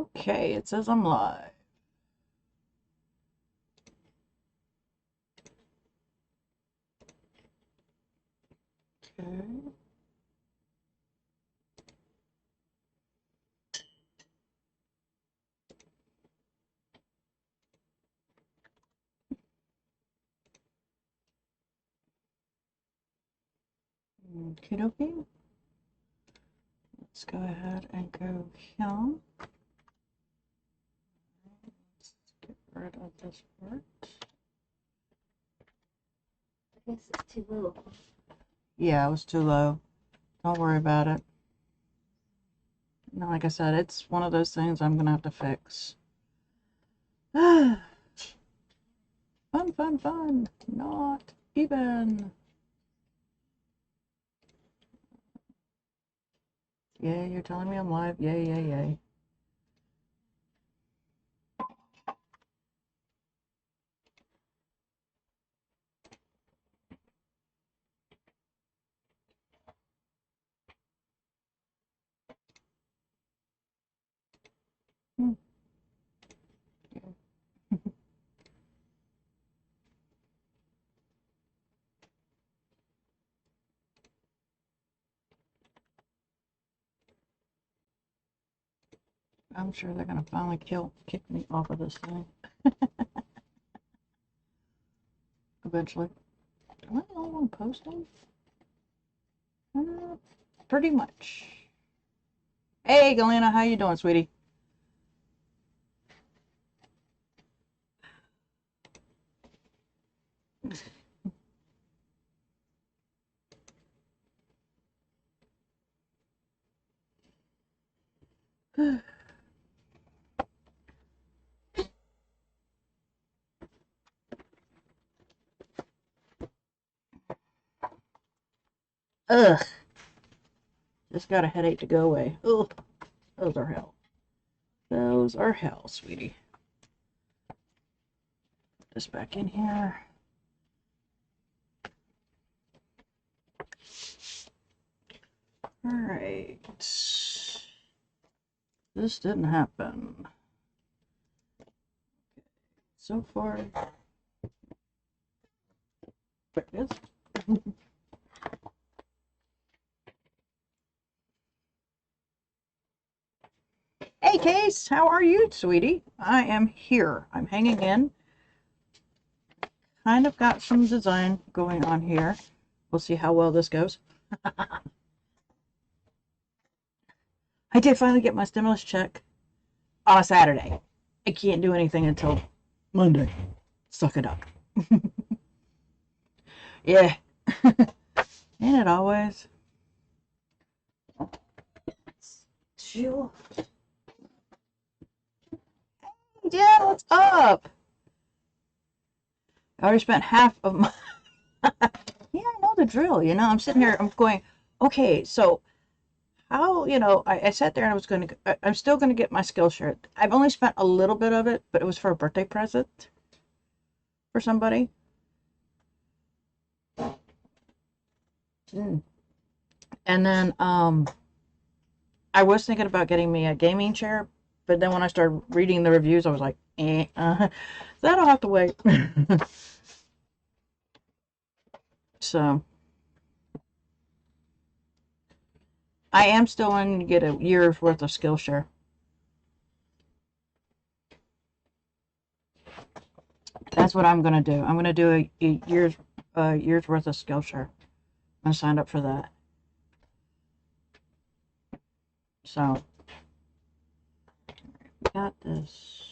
Okay, it says I'm live. Okay. Okie dokie. Let's go ahead and go here. Let's get rid of this part. I guess it's too low. Yeah, it was too low. Don't worry about it. No, like I said, it's one of those things I'm gonna have to fix. Fun, fun, fun. Not even. Yay, you're telling me I'm live. Yay, yay, yay. Hmm. I'm sure they're gonna finally kick me off of this thing. Eventually. Am I the only one posting? Pretty much. Hey, Galena, how you doing, sweetie? Ugh. Just got a headache to go away. Ugh. Those are hell. Those are hell, sweetie. Put this back in here. All right. This didn't happen. So far. There it is. Hey, Case, how are you, sweetie? I am here. I'm hanging in. Kind of got some design going on here. We'll see how well this goes. I did finally get my stimulus check on a Saturday. I can't do anything until Monday. Suck it up. Yeah. Ain't it always? Chill. Yeah, what's up? I already spent half of my. Yeah, I know the drill. I'm sitting here, I'm going, okay, so how, I sat there and I was going to, I'm still going to get my Skillshare. I've only spent a little bit of it, but it was for a birthday present for somebody. Mm. And then I was thinking about getting me a gaming chair, but then when I started reading the reviews, I was like, that'll have to wait. So I am still going to get a year's worth of Skillshare. That's what I'm going to do. I'm going to do a year's worth of Skillshare. I signed up for that. So got this.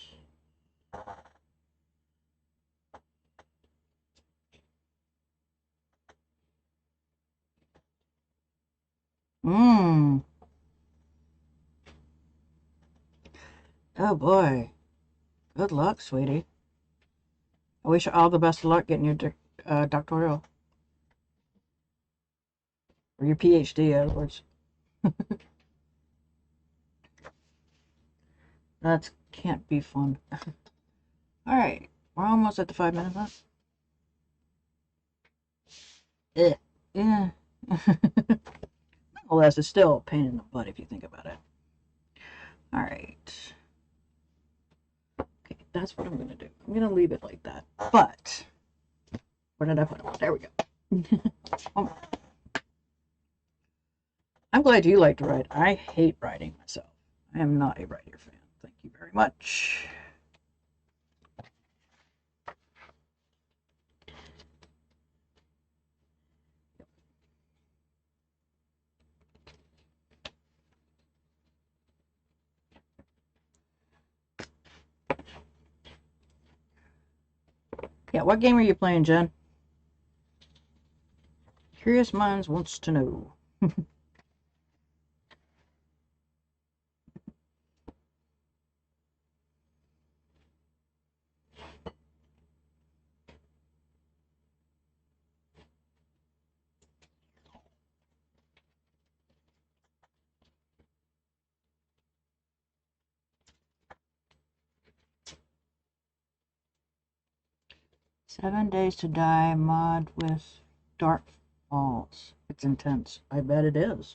Mmm. Oh boy. Good luck, sweetie. I wish you all the best of luck getting your doctoral or your PhD, in other words. That can't be fun. All right, we're almost at the 5 minute mark. Yeah. Well, that's still a pain in the butt if you think about it. All right. that's what I'm going to do. I'm going to leave it like that. But, where did I put it? There we go. Oh, I'm glad you like to write. I hate writing myself. I am not a writer fan. Thank you very much. Yeah, what game are you playing, Jen? Curious Minds wants to know. 7 Days to Die mod with Dark Falls. It's intense. I bet it is.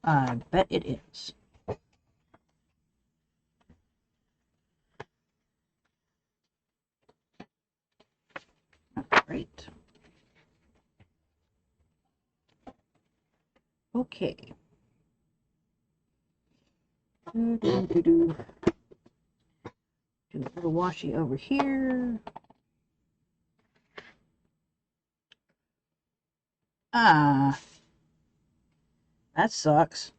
I bet it is. Great. Okay. Do a little washy over here. Ah, that sucks.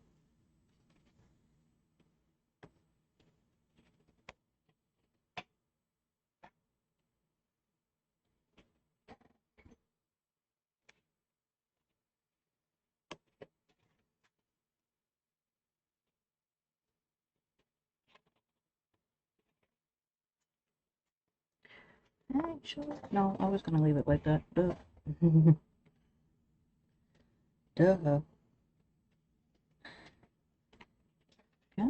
Actually, no, I was going to leave it like that. Duh. Duh. Yeah.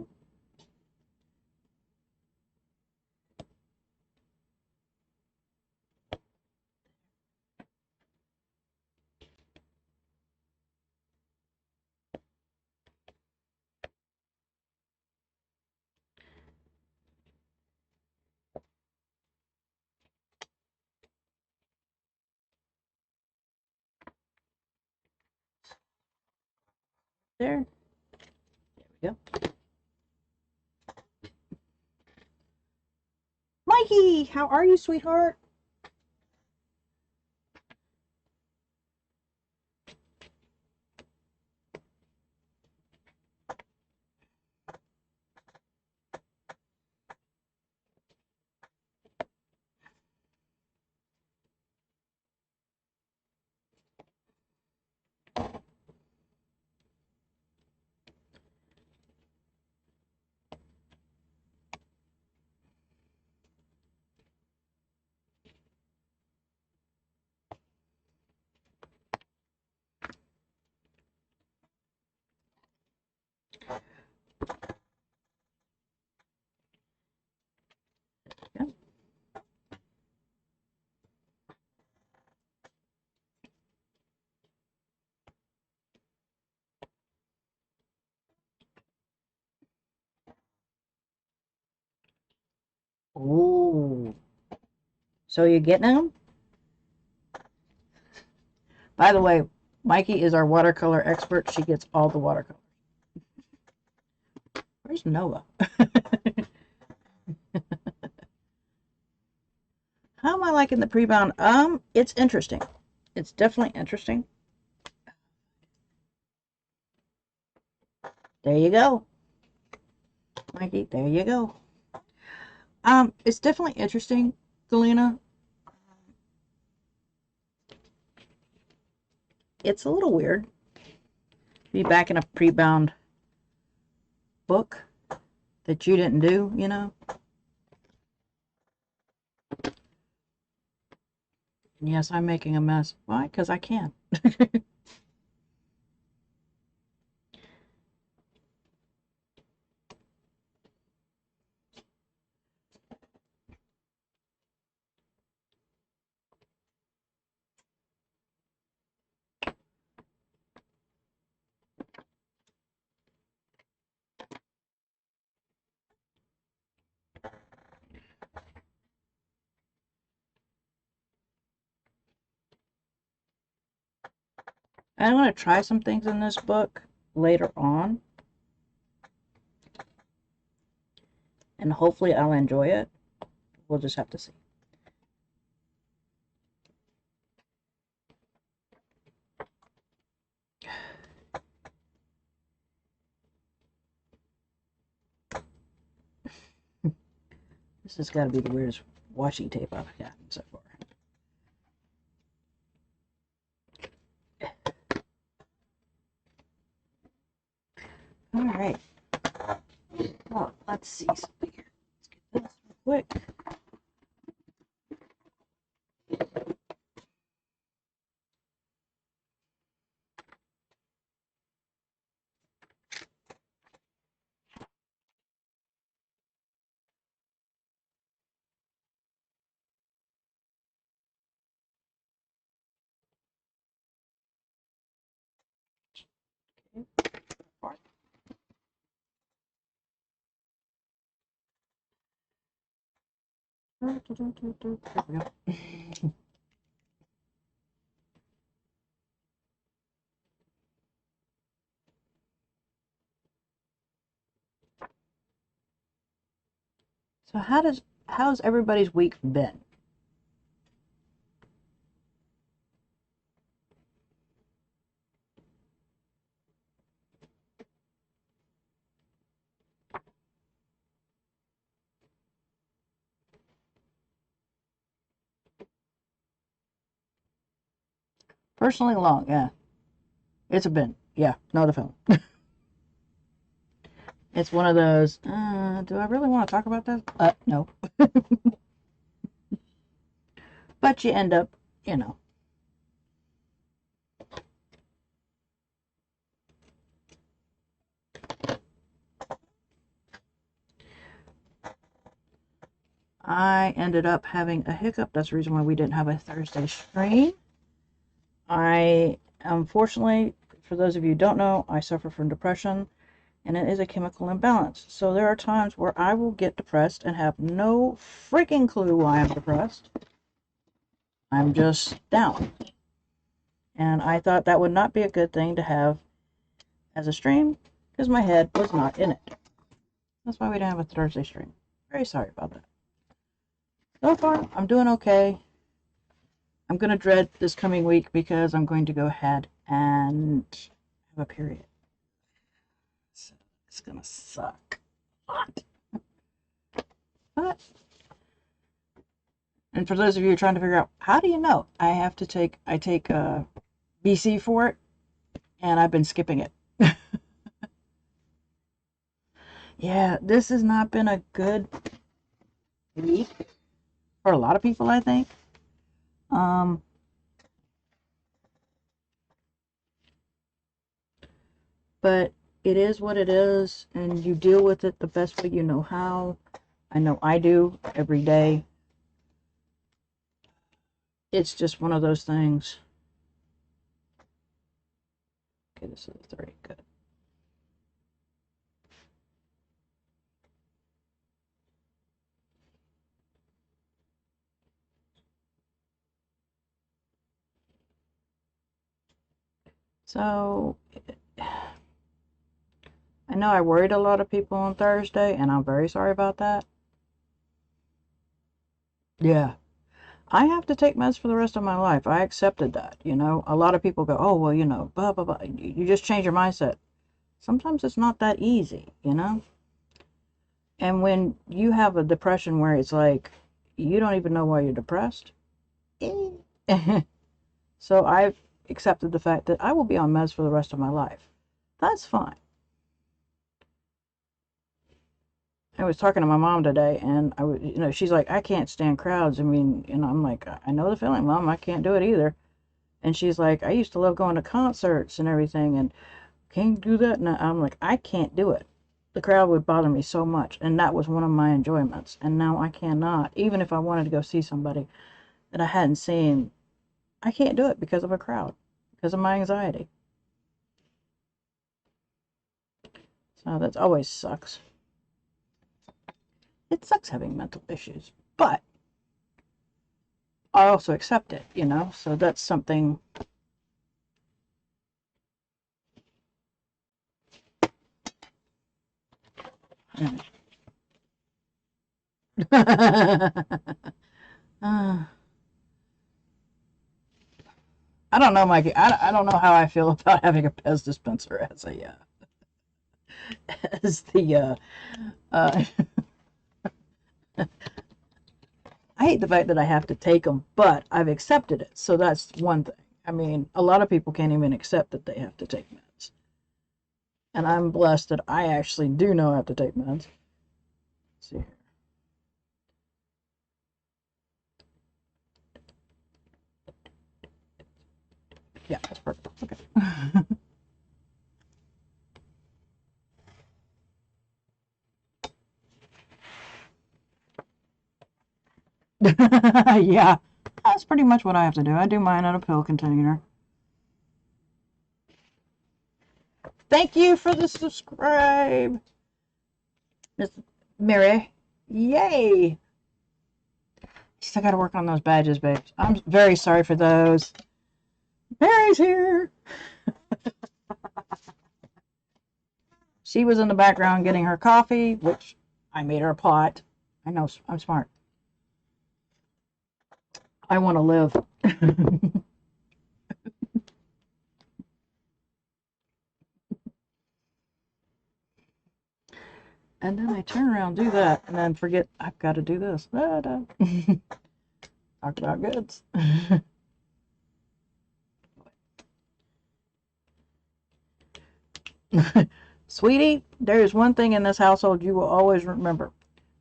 There. There we go. Mikey, how are you, sweetheart? Yeah. Oh, so you're getting them? By the way, Mikey is our watercolor expert. She gets all the watercolor. Where's Noah? How am I liking the pre-bound? It's interesting. It's definitely interesting. There you go, Mikey. There you go. It's definitely interesting, Galena. It's a little weird to be back in a pre-bound book that you didn't do, you know? Yes, I'm making a mess. Why? Because I can. I'm going to try some things in this book later on, and hopefully I'll enjoy it. We'll just have to see. This has got to be the weirdest washi tape I've gotten so far. All right. Well, let's see something here. Let's get this real quick. There we go. So how's everybody's week been? Personally long, yeah. It's a been. Yeah, not a film. It's one of those, do I really want to talk about this? No. But you end up, you know. I ended up having a hiccup. That's the reason why we didn't have a Thursday stream. I, unfortunately, for those of you who don't know, I suffer from depression, and it is a chemical imbalance. So there are times where I will get depressed and have no freaking clue why I'm depressed. I'm just down. And I thought that would not be a good thing to have as a stream because my head was not in it. That's why we didn't have a Thursday stream. Very sorry about that. So far, I'm doing okay. I'm going to dread this coming week because I'm going to go ahead and have a period. So it's going to suck a lot. But, and for those of you who are trying to figure out, how do you know? I take BC for it, and I've been skipping it. Yeah, this has not been a good week for a lot of people, I think. Um, but it is what it is, and you deal with it the best way you know how. I know I do every day. It's just one of those things. Okay, this is 3. Good. So, I know I worried a lot of people on Thursday, and I'm very sorry about that. Yeah. I have to take meds for the rest of my life. I accepted that, you know. A lot of people go, oh, well, you know, blah, blah, blah. You just change your mindset. Sometimes it's not that easy, you know. And when you have a depression where it's like, you don't even know why you're depressed. So I've accepted the fact that I will be on meds for the rest of my life. That's fine. I was talking to my mom today, and she's like, I can't stand crowds. I mean, I'm like, I know the feeling, Mom. I can't do it either. And she's like, I used to love going to concerts and everything, and can't do that. And I'm like, I can't do it. The crowd would bother me so much, and that was one of my enjoyments. And now I cannot, even if I wanted to go see somebody that I hadn't seen, I can't do it because of a crowd, because of my anxiety. So that always sucks. It sucks having mental issues, but I also accept it, you know, so that's something Uh, I don't know, Mikey. I don't know how I feel about having a Pez dispenser as a as the uh, I hate the fact that I have to take them, but I've accepted it, so that's one thing. I mean, a lot of people can't even accept that they have to take meds, and I'm blessed that I actually do know I have to take meds. Let's see here. Yeah, that's perfect. Okay. Yeah, that's pretty much what I have to do. I do mine in a pill container. Thank you for the subscribe, Miss Mary. Yay! Still got to work on those badges, babes. I'm very sorry for those. Mary's here. She was in the background getting her coffee, which I made her a pot. I know I'm smart. I want to live. And then I turn around, do that, and then forget I've got to do this. Talk about goods. Sweetie, there is one thing in this household you will always remember.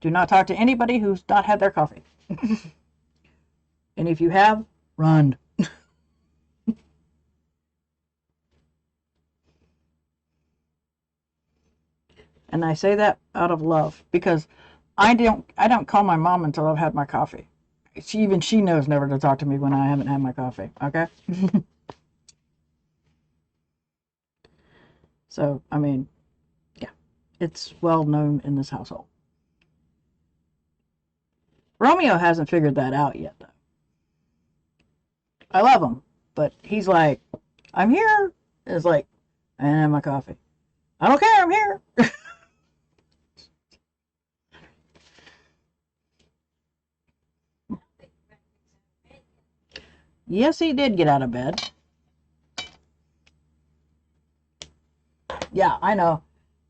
Do not talk to anybody who's not had their coffee. And if you have, run. And I say that out of love because I don't call my mom until I've had my coffee. She knows never to talk to me when I haven't had my coffee. Okay? So, I mean, yeah, it's well known in this household. Romeo hasn't figured that out yet, though. I love him, but he's like, I'm here. It's like, I didn't have my coffee. I don't care. I'm here. Yes, he did get out of bed. Yeah, I know.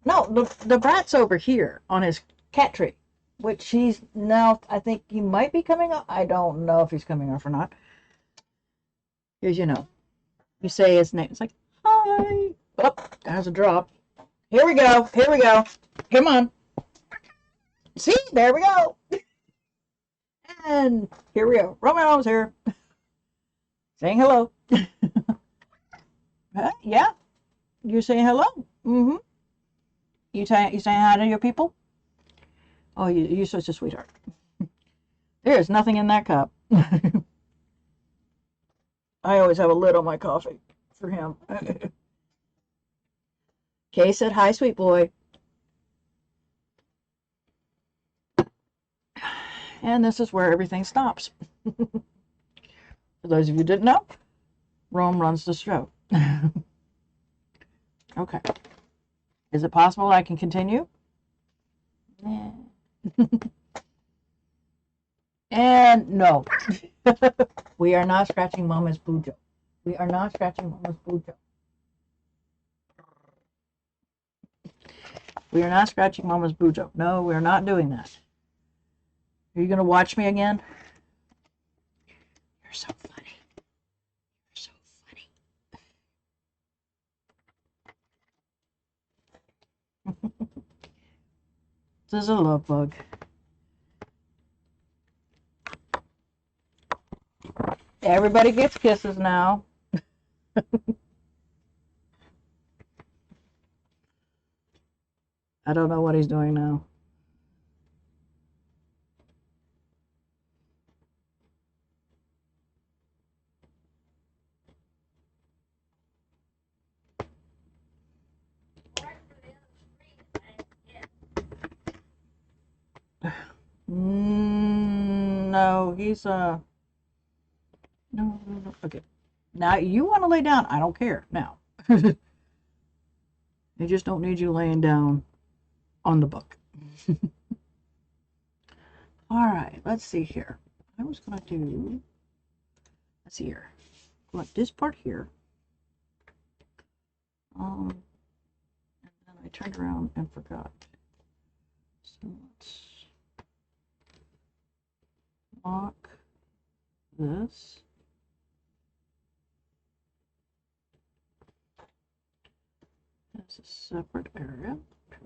No, the brat's over here on his cat tree, which he's now, I think he might be coming up. I don't know if he's coming off or not. Here's, you say his name. It's like, hi. Oh, there's a drop. Here we go. Here we go. Come on. See, there we go. And here we go. Romeo's here. Saying hello. Yeah, you're saying hello. Mm-hmm. You saying hi to your people? Oh, you're such a sweetheart. There is nothing in that cup. I always have a lid on my coffee for him. Kay said, hi, sweet boy. And this is where everything stops. For those of you who didn't know, Rome runs the show. Okay. Is it possible I can continue? Yeah. And no. We are not scratching Mama's Bujo. We are not scratching Mama's Bujo. We are not scratching Mama's Bujo. No, we're not doing that. Are you going to watch me again? You're so funny. You're so funny. This is a love bug. Everybody gets kisses now. I don't know what he's doing now. No, he's no, no, no. Okay. Now you want to lay down? I don't care. Now, I just don't need you laying down on the book. All right, let's see here. I was going to do, let's see here. Like this part here. And then I turned around and forgot. So let's lock this. As a separate area. Okay,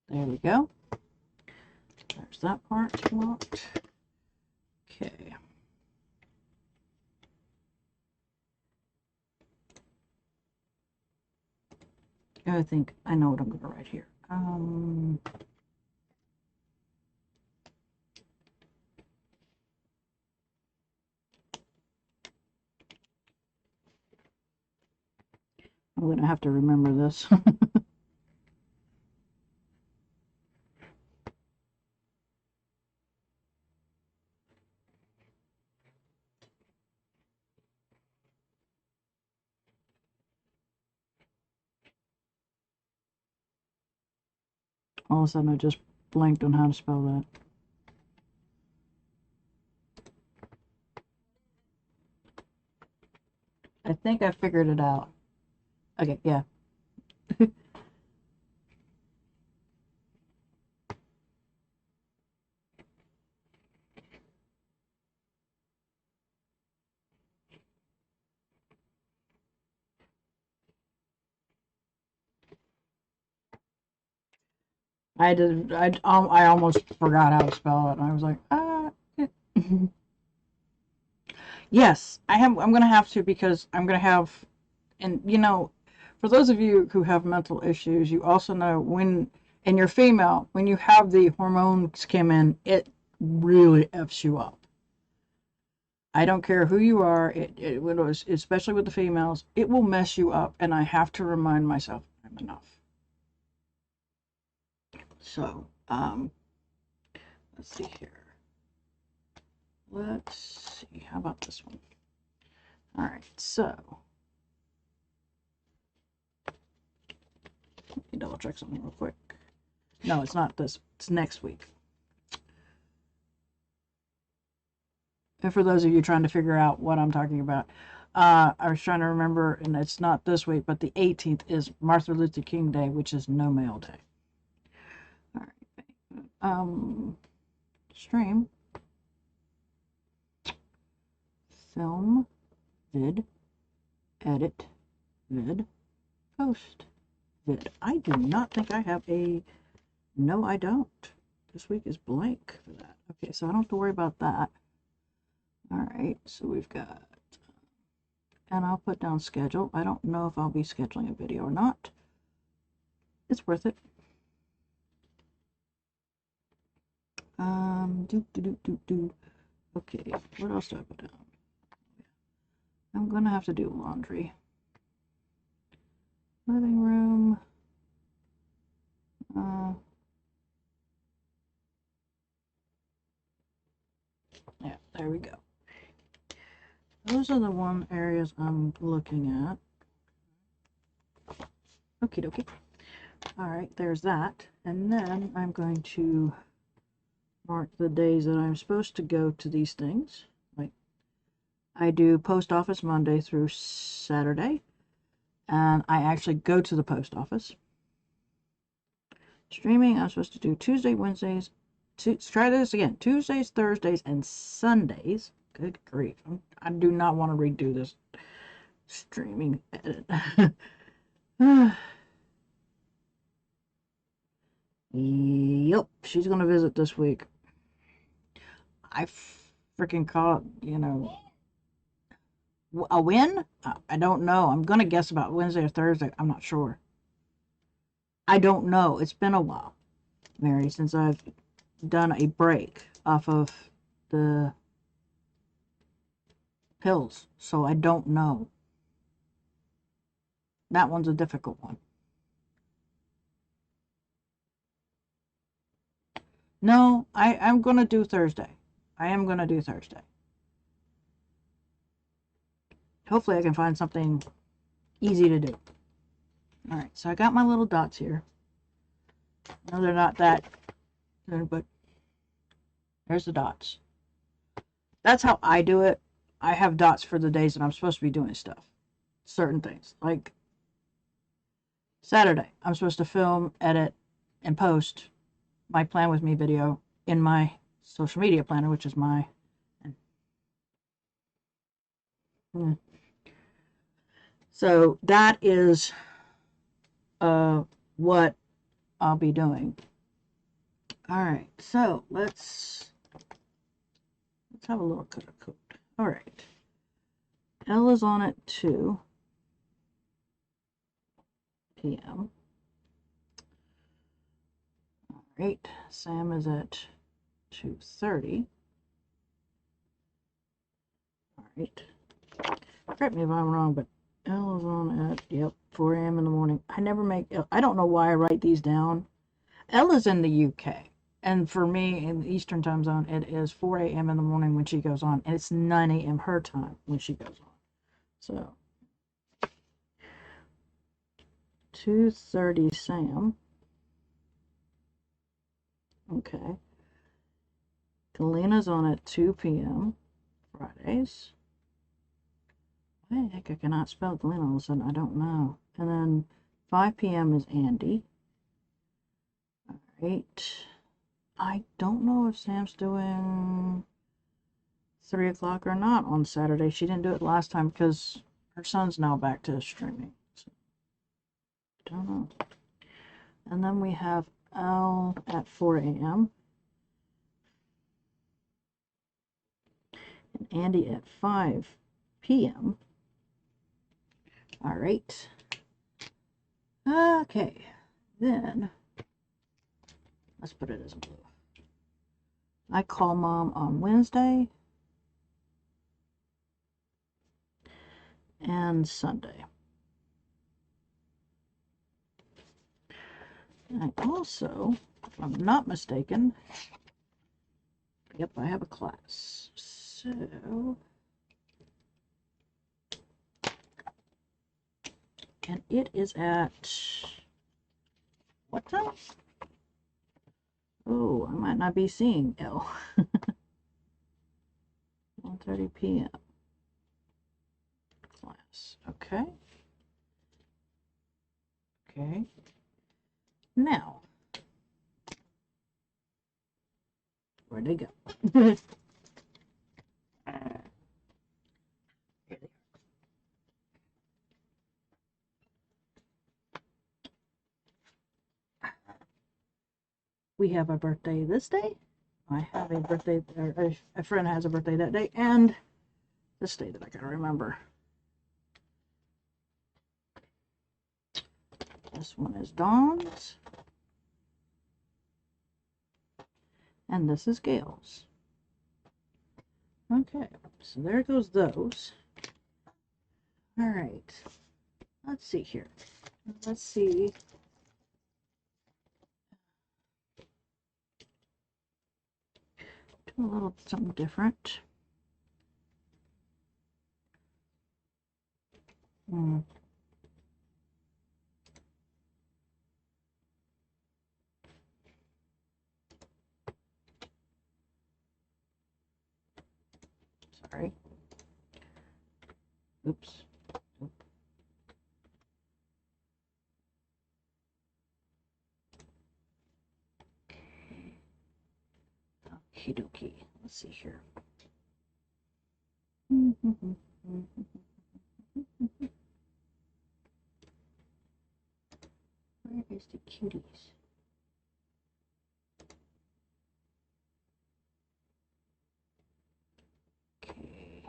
there we go. There's that part locked. Okay. I think I know what I'm going to write here. I'm going to have to remember this. All of a sudden I just blanked on how to spell that. I think I figured it out. Okay, yeah. I almost forgot how to spell it. And I was like, yes, I'm going to have to, because I'm going to have, and for those of you who have mental issues, you also know and you're female, when you have the hormones come in, it really F's you up. I don't care who you are, it was, especially with the females, it will mess you up, and I have to remind myself I'm enough. So, let's see here. Let's see, how about this one? All right, so let me double check something real quick. No, it's not this, it's next week. And for those of you trying to figure out what I'm talking about, I was trying to remember, and it's not this week, but the 18th is Martin Luther King Day, which is No Mail Day. All right. Stream, film, vid, edit, vid, post, vid. I do not think I have a, no, I don't. This week is blank for that. Okay, so I don't have to worry about that. All right, so we've got, and I'll put down schedule. I don't know if I'll be scheduling a video or not. It's worth it. Okay, what else do I put down? I'm gonna have to do laundry. Living room. Yeah, there we go. Those are the one areas I'm looking at. Okie dokie. All right, there's that. And then I'm going to mark the days that I'm supposed to go to these things. Like, I do post office Monday through Saturday, and I actually go to the post office. Streaming, I'm supposed to do Tuesday, Wednesdays. Let's try this again. Tuesdays, Thursdays, and Sundays. Good grief. I do not want to redo this streaming edit. Yep, she's going to visit this week. I freaking call it, a win? I don't know. I'm going to guess about Wednesday or Thursday. I'm not sure. I don't know. It's been a while, Mary, since I've done a break off of the pills, so I don't know. That one's a difficult one. No, I'm gonna do Thursday. I am gonna do Thursday. Hopefully I can find something easy to do. All right, so I got my little dots here. No, they're not that good, but there's the dots. That's how I do it. I have dots for the days that I'm supposed to be doing stuff. Certain things. Like Saturday, I'm supposed to film, edit, and post my Plan With Me video in my social media planner, which is my... So that is what I'll be doing. All right, so let's have a little color code. All right, L is on at 2 p.m. All right, Sam is at 2:30. All right, correct me if I'm wrong, but L is on at, yep, 4 a.m. in the morning. I never make L. I don't know why I write these down. L is in the UK. And for me, in the Eastern time zone, it is 4 a.m. in the morning when she goes on. And it's 9 a.m. her time when she goes on. So, 2:30 Sam. Okay. Galena's on at 2 p.m. Fridays. Why the heck I cannot spell Galena all of a sudden? I don't know. And then 5 p.m. is Andy. All right. I don't know if Sam's doing 3 o'clock or not on Saturday. She didn't do it last time because her son's now back to streaming. So, don't know. And then we have L at 4 a.m. and Andy at 5 p.m. All right. Okay. Then let's put it as blue. I call mom on Wednesday and Sunday. I also, if I'm not mistaken, yep, I have a class. So, and it is at what time? Oh, I might not be seeing L. 1:30 p.m. class. Okay. Okay. Now, where'd they go? Here they are. We have a birthday this day. I have a birthday, or a friend has a birthday that day, and this day that I gotta remember. This one is Dawn's, and this is Gail's. Okay, so there goes those. All right, let's see here. Let's see. Do a little something different. Sorry. Oops. Okie dokie. Let's see here. Where is the cuties? Okay.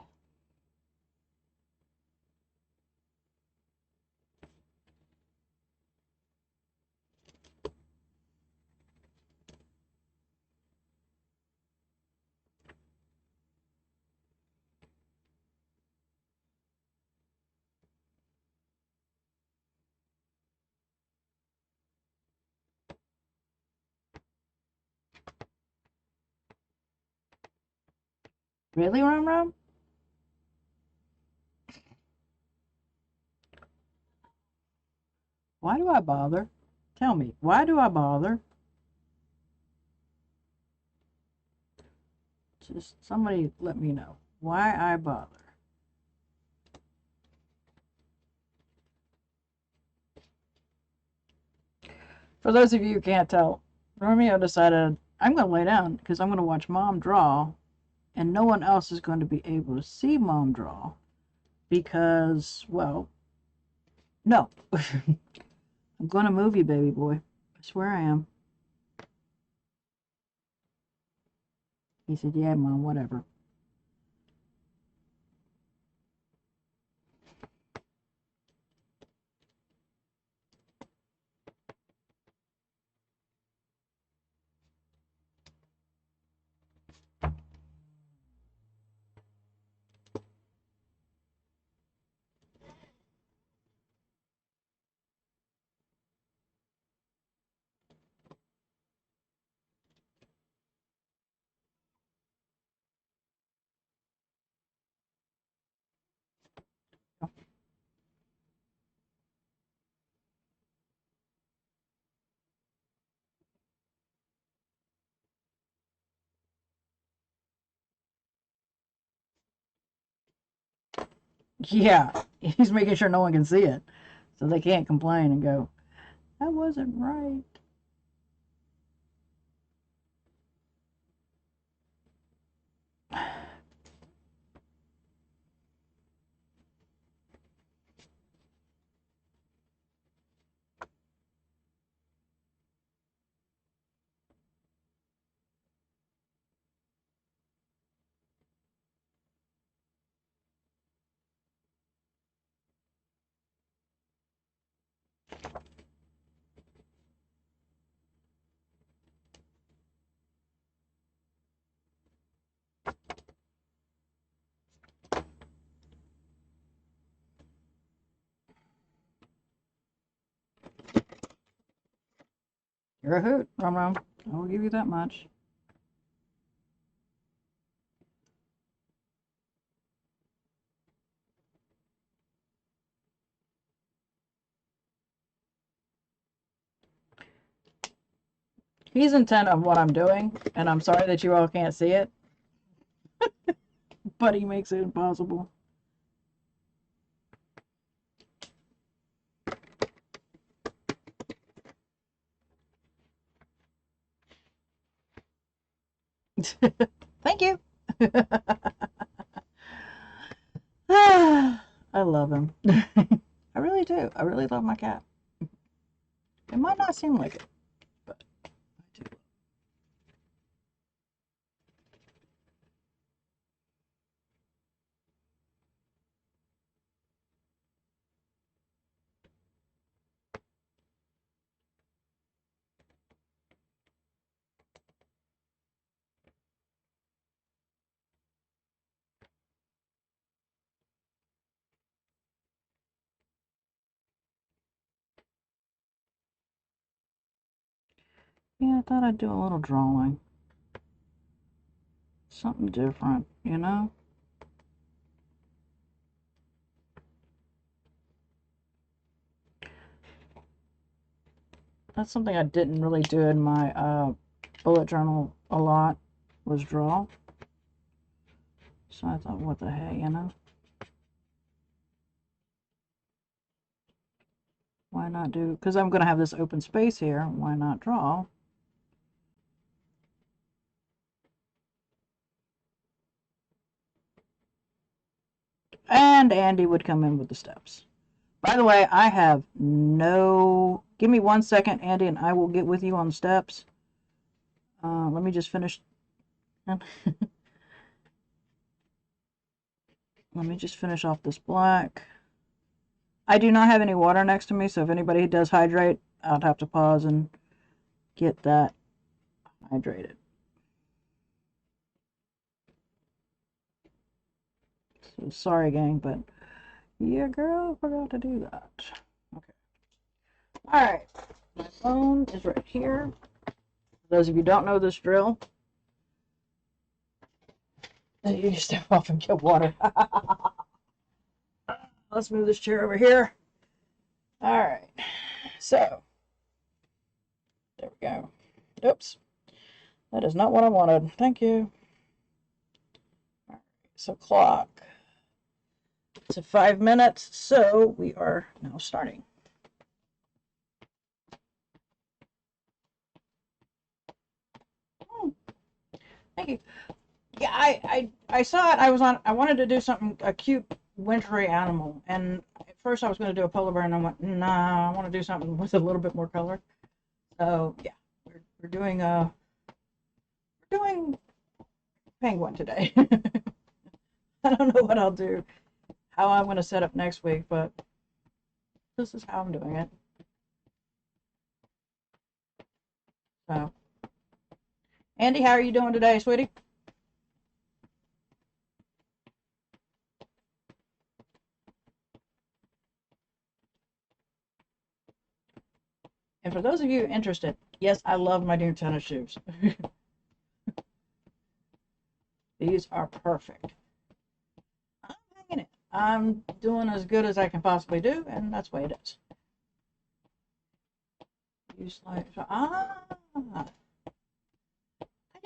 Really, Rum Rum? Why do I bother? Tell me, why do I bother? Just somebody let me know why I bother. For those of you who can't tell, Romeo decided I'm going to lay down because I'm going to watch Mom draw, and no one else is going to be able to see Mom draw because, well, no. I'm going to move you, baby boy. I swear I am. He said, yeah, Mom, whatever. Yeah, he's making sure no one can see it. So they can't complain and go, that wasn't right. You're a hoot, Rum Rum. I will give you that much. He's intent on what I'm doing, and I'm sorry that you all can't see it, but he makes it impossible. Thank you. I love him. I really do. I really love my cat. It might not seem like it, but I do. Yeah, I thought I'd do a little drawing. Something different, you know? That's something I didn't really do in my bullet journal a lot, was draw. So I thought, what the heck, you know? Why not do, because I'm going to have this open space here, why not draw? And Andy would come in with the steps. By the way, I have no, give me 1 second, Andy, and I will get with you on the steps. Let me just finish. Let me just finish off this black. I do not have any water next to me, so if anybody does hydrate, I'd have to pause and get that hydrated. So sorry, gang, but yeah, girl, I forgot to do that. Okay. All right. My phone is right here. For those of you who don't know this drill, You step off and get water. Let's move this chair over here. All right. So, there we go. Oops. That is not what I wanted. Thank you. All right. So, clock. It's at 5 minutes. So, we are now starting. Oh, thank you. Yeah, I saw it. I wanted to do something, a cute wintry animal, and at first I was going to do a polar bear, and I went, nah, I want to do something with a little bit more color. So yeah, we're doing we're doing penguin today. I don't know what I'll do, how I'm going to set up next week, but this is how I'm doing it. So, Andy, how are you doing today, sweetie? And for those of you interested, yes, I love my new tennis shoes. These are perfect. I'm hanging it. I'm doing as good as I can possibly do, and that's the way it is. Use like I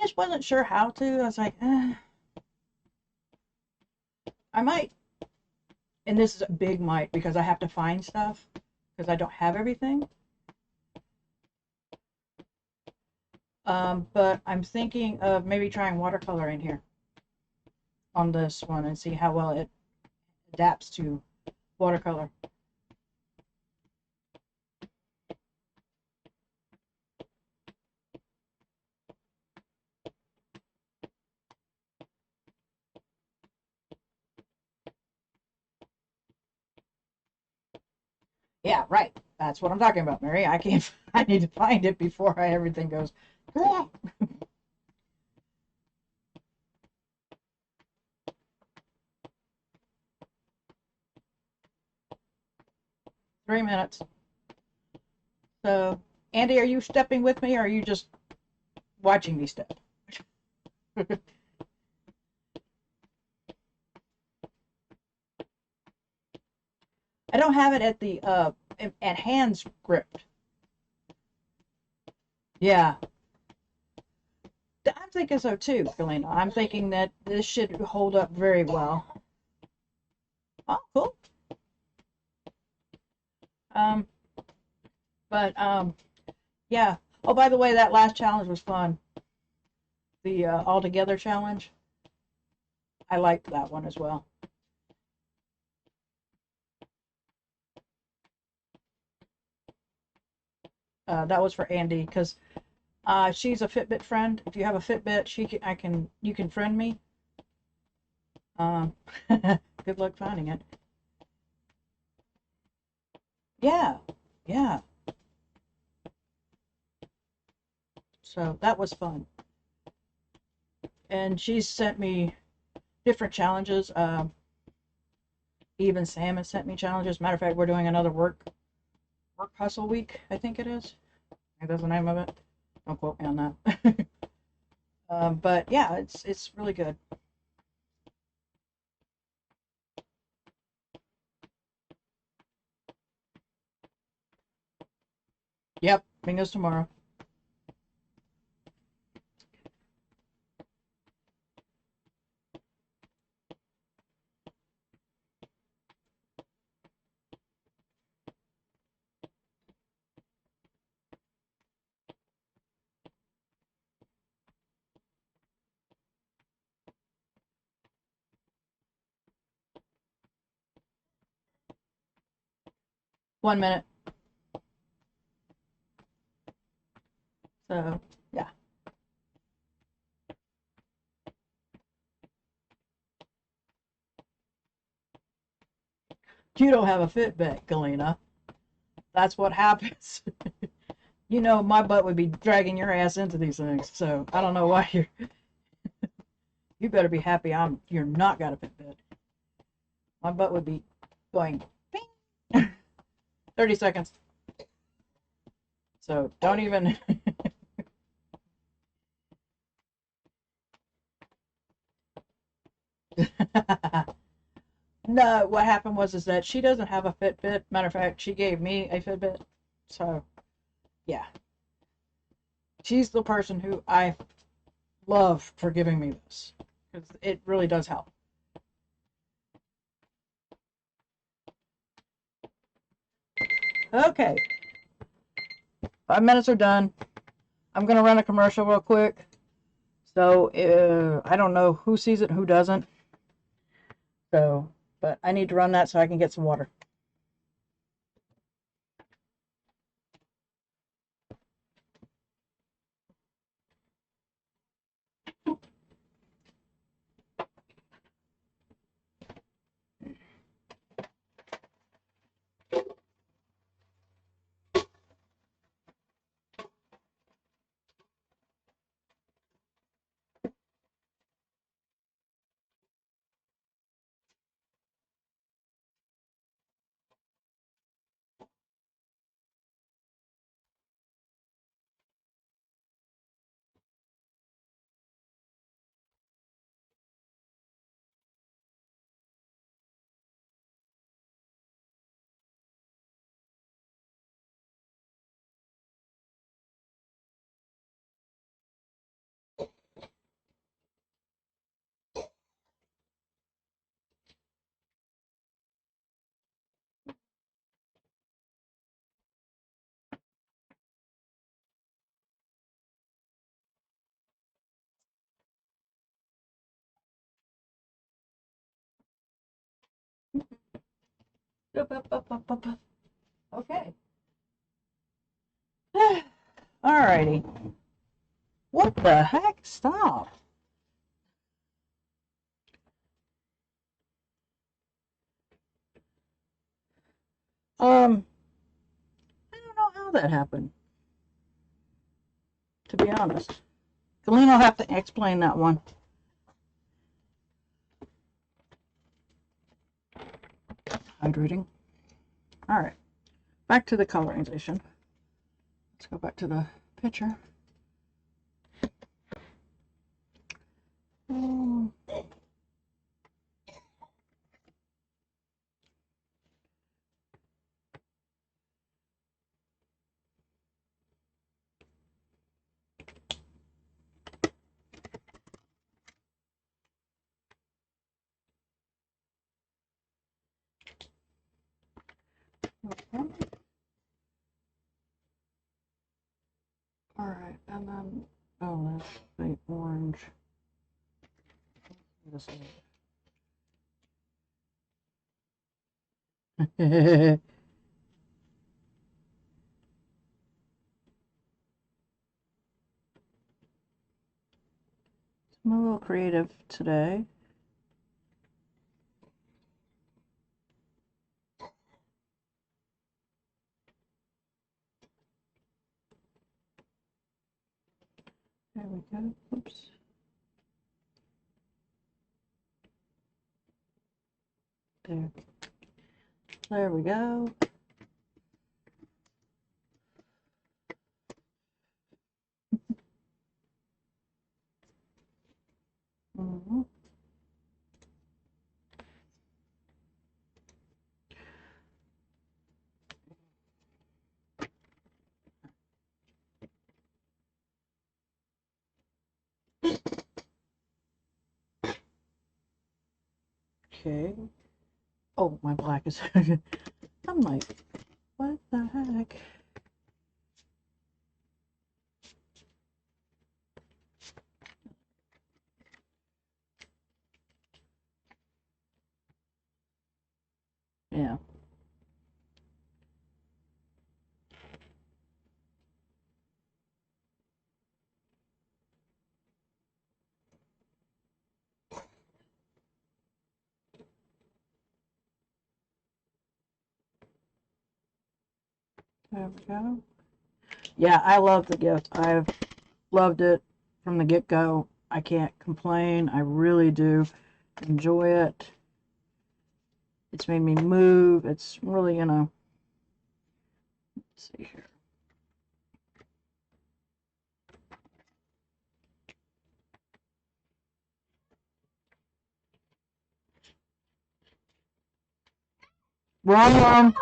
just wasn't sure how to. I was like, I might, and this is a big might because I have to find stuff because I don't have everything. But I'm thinking of maybe trying watercolor in here on this one and see how well it adapts to watercolor. Yeah, right. That's what I'm talking about, Mary. I can't. I need to find it before everything goes. 3 minutes. So, Andy, are you stepping with me, or are you just watching me step? I don't have it at the at hands gripped. Yeah, I'm thinking so too, Galena. I'm thinking that this should hold up very well. Oh, cool. Um, but yeah. Oh, by the way, that last challenge was fun. The all together challenge. I liked that one as well. That was for Andy because she's a Fitbit friend. If you have a Fitbit, you can friend me. Um, good luck finding it. Yeah, yeah. So that was fun. And she's sent me different challenges. Even Sam has sent me challenges. Matter of fact, we're doing another work hustle week. I think it is. That's the name of it. Don't quote me on that. But yeah, it's really good. Yep, bingo's tomorrow. One minute. So yeah, you don't have a Fitbit, Galena. That's what happens. You know, my butt would be dragging your ass into these things. So I don't know why you're. You better be happy you're not got a Fitbit. My butt would be going. Bing. 30 seconds. So don't even. No, what happened was is that she doesn't have a Fitbit. Matter of fact, she gave me a Fitbit. So, yeah. She's the person who I love for giving me this. Because it really does help. Okay. 5 minutes are done. I'm going to run a commercial real quick. So, I don't know who sees it and who doesn't. So, but I need to run that so I can get some water. Okay. Alrighty. What the heck? Stop. I don't know how that happened, to be honest. Colleen will have to explain that one. Hydrating. Alright. Back to the colorization. Let's go back to the picture. Um, okay. Alright, and then, oh, that's the orange. This is I'm a little creative today. There we go. Oops. There. There we go. Mm-hmm. Okay. Oh, my black is. I'm like, what the heck? Yeah. There we go. Yeah, I love the gift. I've loved it from the get-go. I can't complain. I really do enjoy it. It's made me move. It's really, let's see here. Wrong.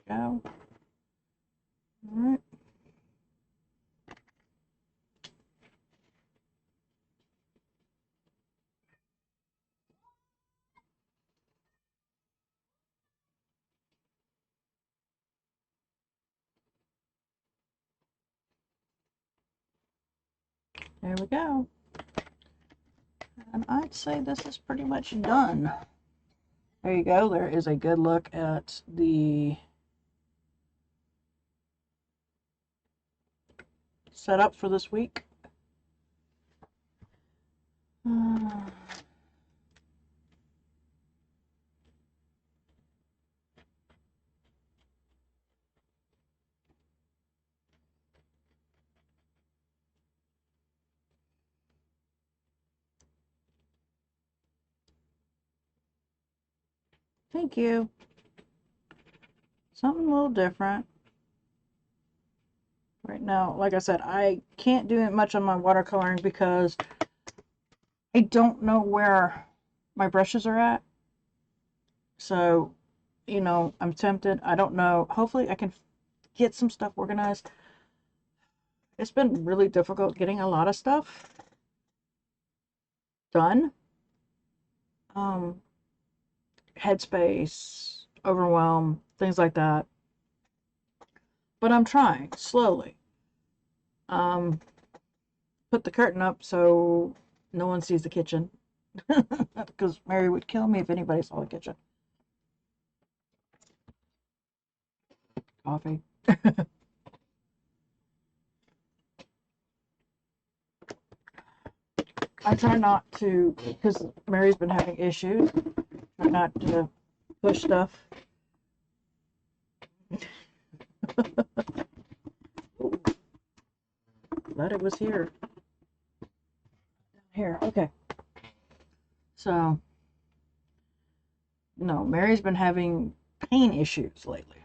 Go. All right. There we go. And I'd say this is pretty much done. There you go. There is a good look at the setup for this week. Thank you. Something a little different. Right now, like I said, I can't do much on my watercoloring because I don't know where my brushes are at. So, I'm tempted. I don't know. Hopefully I can get some stuff organized. It's been really difficult getting a lot of stuff done. Um, headspace, overwhelm, things like that. But I'm trying slowly. Um, put the curtain up so no one sees the kitchen because Mary would kill me if anybody saw the kitchen. Coffee. I try not to, because Mary's been having issues, try not to push stuff. Glad it was here. Here, okay. So, no, Mary's been having pain issues lately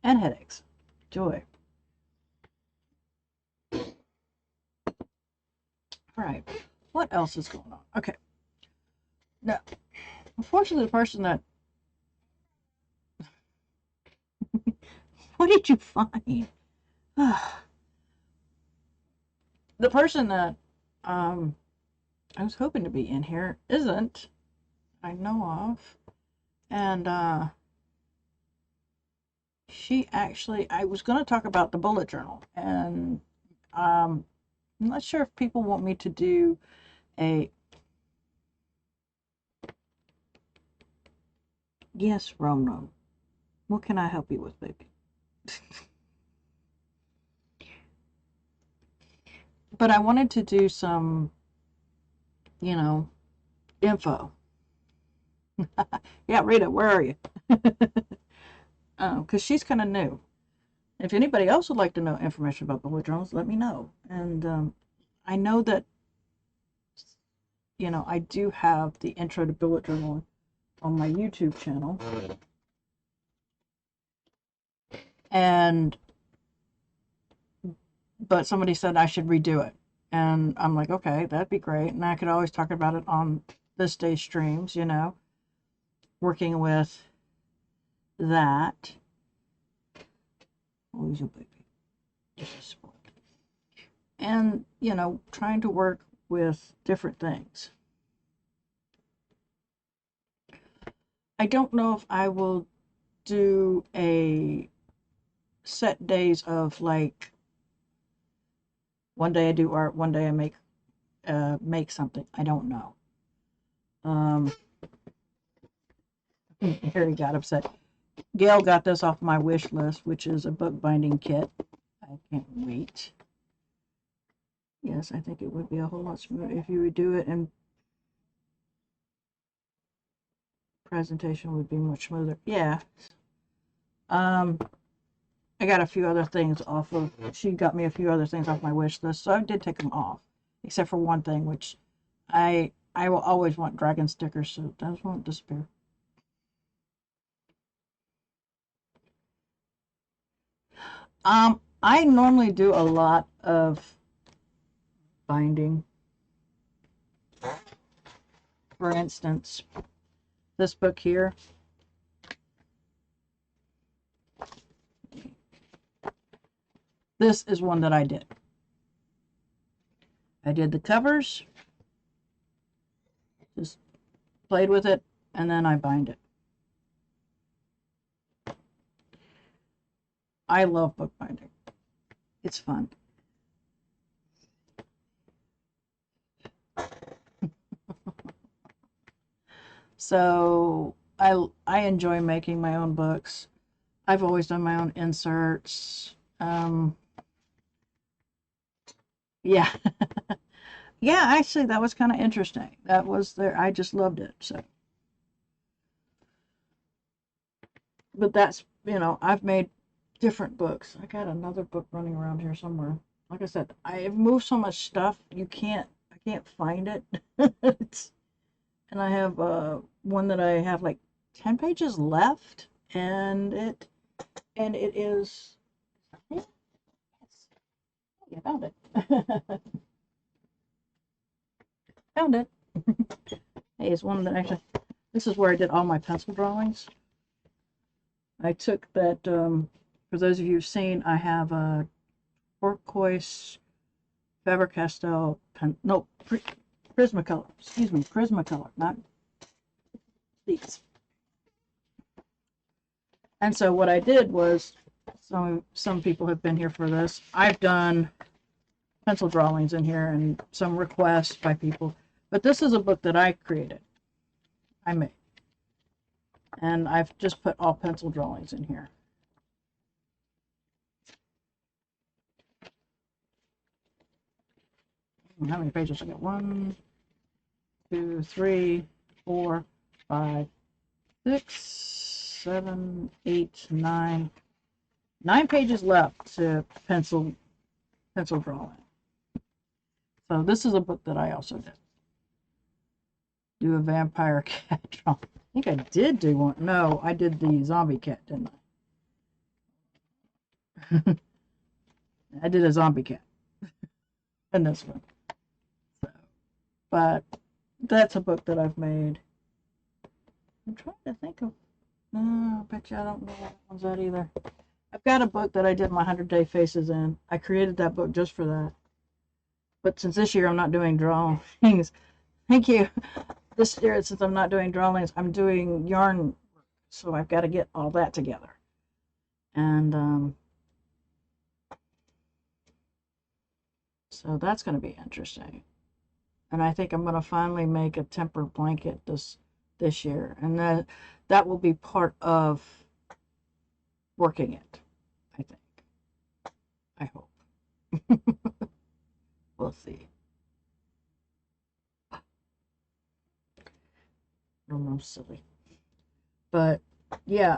and headaches. Joy. All right. What else is going on? Okay. Now, unfortunately, the person that. What did you find? The person that I was hoping to be in here isn't, I know of. And she actually, I was going to talk about the bullet journal. And I'm not sure if people want me to do a. Yes, Rom. What can I help you with, baby? But I wanted to do some, you know, info. Yeah, Rita, where are you? Because she's kind of new. If anybody else would like to know information about bullet journals, let me know. And I know that, I do have the intro to bullet journaling on my YouTube channel. And, but somebody said I should redo it. And I'm like, okay, that'd be great. And I could always talk about it on this day's streams, working with that. Always a baby. And, trying to work with different things. I don't know if I will do a set days of like one day I do art, one day I make something. I don't know. Harry got upset. Gail got this off my wish list, which is a book binding kit. I can't wait. Yes, I think it would be a whole lot smoother if you would do it, and presentation would be much smoother. Yeah. I got a few other things off of, she got me a few other things off my wish list, so I did take them off, except for one thing, which I will always want dragon stickers, so those won't disappear. I normally do a lot of binding. For instance, this book here, this is one that I did. I did the covers, just played with it, and then I bind it. I love bookbinding. It's fun. So I enjoy making my own books. I've always done my own inserts. Yeah. Yeah, actually that was kind of interesting. That was there. I just loved it. So, but that's, I've made different books. I got another book running around here somewhere. Like I said, I've moved so much stuff, I can't find it. And I have one that I have like 10 pages left, and it is, yes, yeah, found it. Found it. Hey, it's one that actually, this is where I did all my pencil drawings. I took that, for those of you who've seen, I have a turquoise Faber-Castell pen, no, Prismacolor, excuse me, Prismacolor, not these. And so what I did was, some people have been here for this. I've done pencil drawings in here and some requests by people, but this is a book that I created. I made. And I've just put all pencil drawings in here. How many pages I got? 1, 2, 3, 4, 5, 6, 7, 8, 9. 9 pages left to pencil drawing. So this is a book that I also did. Do a vampire cat drawing. I think I did do one. No, I did the zombie cat, didn't I? I did a zombie cat in this one. So, but that's a book that I've made. I'm trying to think of. No, I bet you I don't know what one's that either. I've got a book that I did my 100-day faces in. I created that book just for that. But since this year I'm not doing drawings, thank you. This year, since I'm not doing drawings, I'm doing yarn. So I've got to get all that together. And so that's going to be interesting. And I think I'm going to finally make a temper blanket this year. And that will be part of working it, I think. I hope. We'll see. I'm silly. But yeah,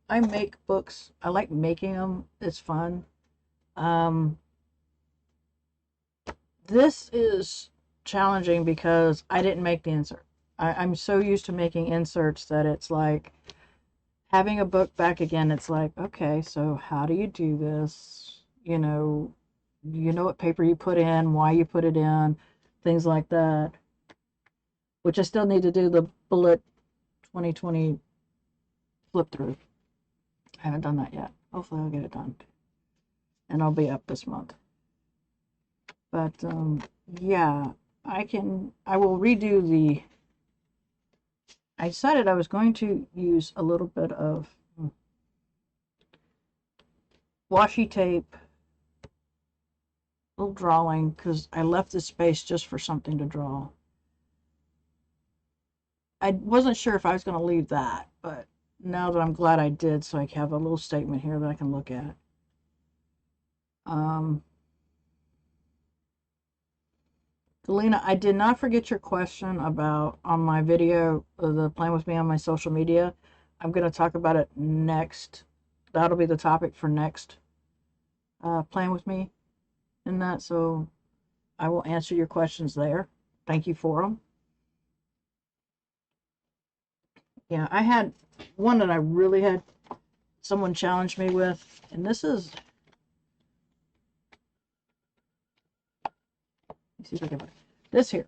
I make books. I like making them. It's fun. This is challenging because I didn't make the insert. I'm so used to making inserts that it's like having a book back again. It's like, okay, so how do you do this? You know what paper you put in, why you put it in, things like that. Which I still need to do the bullet 2020 flip through. I haven't done that yet. Hopefully I'll get it done. And I'll be up this month. But yeah, I will redo I decided I was going to use a little bit of washi tape, little drawing, because I left this space just for something to draw. I wasn't sure if I was going to leave that, but now that I'm glad I did, so I have a little statement here that I can look at. Galena, I did not forget your question about on my video, the plan with me on my social media. I'm going to talk about it next that'll be the topic for next Plan With Me in that. So I will answer your questions there. Thank you for them. Yeah, I had one that I really had someone challenge me with, and this is, let's see if I can, this here,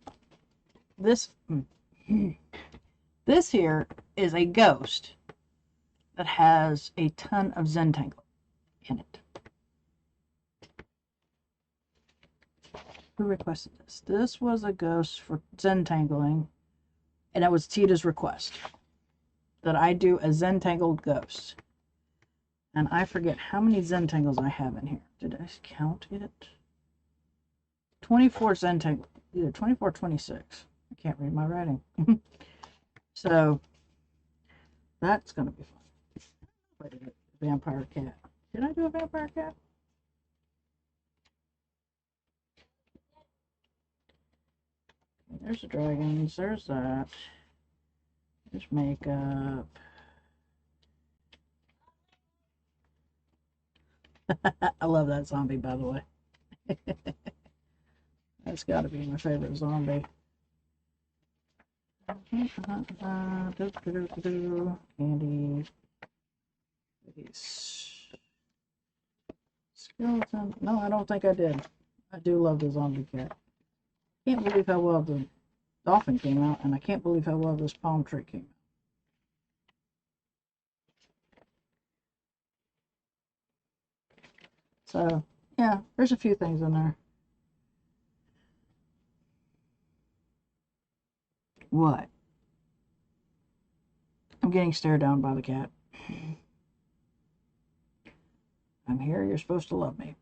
this, this here is a ghost that has a ton of Zentangle in it. Who requested this? This was a ghost for Zentangling, and it was Tita's request that I do a Zentangled ghost. And I forget how many Zentangles I have in here. Did I count it? 24 Zentangle, either 24 or 26. I can't read my writing. So that's going to be fun. I did a vampire cat. Did I do a vampire cat? There's the dragons. There's that. There's makeup. I love that zombie, by the way. That's got to be my favorite zombie. Candy. Skeleton. No, I don't think I did. I do love the zombie cat. Can't believe how well the dolphin came out, and I can't believe how well this palm tree came out. So, yeah, there's a few things in there. What? I'm getting stared down by the cat. I'm here. You're supposed to love me.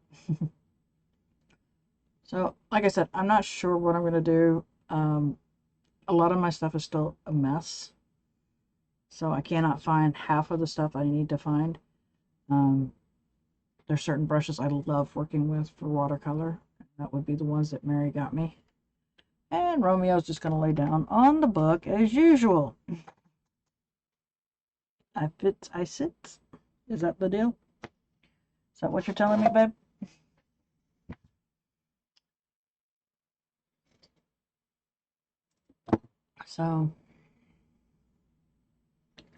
So, like I said, I'm not sure what I'm going to do. A lot of my stuff is still a mess. So I cannot find half of the stuff I need to find. There's certain brushes I love working with for watercolor. That would be the ones that Mary got me. And Romeo's just going to lay down on the book as usual. I sit. Is that the deal? Is that what you're telling me, babe? So,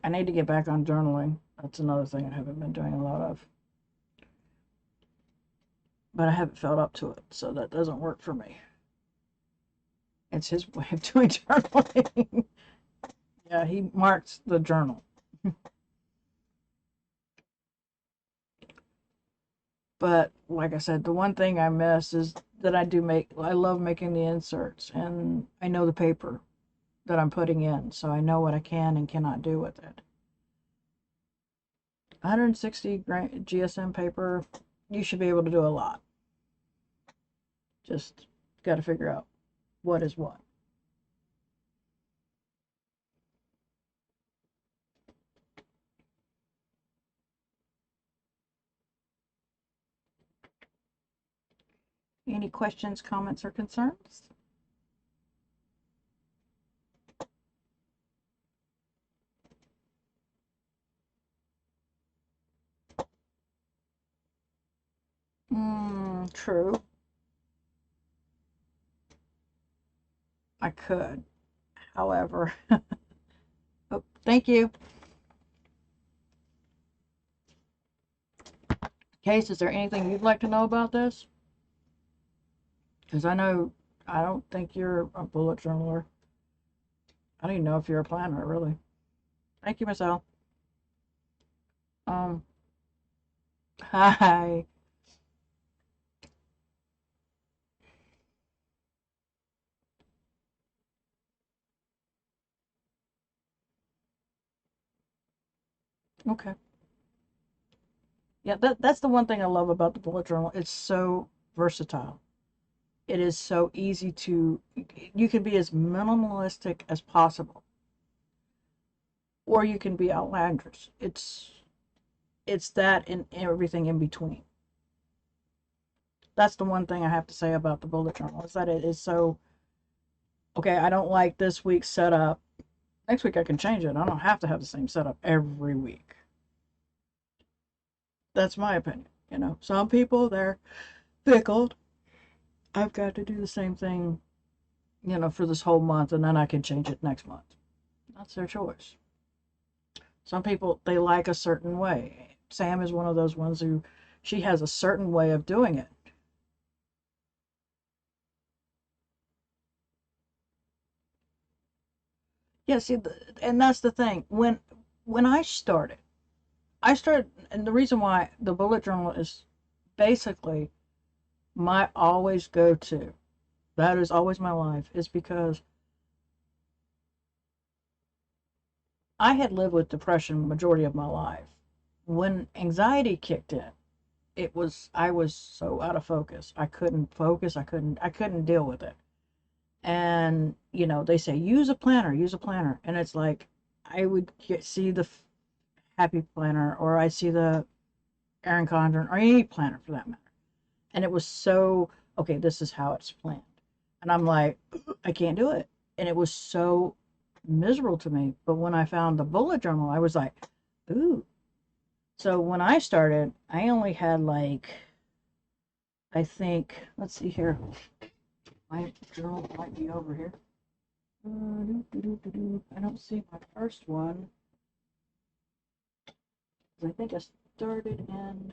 I need to get back on journaling. That's another thing I haven't been doing a lot of. But I haven't felt up to it, so that doesn't work for me. It's his way of doing journaling. Yeah, he marks the journal. But like I said, the one thing I miss is that I love making the inserts, and I know the paper that I'm putting in, so I know what I can and cannot do with it. 160 GSM paper, you should be able to do a lot. Just got to figure out what is what. Any questions, comments, or concerns? True. I could. However, oh, thank you. Case, is there anything you'd like to know about this? Because I know I don't think you're a bullet journaler. I don't even know if you're a planner, really. Thank you, Michelle. Um, hi. Okay. Yeah, that's the one thing I love about the bullet journal. It's so versatile. It is so easy to, you can be as minimalistic as possible, or you can be outlandish. It's that and everything in between. That's the one thing I have to say about the bullet journal is that it is so, okay, I don't like this week's setup. Next week I can change it. I don't have to have the same setup every week. That's my opinion. Some people, they're fickle. I've got to do the same thing, for this whole month, and then I can change it next month. That's their choice. Some people, they like a certain way. Sam is one of those ones who, she has a certain way of doing it. Yeah, see, and that's the thing. When I started, and the reason why the bullet journal is basically my always go to, that is always my life, is because I had lived with depression majority of my life. When anxiety kicked in, I was so out of focus. I couldn't focus. I couldn't deal with it. And they say use a planner, and it's like I would see the happy planner, or I see the Erin Condren, or any planner for that matter, and it was so, okay, this is how it's planned, and I'm like, I can't do it, and it was so miserable to me. But when I found the bullet journal, I was like, ooh. So when I started, I only had like, I think, let's see here, my journal might be over here. I don't see my first one. I think I started in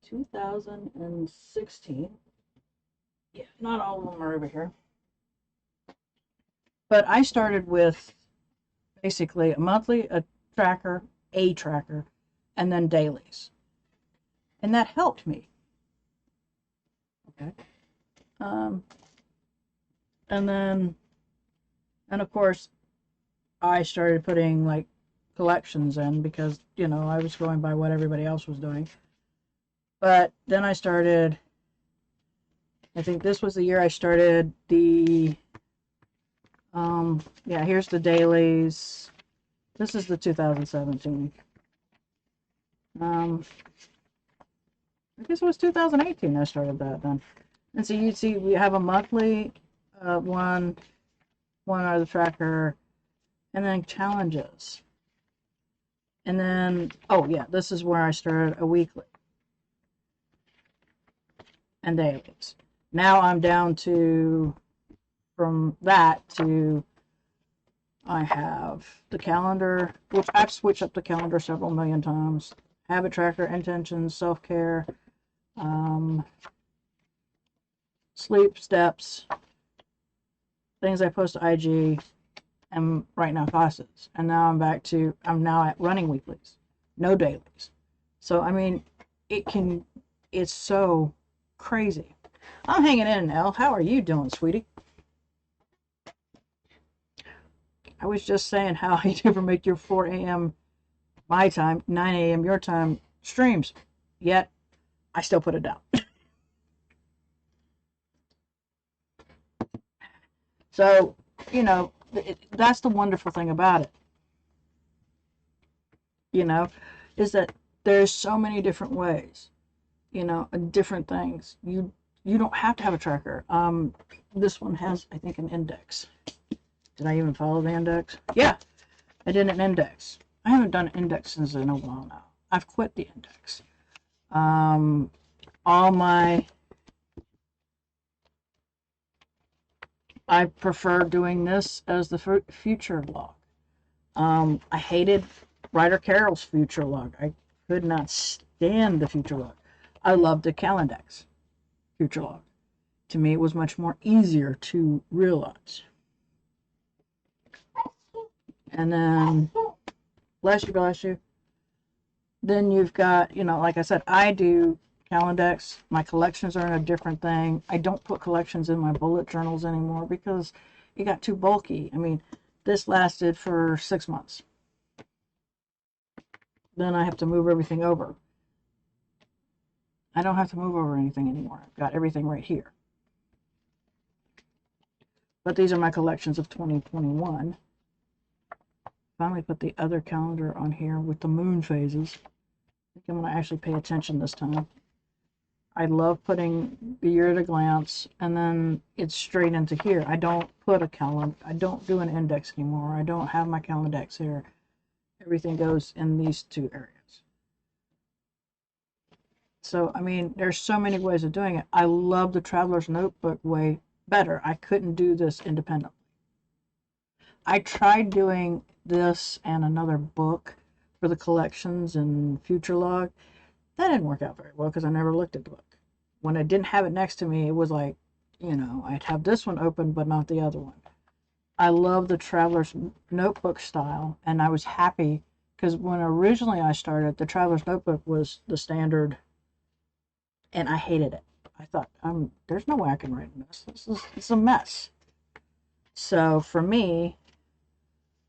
2016. Yeah, not all of them are over here. But I started with basically a monthly, a tracker, and then dailies. And that helped me. Okay. Um, and then, and of course, I started putting like collections in because, I was going by what everybody else was doing. But then I think this was the year I started yeah, here's the dailies. This is the 2017. I guess it was 2018 I started that then. And so you see, we have a monthly one out of the tracker, and then challenges. And then, oh yeah, this is where I started a weekly and dailies. Now I'm down to, from that to, I have the calendar, which I've switched up the calendar several million times. Habit tracker, intentions, self-care, um, sleep, steps, things I post to IG, and right now classes. And now I'm now at running weeklies, no dailies. So, I mean, it's so crazy. I'm hanging in, Elle. How are you doing, sweetie? I was just saying how you never make your 4 a.m. my time, 9 a.m. your time streams. Yet, I still put it down. So, that's the wonderful thing about it, you know, is that there's so many different ways, different things. You don't have to have a tracker. This one has, I think, an index. Did I even follow the index? Yeah, I did an index. I haven't done an index since in a while now. I've quit the index. Um, all my, I prefer doing this as the future log. I hated Ryder Carroll's future log. I could not stand the future log. I loved the Calendex future log. To me, it was much more easier to realize. And then, bless you, bless you. Then you've got, like I said, I do Calendex. My collections are in a different thing. I don't put collections in my bullet journals anymore because it got too bulky. I mean, this lasted for 6 months. Then I have to move everything over. I don't have to move over anything anymore. I've got everything right here. But these are my collections of 2021. Finally put the other calendar on here with the moon phases. I think I'm going to actually pay attention this time. I love putting the year at a glance, and then it's straight into here. I don't put a calendar. I don't do an index anymore. I don't have my Calendex here. Everything goes in these two areas. So, I mean, there's so many ways of doing it. I love the Traveler's Notebook way better. I couldn't do this independently. I tried doing this and another book for the collections and Future Log. That didn't work out very well because I never looked at the book. When I didn't have it next to me, it was like, I'd have this one open, but not the other one. I love the Traveler's Notebook style, and I was happy because when originally I started, the Traveler's Notebook was the standard, and I hated it. I thought, there's no way I can write in this. It's a mess. So for me,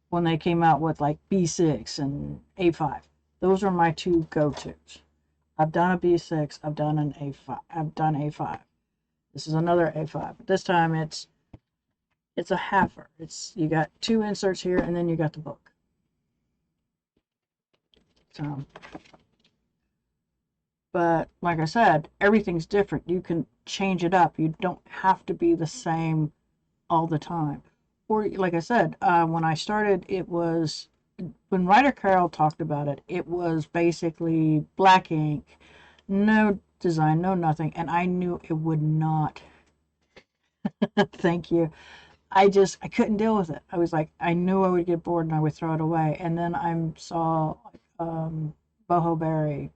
when they came out with like B6 and A5, those are my two go-tos. I've done a B6, I've done an A5, I've done A5. This is another A5, but this time it's a halfer. You got two inserts here, and then you got the book. So, but like I said, everything's different. You can change it up. You don't have to be the same all the time. Or like I said, when I started, when Ryder Carroll talked about it, it was basically black ink, no design, no nothing, and I knew it would not. Thank you. I couldn't deal with it. I was like, I knew I would get bored and I would throw it away. And then I saw Boho Berry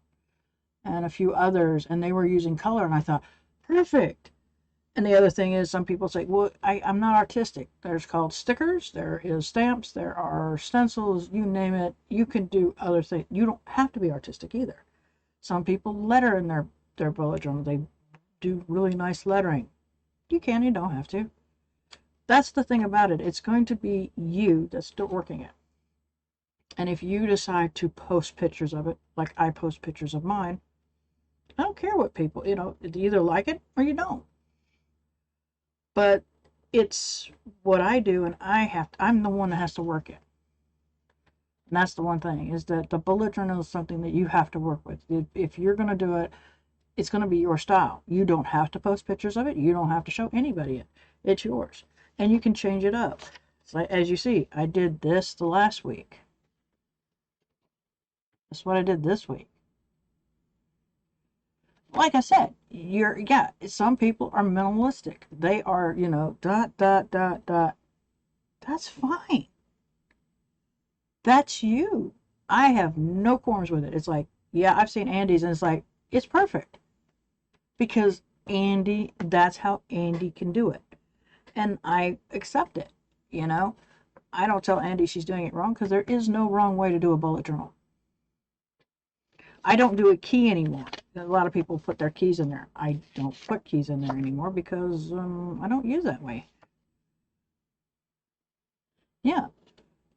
and a few others, and they were using color, and I thought, perfect. And the other thing is, some people say, well, I'm not artistic. There's called stickers, there is stamps, there are stencils, you name it. You can do other things. You don't have to be artistic either. Some people letter in their bullet journal. They do really nice lettering. You can, you don't have to. That's the thing about it. It's going to be you that's still working it. And if you decide to post pictures of it, like I post pictures of mine, I don't care what people, you either like it or you don't. But it's what I do, and I'm the one that has to work it. And that's the one thing, is that the bullet journal is something that you have to work with. If you're going to do it, it's going to be your style. You don't have to post pictures of it. You don't have to show anybody it. It's yours. And you can change it up. So as you see, I did this the last week. That's what I did this week. Like I said, some people are minimalistic. They are, dot, dot, dot, dot. That's fine. That's you. I have no qualms with it. It's like, yeah, I've seen Andy's, and it's like, it's perfect. Because that's how Andy can do it. And I accept it, I don't tell Andy she's doing it wrong, because there is no wrong way to do a bullet journal. I don't do a key anymore. A lot of people put their keys in there. I don't put keys in there anymore because I don't use that way. Yeah.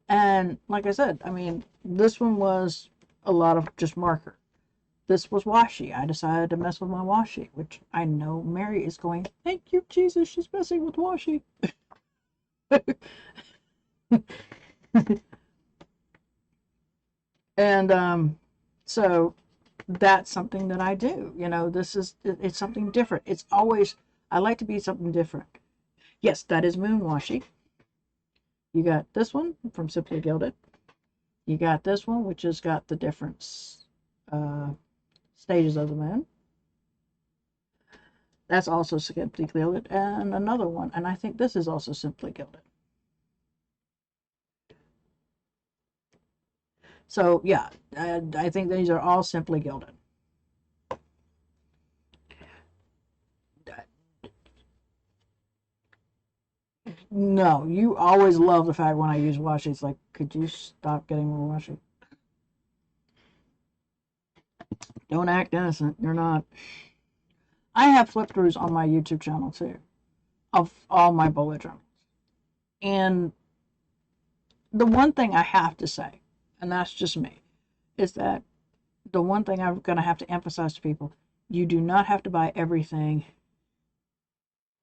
And like I said, I mean, this one was a lot of just marker. This was washi. I decided to mess with my washi, which I know Mary is going, thank you, Jesus, she's messing with washi. And so that's something that I do. It's something different. I like to be something different. Yes, that is moon washi. You got this one from Simply Gilded. You got this one, which has got the different stages of the moon. That's also Simply Gilded. And another one, and I think this is also Simply Gilded. So yeah, I think these are all Simply Gilded. No, you always love the fact when I use washi. It's like, could you stop getting more washi? Don't act innocent. You're not. I have flip throughs on my YouTube channel too, of all my bullet journals. And the one thing I have to say, and that's just me, is that the one thing I'm going to have to emphasize to people, you do not have to buy everything.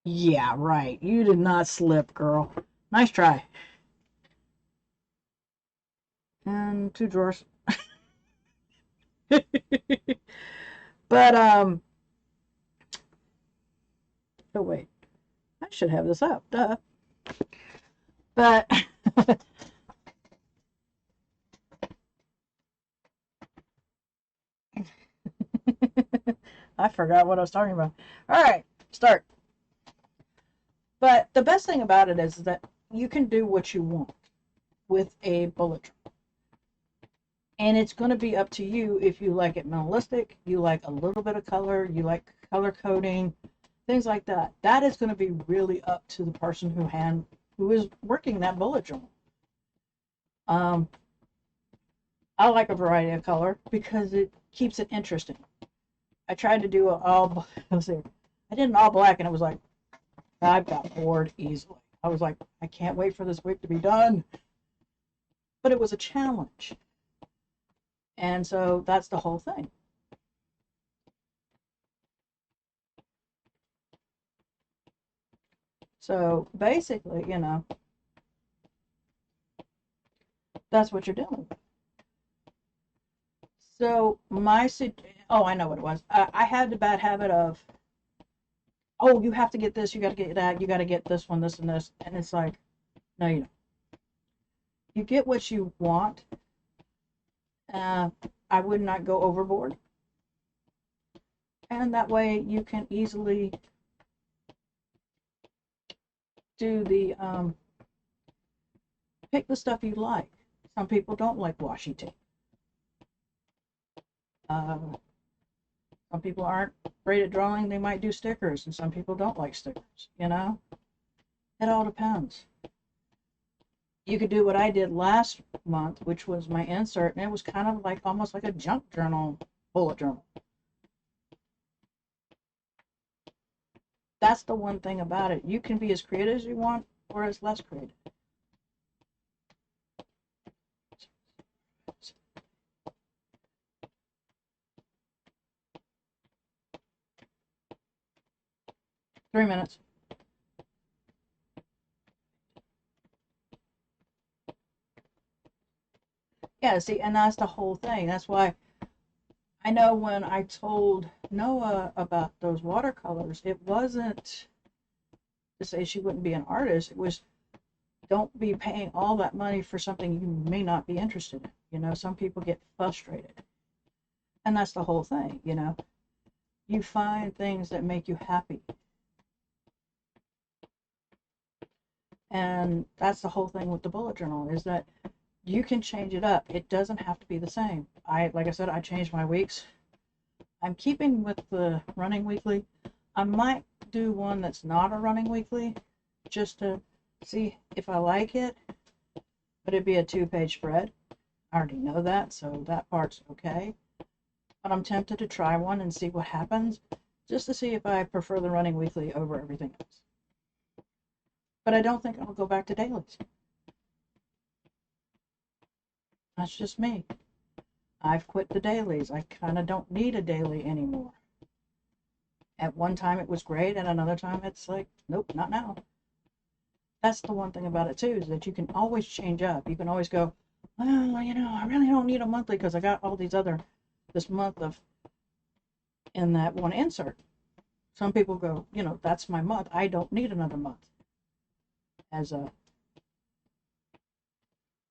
Yeah, right. You did not slip, girl. Nice try. And two drawers. But, oh wait, I should have this up, duh. But, I forgot what I was talking about. All right, start. But the best thing about it is that you can do what you want with a bullet journal. And it's going to be up to you if you like it minimalistic, you like a little bit of color, you like color coding, things like that. That is going to be really up to the person who is working that bullet journal. Um, I like a variety of color because it keeps it interesting. I tried to do a all let's see, I did an all black and it was like I got bored easily. I was like, I can't wait for this week to be done. But it was a challenge. And so that's the whole thing. So basically, that's what you're doing. So oh, I know what it was. I had the bad habit of, oh, you have to get this, you got to get that, you got to get this one, this and this, and it's like, no, you don't. You get what you want. Uh, I would not go overboard, and that way you can easily do the pick the stuff you like. Some people don't like washi tape. Uh, some people aren't great at drawing. They might do stickers, and some people don't like stickers. It all depends. You could do what I did last month, which was my insert, and it was kind of like almost like a junk journal, bullet journal. That's the one thing about it. You can be as creative as you want or as less creative. 3 minutes. Yeah, see, and that's the whole thing. That's why I know when I told Noah about those watercolors, it wasn't to say she wouldn't be an artist. It was, don't be paying all that money for something you may not be interested in. Some people get frustrated. And that's the whole thing. You find things that make you happy. And that's the whole thing with the bullet journal is that you can change it up. It doesn't have to be the same. Like I said, I changed my weeks. I'm keeping with the running weekly. I might do one that's not a running weekly just to see if I like it, but it'd be a 2-page spread. I already know that, so that part's okay. But I'm tempted to try one and see what happens, just to see if I prefer the running weekly over everything else. But I don't think I'll go back to dailies. That's just me. I've quit the dailies. I kind of don't need a daily anymore. At one time it was great, and another time it's like, nope, not now. That's the one thing about it too, is that you can always change up. You can always go, well, I really don't need a monthly because I got all this month of in that one insert. Some people go, that's my month. I don't need another month as a,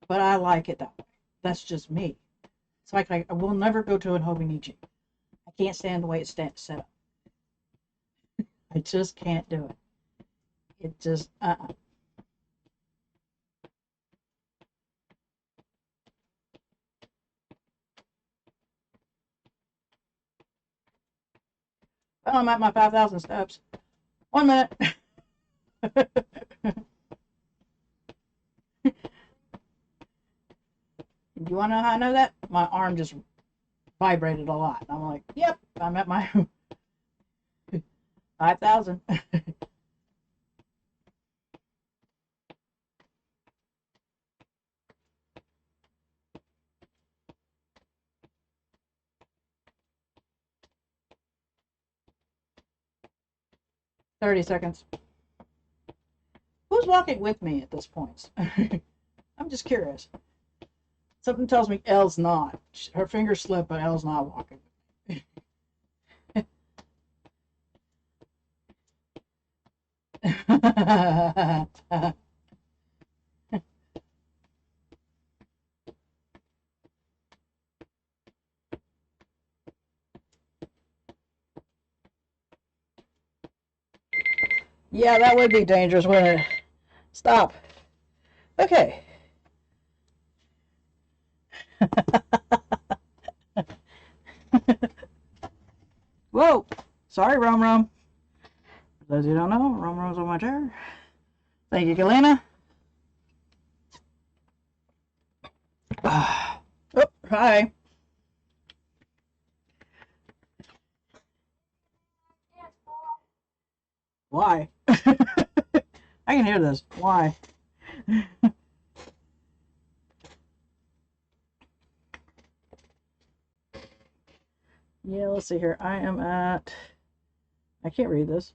but I like it that way. That's just me. It's like I will never go to an Hobonichi. I can't stand the way it's set up. I just can't do it. It just, 'Well, I'm at my 5,000 steps. 1 minute. You want to know how I know that? My arm just vibrated a lot. I'm like, yep, I'm at my 5,000. 30 seconds. Who's walking with me at this point? I'm just curious. Something tells me Elle's not. Her fingers slip, but Elle's not walking. Yeah, that would be dangerous, wouldn't it? Stop. Okay. Whoa. Sorry, Rom Rom. For those who don't know, Rom Rom's on my chair. Thank you, Galena. Oh, hi. Why? I can hear this. Why? Yeah, let's see here. I am at, I can't read this.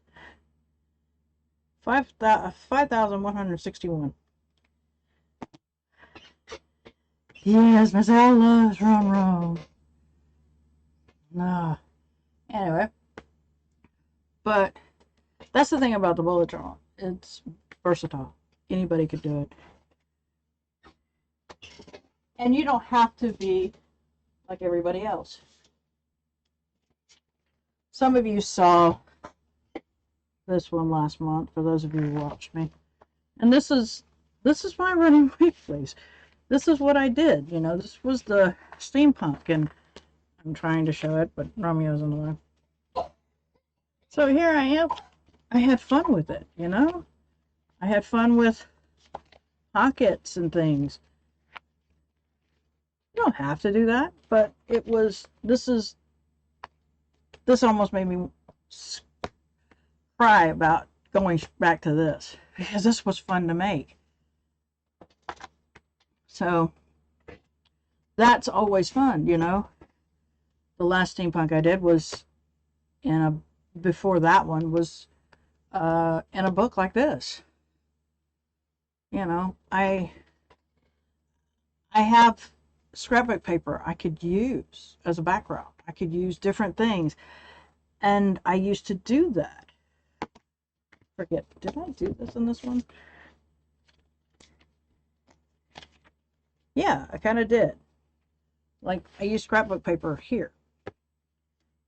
5,161. Yes, Miss Al loves Rom Rom. Nah. Anyway, but that's the thing about the bullet journal. It's versatile. Anybody could do it. And you don't have to be like everybody else. Some of you saw this one last month, for those of you who watched me. And this is my running weight place. This is what I did. You know, this was the steampunk, and I'm trying to show it, but Romeo's in the way. So here I am. I had fun with it, you know? I had fun with pockets and things. You don't have to do that, but it was, this almost made me cry about going back to this, because this was fun to make. So that's always fun, you know? The last steampunk I did was before that one was in a book like this. You know, I have scrapbook paper I could use as a background. I could use different things, and I used to do that. Forget, did I do this in this one? Yeah, I kind of did. Like, I used scrapbook paper here.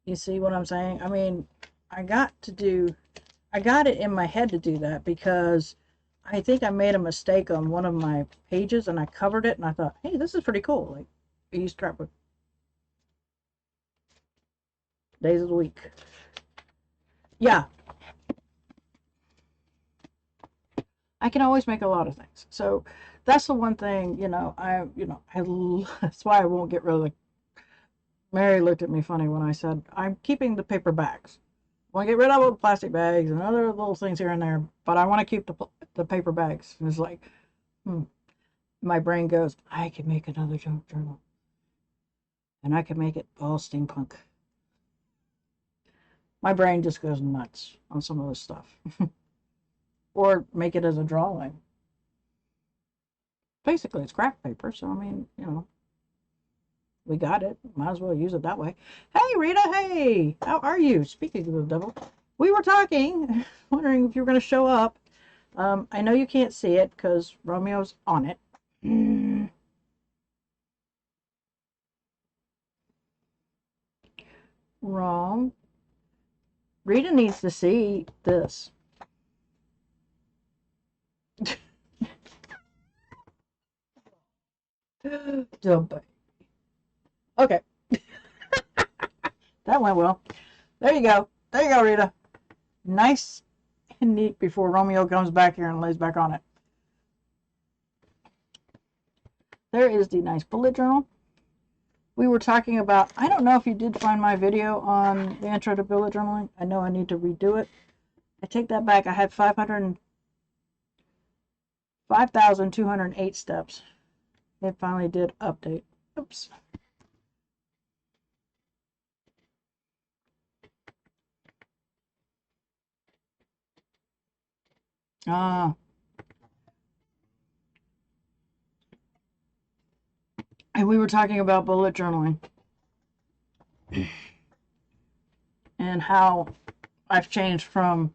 You see what I'm saying? I mean, I got it in my head to do that because I think I made a mistake on one of my pages and I covered it and I thought, hey, this is pretty cool. Like, I use scrapbook days of the week. Yeah, I can always make a lot of things. So that's the one thing, that's why I won't get rid of the, Mary looked at me funny when I said, I'm keeping the paper bags. I want to get rid of all the plastic bags and other little things here and there, but I want to keep the paper bags. And it's like, my brain goes, I can make another junk journal. And I can make it all steampunk. My brain just goes nuts on some of this stuff. Or make it as a drawing. Basically, it's craft paper, so I mean, we got it. Might as well use it that way. Hey, Rita, hey! How are you? Speaking of the devil, we were talking, wondering if you were going to show up. I know you can't see it because Romeo's on it. Wrong. Rita needs to see this. Dumb. Okay. That went well. There you go. There you go, Rita. Nice and neat before Romeo comes back here and lays back on it. There is the nice bullet journal. We were talking about, I don't know if you did find my video on the intro to bullet journaling. I know I need to redo it. I take that back. I had 5,208 steps. It finally did update. Oops. Ah. And we were talking about bullet journaling and how I've changed from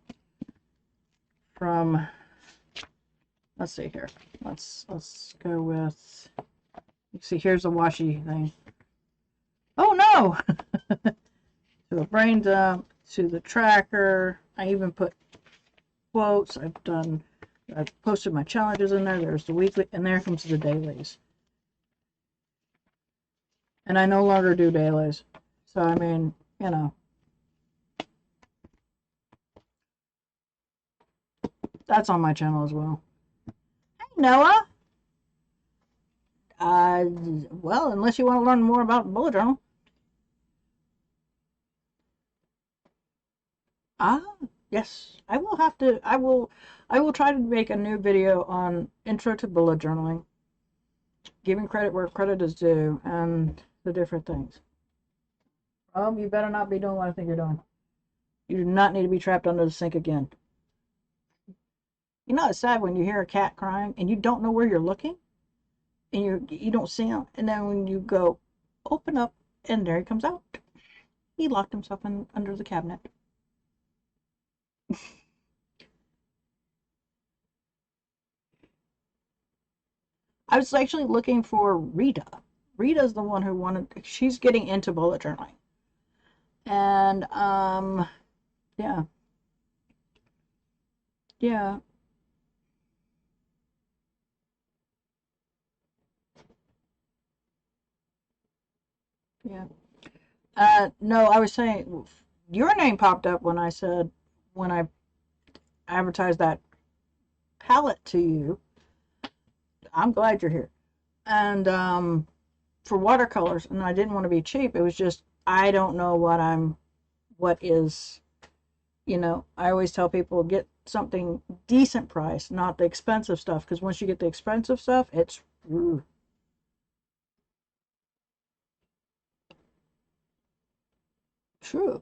let's see here. Let's go with, you see, here's the washi thing. Oh no! To the brain dump, to the tracker. I even put quotes. I've posted my challenges in there. There's the weekly, and there comes the dailies. And I no longer do dailies. So, I mean, you know, that's on my channel as well. Hey, Noah. Well, unless you want to learn more about bullet journal. Ah, yes. I will try to make a new video on intro to bullet journaling, giving credit where credit is due, and the different things. You better not be doing what I think you're doing. You do not need to be trapped under the sink again. You know, it's sad when you hear a cat crying and you don't know where you're looking and you don't see him. And then when you go, open up, and there he comes out. He locked himself in under the cabinet. I was actually looking for Rita. Rita's the one who wanted, she's getting into bullet journaling. And, yeah. Yeah. Yeah. No, I was saying your name popped up when I said, when I advertised that palette to you. I'm glad you're here. And for watercolors, and I didn't want to be cheap. It was just I don't know what is, you know. I always tell people get something decent price, not the expensive stuff, because once you get the expensive stuff, it's true.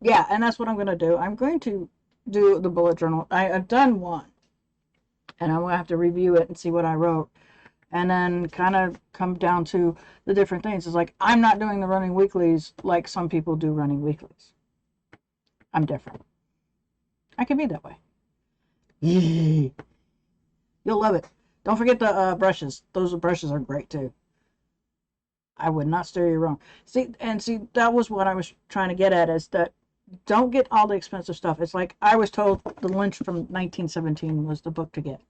Yeah, and that's what I'm going to do. I'm going to do the bullet journal. I've done one, and I'm going to have to review it and see what I wrote, and then kind of come down to the different things. It's like I'm not doing the running weeklies like some people do running weeklies. I'm different. I can be that way. Yay. You'll love it. Don't forget the brushes. Those brushes are great too. I would not steer you wrong. See, that was what I was trying to get at, is that don't get all the expensive stuff. It's like I was told The Lynch from 1917 was the book to get.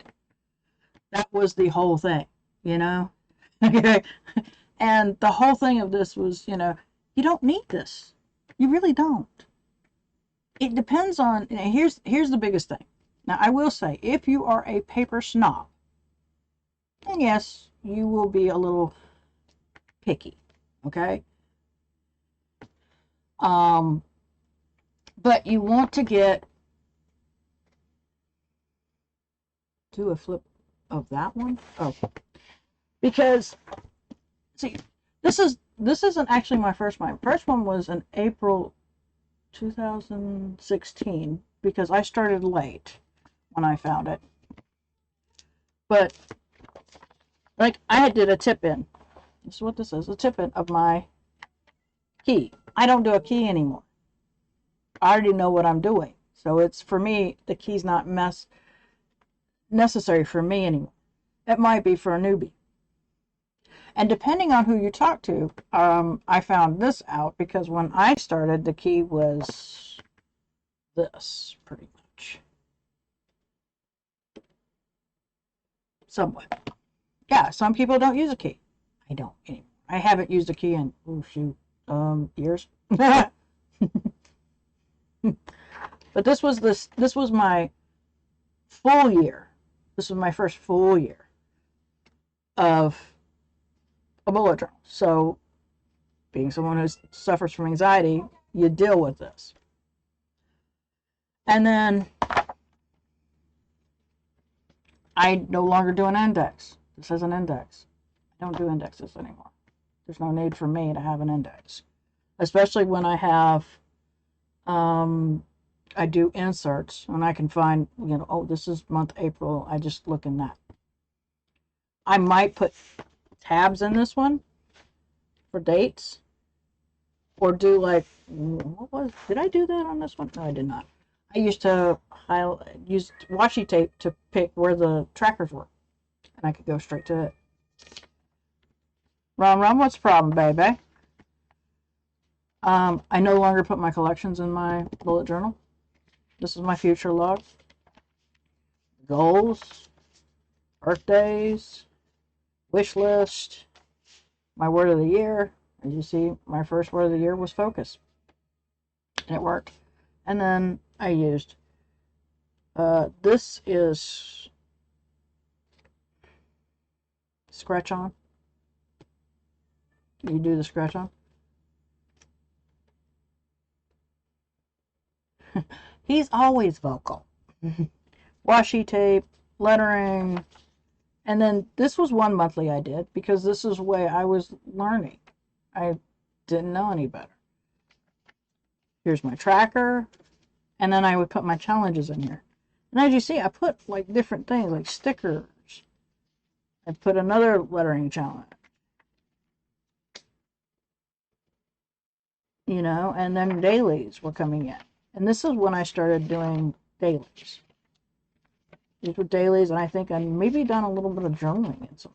That was the whole thing, you know? Okay. And the whole thing of this was, you know, you don't need this. You really don't. It depends on, you know, here's the biggest thing. Now, I will say, if you are a paper snob, then yes, you will be a little picky, okay? Um, but you want to do a flip of that one. Oh, because see, this isn't actually my first one. My first one was in April 2016 because I started late when I found it. But like I did a tip in. This is what this is, a tip in of my key. I don't do a key anymore. I already know what I'm doing. So it's, for me, the key's not necessary for me anymore. It might be for a newbie. And depending on who you talk to, I found this out because when I started, the key was this, pretty much. Somewhat. Yeah, some people don't use a key. I don't anymore. I haven't used a key in, oh shoot, years. But this was my full year. This was my first full year of a bullet journal. So, being someone who suffers from anxiety, you deal with this. And then I no longer do an index. This is an index. I don't do indexes anymore. There's no need for me to have an index, especially when I have I do inserts and I can find, you know, oh, this is month April. I just look in that. I might put tabs in this one for dates, or do like, did I do that on this one? No, I did not. I used to use washi tape to pick where the trackers were, and I could go straight to it. Rum, what's the problem, baby? I no longer put my collections in my bullet journal. This is my future log. goals, birthdays, wish list, my word of the year. As you see, my first word of the year was focus. And it worked. And then I used, this is scratch on. You do the scratch on. He's always vocal. Washi tape, lettering, and then this was one monthly I did because this is the way I was learning. I didn't know any better. Here's my tracker, and then I would put my challenges in here. And as you see, I put like different things like stickers. I put another lettering challenge. You know, and then dailies were coming in. And this is when I started doing dailies. These were dailies, and I think I maybe done a little bit of journaling in some.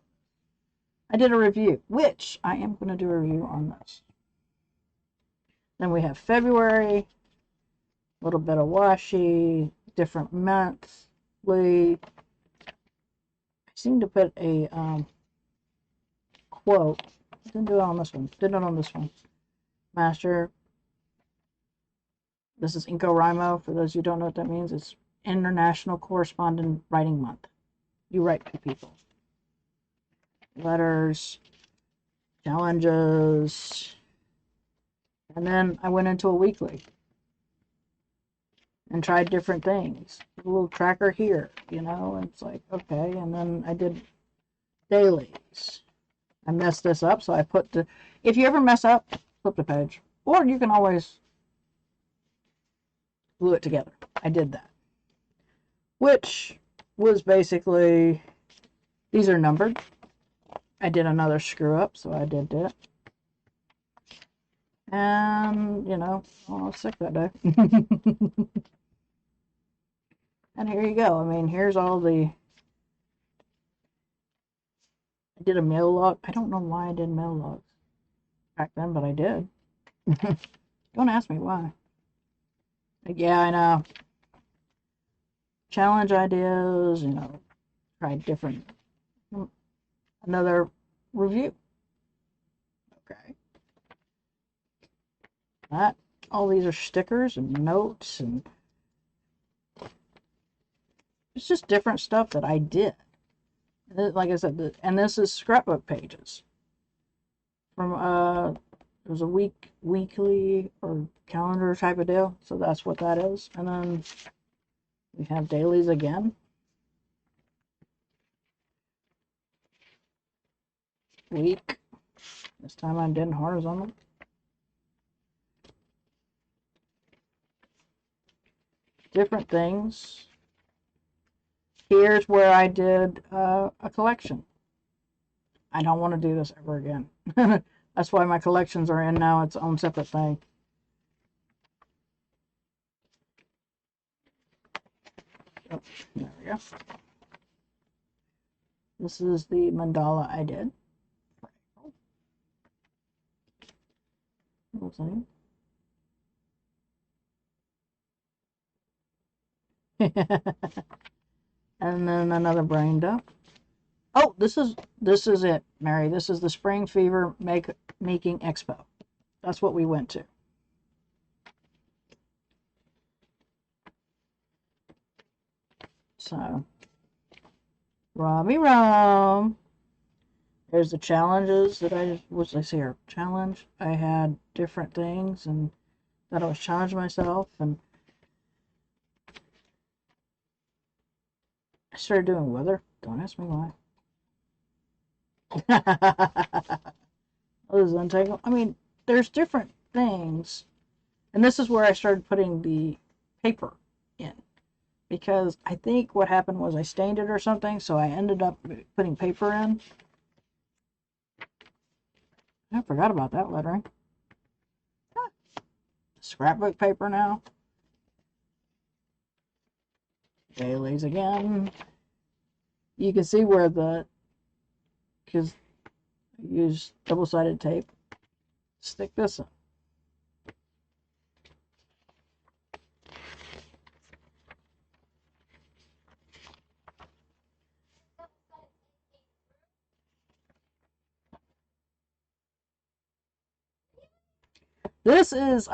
I did a review, which I am going to do a review on this. Then we have February, a little bit of washi, different monthly. I seem to put a quote. Didn't do it on this one. Did it on this one. Master. This is NaCoWriMo. For those who don't know what that means, it's International Correspondent Writing Month. You write to people. Letters, challenges, and then I went into a weekly and tried different things. A little tracker here, you know, and it's like, okay, and then I did dailies. I messed this up, so I put the, if you ever mess up, flip the page. Or you can always glue it together. I did that. Which was basically, these are numbered. I did another screw up, so I did that. And, you know, I was sick that day. And here you go. I mean, here's all the, I did a mail log. I don't know why I did mail logs back then, but I did. Don't ask me why. Yeah, I know. Challenge ideas, you know, try different. Another review. Okay. That, all these are stickers and notes, and it's just different stuff that I did. Like I said, and this is scrapbook pages from it was a weekly or calendar type of deal, so that's what that is. And then we have dailies again. Week. This time I did horizontal. Different things. Here's where I did a collection. I don't want to do this ever again. That's why my collections are in now its own separate thing. Oh, there we go. This is the mandala I did. And then another brain dump. Oh, this is it, Mary. This is the Spring Fever Making Expo. That's what we went to. So, Robbie Rom. There's the challenges that what's this here? Challenge. I had different things and that I was challenging myself, and I started doing weather. Don't ask me why. Those untangle. I mean, there's different things, and this is where I started putting the paper in, because I think what happened was I stained it or something, so I ended up putting paper in. I forgot about that lettering. Scrapbook paper now. Dailies again. You can see where because I use double-sided tape. Stick this in. This is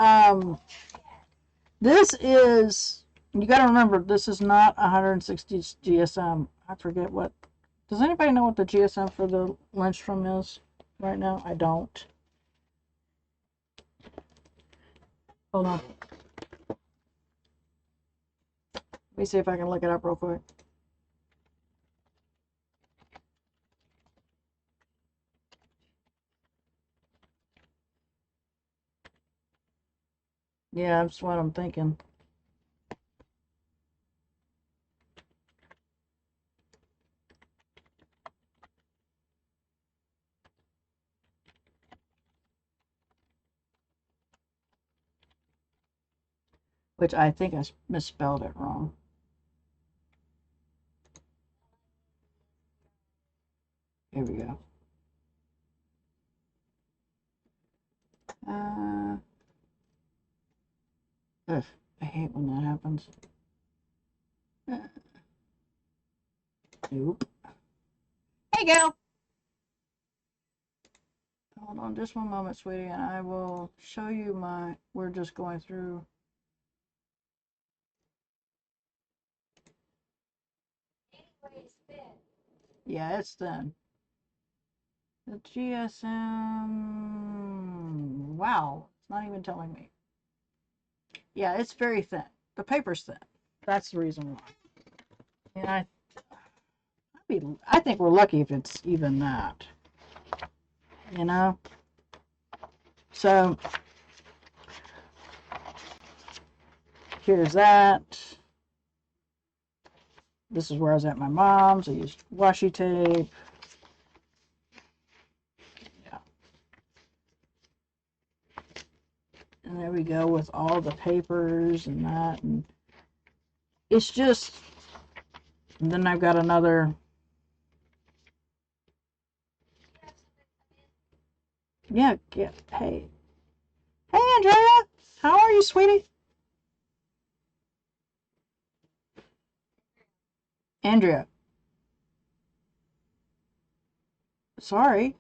this is, you got to remember, this is not 160 GSM. I forget what. Does anybody know what the GSM for the Lindstrom is right now? I don't. Hold on. Let me see if I can look it up real quick. Yeah, that's what I'm thinking. Which I think I misspelled it wrong. Here we go. Ugh, I hate when that happens. Nope. Hey, Gail. Hold on just one moment, sweetie, and I will show you my. We're just going through. Yeah, it's thin. The GSM. Wow, it's not even telling me. Yeah, it's very thin. The paper's thin. That's the reason why. And I think we're lucky if it's even that. You know? So, here's that. This is where I was at my mom's. I used washi tape. Yeah. And there we go with all the papers and that. And it's just, and then I've got another. Yeah, hey. Hey, Andrea. How are you, sweetie? Andrea. Sorry.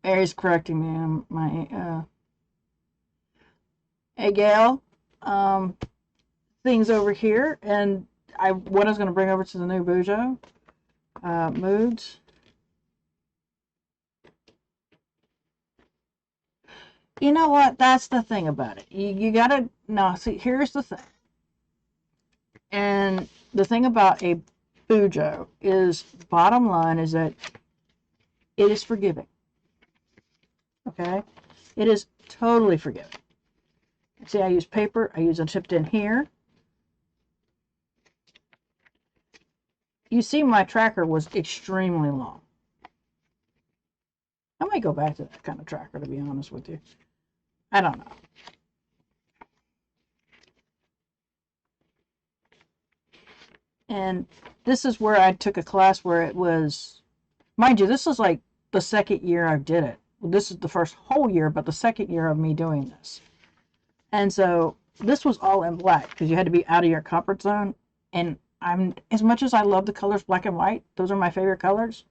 Mary's correcting me on my, hey, Gail. Um, things over here. And what I was going to bring over to the new Bujo moods. You know what? That's the thing about it. You gotta, no, see, here's the thing. And the thing about a Bujo is, bottom line is that it is forgiving. Okay? It is totally forgiving. See, I use paper. I use a chipped in here. You see my tracker was extremely long. I might go back to that kind of tracker, to be honest with you. I don't know. And this is where I took a class where it was, mind you, this is like the second year I did it. Well, this is the first whole year, but the second year of me doing this. And so this was all in black because you had to be out of your comfort zone. And I'm, as much as I love the colors black and white, those are my favorite colors.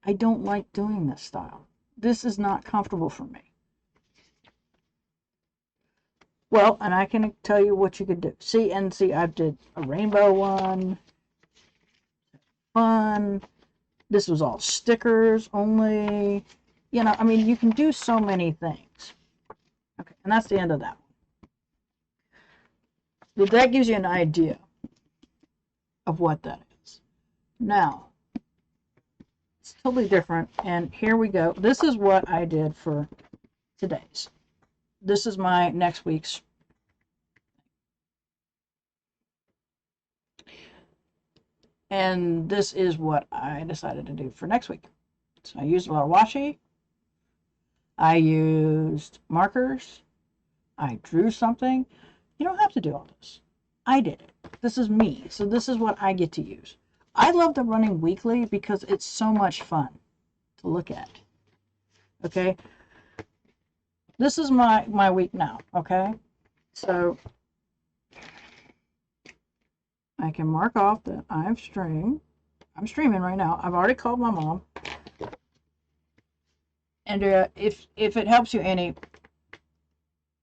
I don't like doing this style. This is not comfortable for me. Well, and I can tell you what you could do. See, I did a rainbow one. Fun. This was all stickers only. You know, I mean, you can do so many things. Okay, and that's the end of that one. But that gives you an idea of what that is. Now, it's totally different. And here we go. This is what I did for today's. This is my next week's. And this is what I decided to do for next week. So I used a lot of washi. I used markers. I drew something. You don't have to do all this. I did it. This is me. So this is what I get to use. I love the running weekly because it's so much fun to look at. Okay. This is my week now. Okay. So I can mark off that I'm streaming right now. I've already called my mom. Andrea, if it helps you any,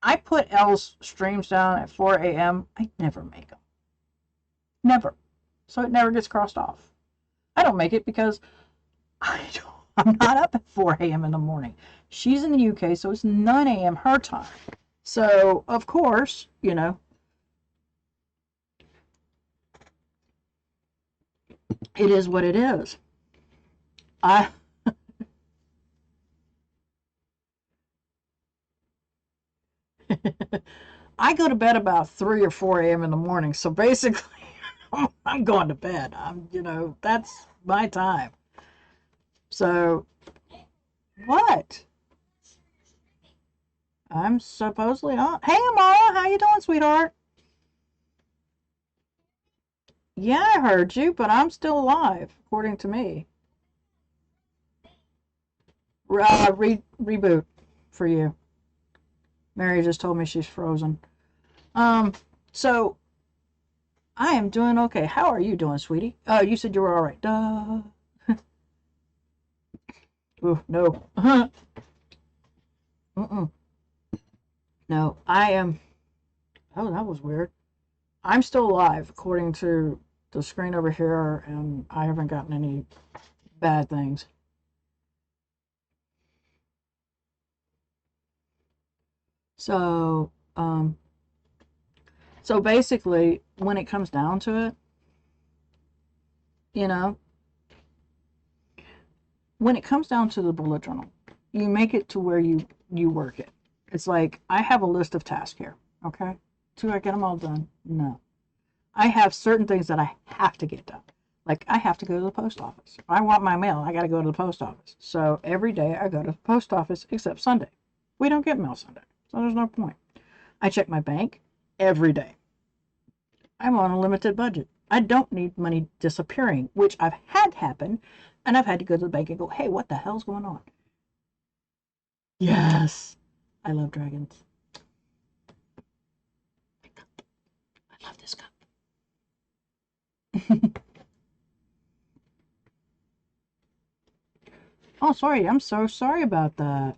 I put L's streams down at 4 a.m. I never make them. Never. So it never gets crossed off. I don't make it because I'm not up at 4 a.m. in the morning. She's in the UK, so it's 9 a.m. her time. So, of course, it is what it is. I I go to bed about 3 or 4 a.m. in the morning. So basically, I'm going to bed. That's my time. So, what? I'm supposedly on. Hey, Amara, how you doing, sweetheart? Yeah, I heard you, but I'm still alive, according to me. Reboot for you. Mary just told me she's frozen. Um, so I am doing okay. How are you doing, sweetie? Oh, you said you were all right. Duh. Ooh, no. Mm-mm. No, I am. Oh, that was weird. I'm still alive, according to the screen over here, and I haven't gotten any bad things. So, so basically, when it comes down to it, you know, when it comes down to the bullet journal, you make it to where you work it. It's like I have a list of tasks here. Okay, do I get them all done? No. I have certain things that I have to get done. Like I have to go to the post office. If I want my mail, I got to go to the post office. So every day I go to the post office except Sunday. We don't get mail Sunday, so there's no point. I check my bank every day. I'm on a limited budget. I don't need money disappearing, which I've had happen, and I've had to go to the bank and go, "Hey, what the hell's going on?" Yes, I love dragons. I love this cup. Oh, sorry. I'm so sorry about that.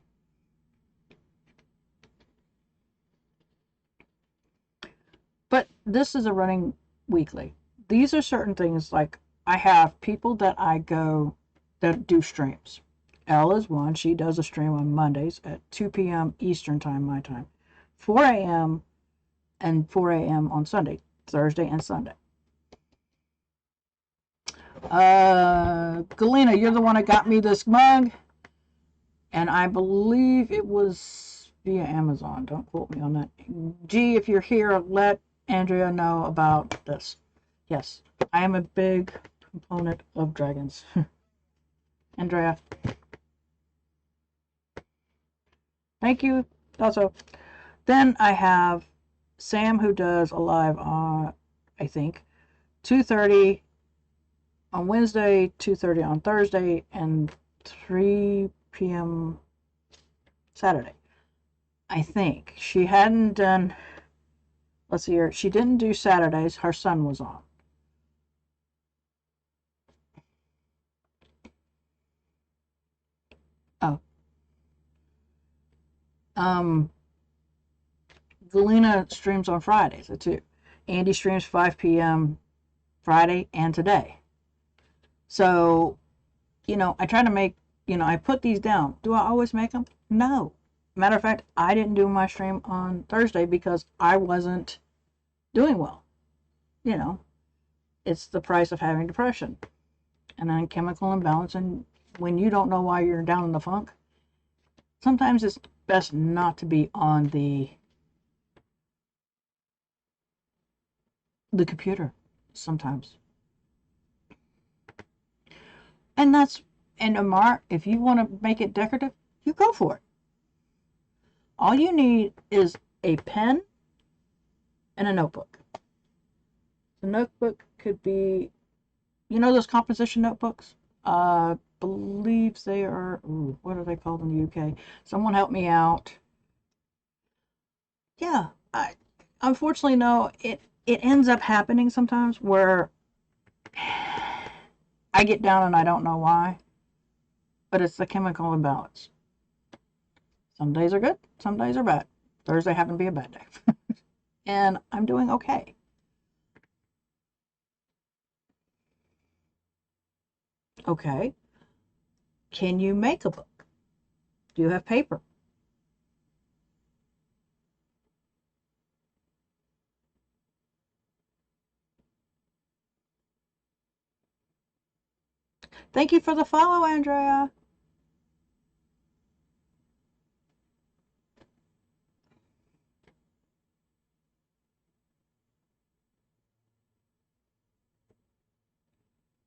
But this is a running weekly. These are certain things like I have people that I go that do streams. Elle is one. She does a stream on Mondays at 2 p.m. Eastern time, my time, 4 a.m. and 4 a.m. on Sunday, Thursday and Sunday. Galena, you're the one that got me this mug, and I believe it was via Amazon. Don't quote me on that. G, if you're here, let Andrea know about this. Yes, I am a big component of dragons. Andrea, thank you. Also, then I have Sam who does a live on, I think, 2:30 on Wednesday, 2:30 on Thursday, and 3 p.m. Saturday. I think she hadn't done. Let's see here. She didn't do Saturdays. Her son was on. Oh, um, Galena streams on Fridays too. Andy streams 5 p.m. Friday and today. So, I try to make, I put these down. Do I always make them? No. Matter of fact, I didn't do my stream on Thursday because I wasn't doing well. You know, it's the price of having depression and then chemical imbalance. And when you don't know why you're down in the funk, sometimes it's best not to be on the computer sometimes. And Amar, if you want to make it decorative, you go for it. All you need is a pen and a notebook. The notebook could be, those composition notebooks? Believe they are, what are they called in the UK? Someone help me out. Yeah, unfortunately, no, it ends up happening sometimes where I get down and I don't know why, but it's the chemical imbalance. Some days are good, some days are bad. Thursday happened to be a bad day. And I'm doing okay. Okay. Can you make a book? Do you have paper? Thank you for the follow, Andrea.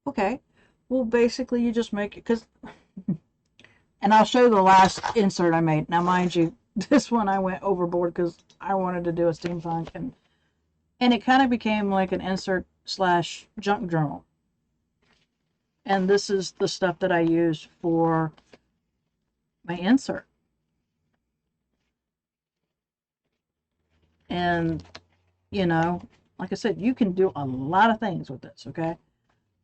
Okay. Well, basically, you just make it because, and I'll show the last insert I made. Now, mind you, this one I went overboard because I wanted to do a steampunk, and it kind of became like an insert slash junk journal. And this is the stuff that I use for my insert. And, you know, like I said, you can do a lot of things with this, okay?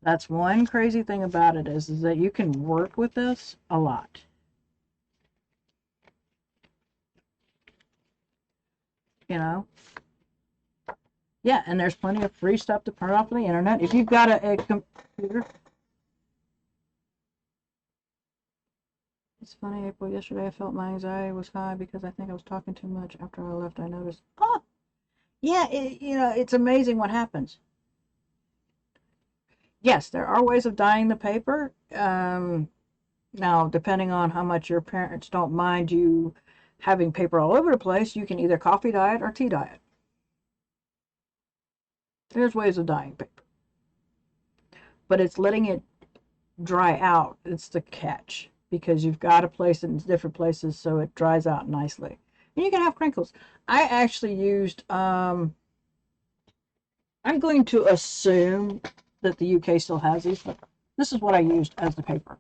That's one crazy thing about it is that you can work with this a lot. You know? Yeah, and there's plenty of free stuff to print off the internet. If you've got a computer. It's funny, April, yesterday I felt my anxiety was high because I think I was talking too much. After I left, I noticed. Oh, yeah, it's amazing what happens. Yes, there are ways of dyeing the paper. Now, depending on how much your parents don't mind you having paper all over the place, you can either coffee dye it or tea dye it. There's ways of dyeing paper. But it's letting it dry out. It's the catch because you've got to place it in different places so it dries out nicely. And you can have crinkles. I actually used, I'm going to assume that the UK still has these, but this is what I used as the paper.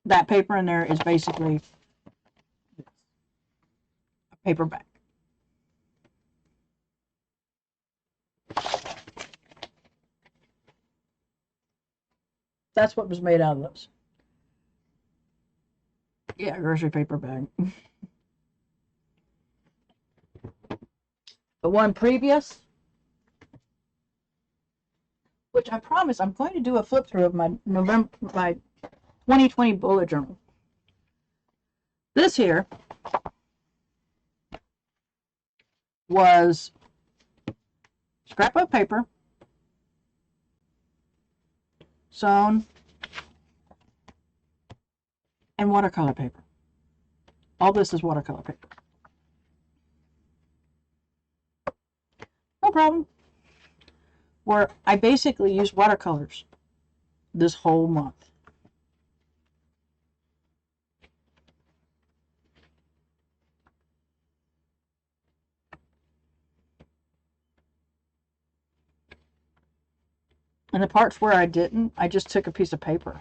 That paper in there is basically a paper bag. That's what was made out of those. Yeah, grocery paper bag. The one previous, which I promise I'm going to do a flip through of my 2020 bullet journal. This here was scrapbook paper sewn and watercolor paper. All this is watercolor paper. No problem. Where I basically used watercolors this whole month. And the parts where I didn't, I just took a piece of paper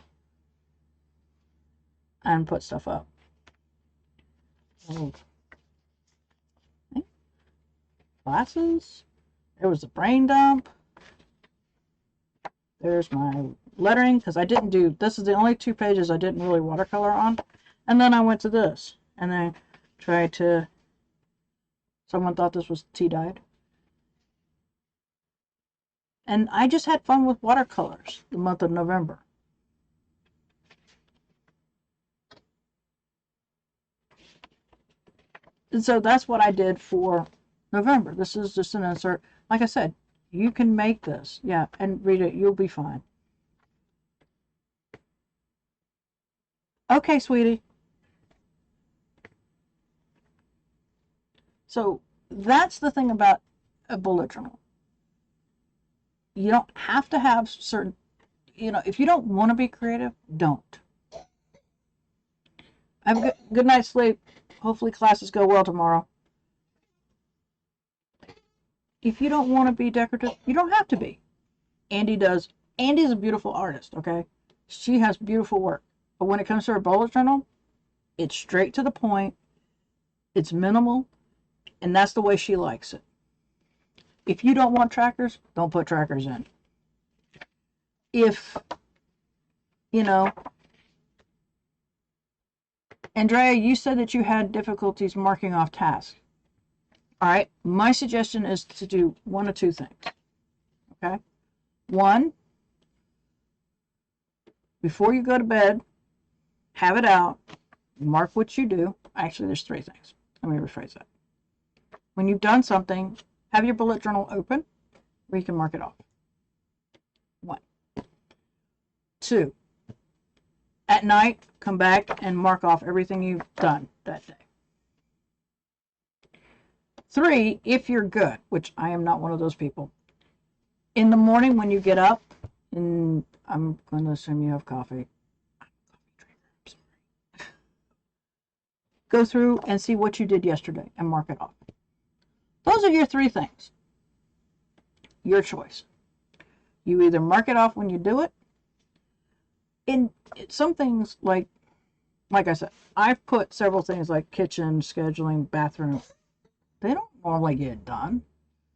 and put stuff up. Oh. Okay. Glasses. There was a brain dump. There's my lettering because I didn't do, this is the only 2 pages I didn't really watercolor on. And then I went to this and then tried to, someone thought this was tea dyed. And I just had fun with watercolors the month of November. And so that's what I did for November. This is just an insert. Like I said, you can make this. Yeah, and read it. You'll be fine. Okay, sweetie. So that's the thing about a bullet journal. You don't have to have certain, if you don't want to be creative, don't. Have a good night's sleep. Hopefully classes go well tomorrow. If you don't want to be decorative, you don't have to be. Andy does. Andy's a beautiful artist, okay? She has beautiful work. But when it comes to her bullet journal, it's straight to the point. It's minimal. And that's the way she likes it. If you don't want trackers, don't put trackers in. If, Andrea, you said that you had difficulties marking off tasks. All right. My suggestion is to do one of two things. Okay. One, before you go to bed, have it out, mark what you do. Actually, there's three things. Let me rephrase that. When you've done something, have your bullet journal open where you can mark it off. One. Two, at night, come back and mark off everything you've done that day. Three, if you're good, which I am not one of those people, in the morning when you get up, and I'm going to assume you have coffee. Go through and see what you did yesterday and mark it off. Those are your three things. Your choice. You either mark it off when you do it. In some things, like I said, I've put several things like kitchen, scheduling, bathroom. They don't normally get done,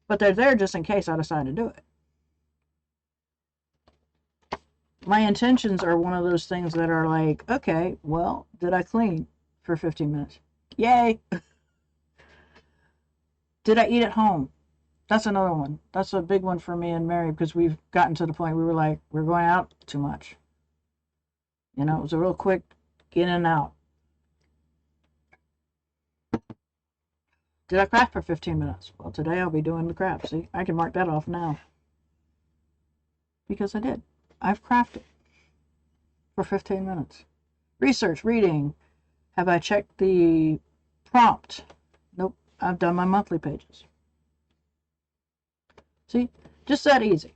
but they're there just in case I decide to do it. My intentions are one of those things that are like, okay, well, did I clean for 15 minutes? Yay! Did I eat at home? That's another one. That's a big one for me and Mary because we've gotten to the point we were like, we're going out too much. You know, it was a real quick in and out. Did I craft for 15 minutes? Well, today I'll be doing the craft. See, I can mark that off now. Because I did. I've crafted for 15 minutes. Research, reading. Have I checked the prompt? Nope. I've done my monthly pages. See, just that easy.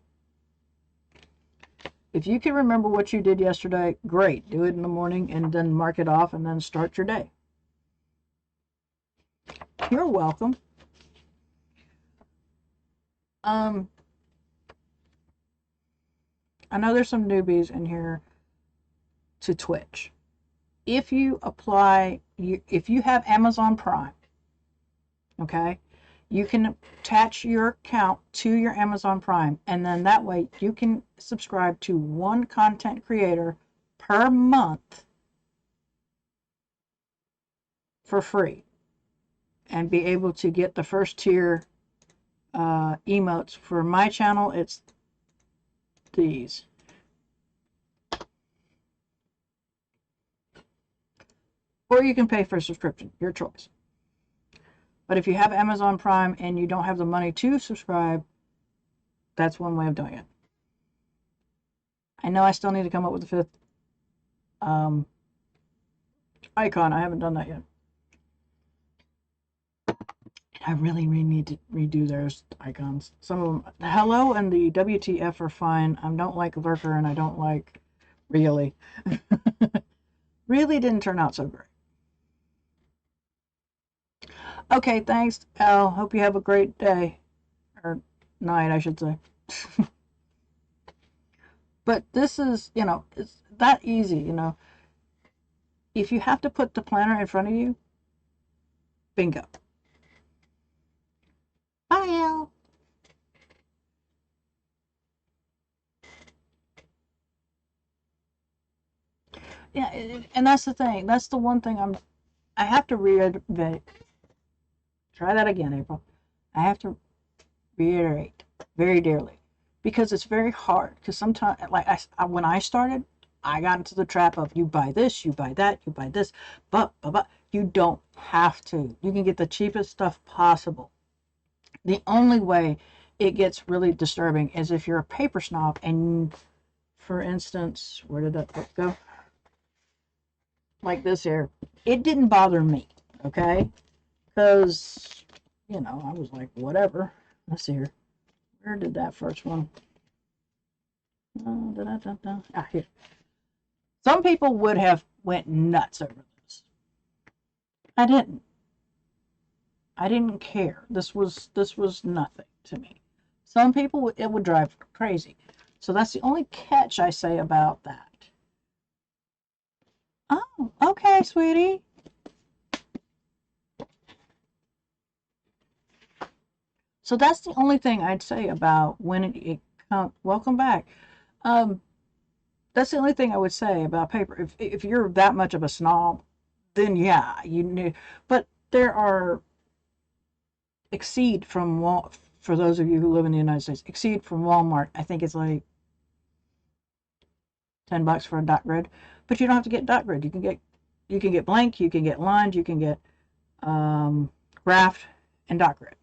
If you can remember what you did yesterday, great. Do it in the morning and then mark it off and then start your day. You're welcome. I know there's some newbies in here to Twitch. If you apply, if you have Amazon Prime, okay, you can attach your account to your Amazon Prime, and then that way you can subscribe to one content creator per month for free and be able to get the first tier emotes. For my channel, it's these. Or you can pay for a subscription, your choice. But if you have Amazon Prime and you don't have the money to subscribe, that's one way of doing it. I know I still need to come up with the fifth icon. I haven't done that yet. I really need to redo those icons. Some of them, the hello and the WTF are fine. I don't like lurker and I don't like really. Really didn't turn out so great. Okay, thanks, Al. Hope you have a great day. Or night, I should say. But this is, you know, it's that easy, you know. If you have to put the planner in front of you, bingo. Bye, Al. Yeah, and that's the thing. That's the one thing I have to reiterate. Try that again, April. I have to reiterate very dearly because it's very hard. Because sometimes, like when I started, I got into the trap of you buy this, you buy that, you buy this, but you don't have to. You can get the cheapest stuff possible. The only way it gets really disturbing is if you're a paper snob and, for instance, where did that book go? Like this here, it didn't bother me, okay? Because, you know, I was like, whatever. Let's see here. Where did that first one? Ah, here. Some people would have went nuts over this. I didn't. I didn't care. This was nothing to me. Some people it would drive crazy. So that's the only catch I say about that. Oh, okay, sweetie. So that's the only thing I'd say about when it comes. Welcome back. That's the only thing I would say about paper. If you're that much of a snob, then yeah, you knew. But there are Exceed from Wal for those of you who live in the United States. Exceed from Walmart, I think it's like $10 for a dot grid, but you don't have to get dot grid. You can get blank, you can get lined, you can get graph and dot grid.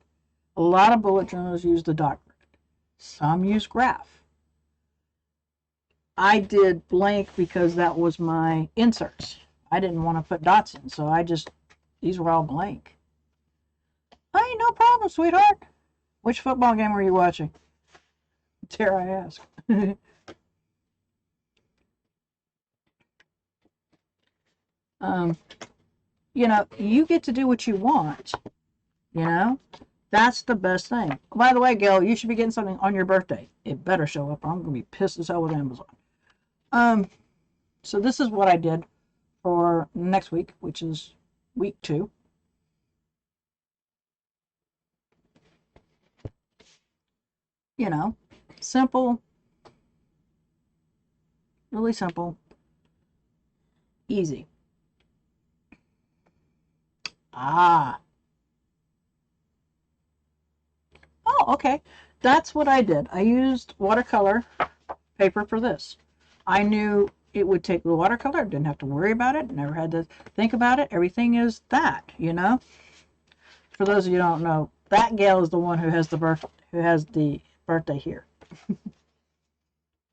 A lot of bullet journals use the dot grid. Some use graph. I did blank because that was my inserts. I didn't want to put dots in, so these were all blank. Hey, no problem, sweetheart. Which football game were you watching? Dare I ask? um, you get to do what you want. You know, that's the best thing. By the way, Gail, you should be getting something on your birthday. It better show up, or I'm gonna be pissed as hell with Amazon. So this is what I did for next week, which is week 2. Simple, really simple, easy. Ah, oh, okay. That's what I did. I used watercolor paper for this. I knew it would take the watercolor. Didn't have to worry about it. Never had to think about it. Everything is that, For those of you who don't know, that gal is the one who has the birthday here.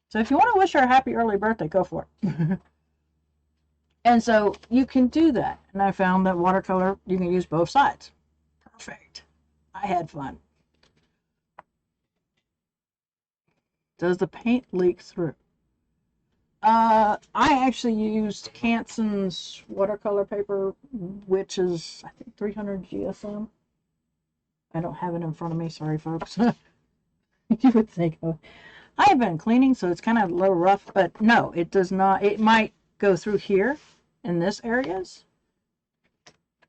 So if you want to wish her a happy early birthday, go for it. And so you can do that. And I found that watercolor, you can use both sides. Perfect. I had fun. Does the paint leak through? I actually used Canson's watercolor paper, which is, I think, 300 GSM. I don't have it in front of me. Sorry, folks. You would think, oh, I have been cleaning, so it's kind of a little rough, but no, it does not. It might go through here in this areas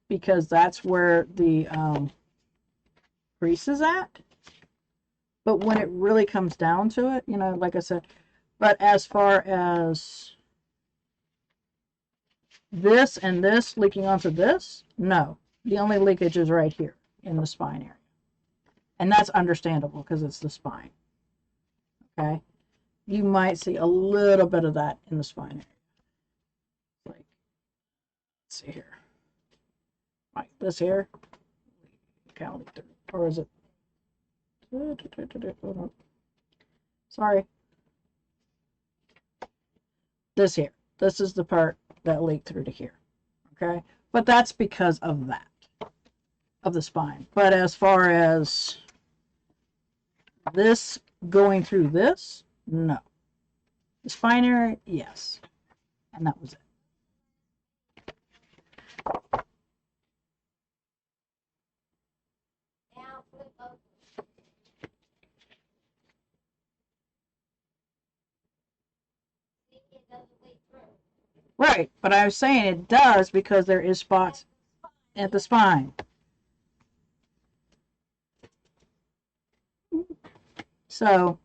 because that's where the grease is at. But when it really comes down to it, like I said, but as far as this and this leaking onto this, no. The only leakage is right here in the spine area. And that's understandable because it's the spine. Okay? You might see a little bit of that in the spine area. Like, let's see here. Like this here. Or is it? Sorry. This here. This is the part that leaked through to here. Okay? But that's because of that. Of the spine. But as far as this going through this, no. The spine area, yes. And that was it. Right, but I was saying it does because there is spots at the spine. So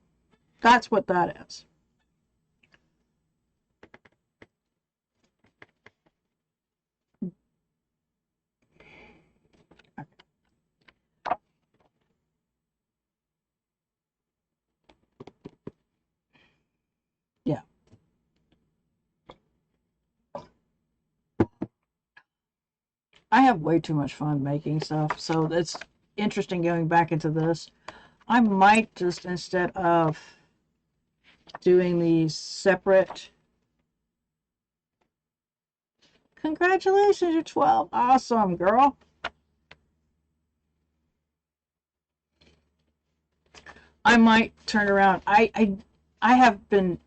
that's what that is. Yeah. I have way too much fun making stuff, so it's interesting going back into this. I might just, instead of doing these separate, congratulations, you're 12. Awesome, girl. I might turn around. I have been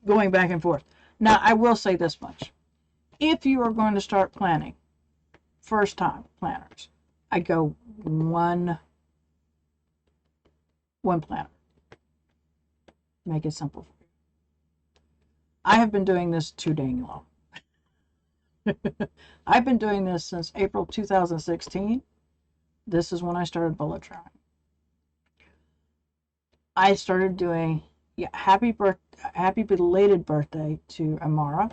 going back and forth. Now, I will say this much. If you are going to start planning, first time planners, I go one planner. Make it simple for you. I have been doing this too dang long. I've been doing this since April 2016. This is when I started bullet journaling. I started doing happy belated birthday to Amara.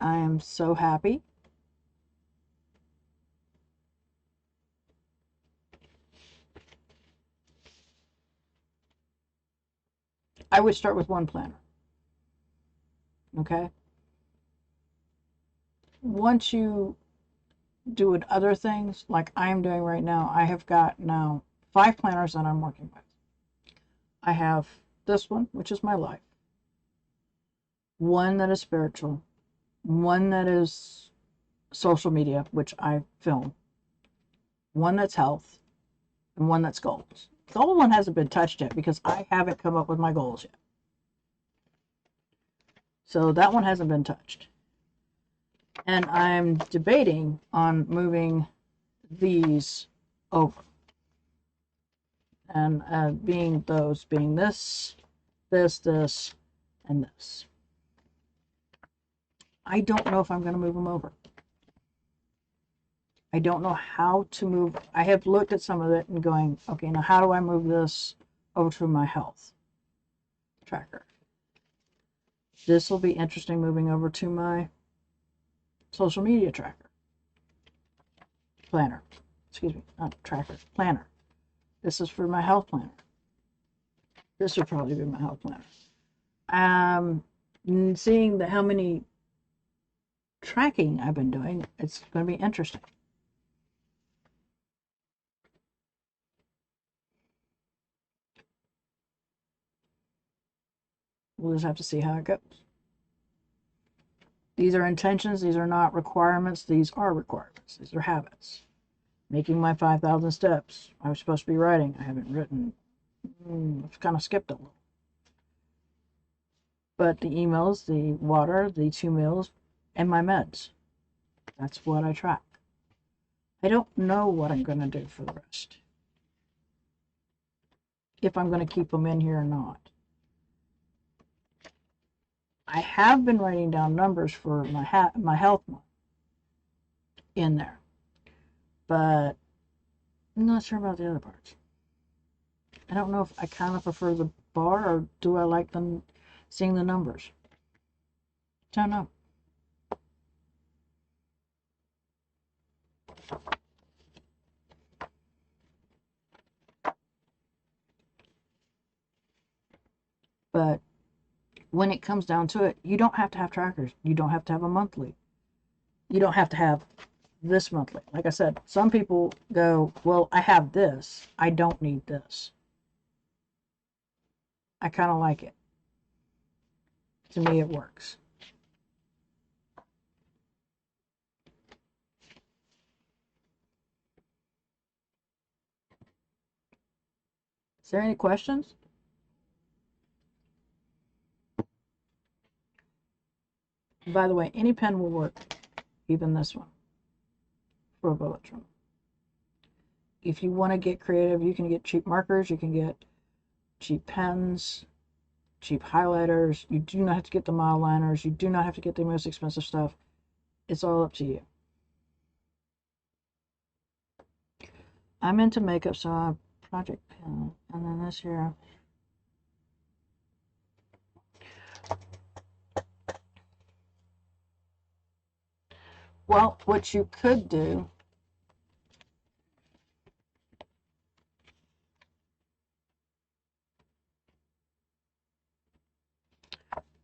I am so happy. I would start with one planner. Okay. Once you do other things like I'm doing right now, I have got now 5 planners that I'm working with. I have this one, which is my life, one that is spiritual, one that is social media, which I film, one that's health, and one that's goals. The goal one hasn't been touched yet because I haven't come up with my goals yet. So that one hasn't been touched. And I'm debating on moving these over. And being this, this, and this. I don't know if I'm going to move them over. I don't know how to move. I have looked at some of it and going, okay, now how do I move this over to my health tracker? This will be interesting moving over to my social media tracker. Planner. Excuse me, not tracker, planner. This is for my health planner. This would probably be my health planner. Seeing how many tracking I've been doing, it's going to be interesting. We'll just have to see how it goes. These are intentions. These are not requirements. These are requirements. These are habits. Making my 5,000 steps. I was supposed to be writing. I haven't written. I've kind of skipped a little. But the emails, the water, the 2 meals, and my meds. That's what I track. I don't know what I'm going to do for the rest. If I'm going to keep them in here or not. I have been writing down numbers for my health one in there. But I'm not sure about the other parts. I don't know if I kind of prefer the bar or do I like them seeing the numbers. Don't know. But when it comes down to it, you don't have to have trackers. You don't have to have a monthly. You don't have to have this monthly. Like I said, some people go, well, I have this. I don't need this. I kind of like it. To me, it works. Is there any questions? By the way, any pen will work, even this one, for a bullet journal. If you want to get creative, you can get cheap markers, you can get cheap pens, cheap highlighters. You do not have to get the mile liners. You do not have to get the most expensive stuff. It's all up to you. I'm into makeup, so I project pen. And then this here. Well, what you could do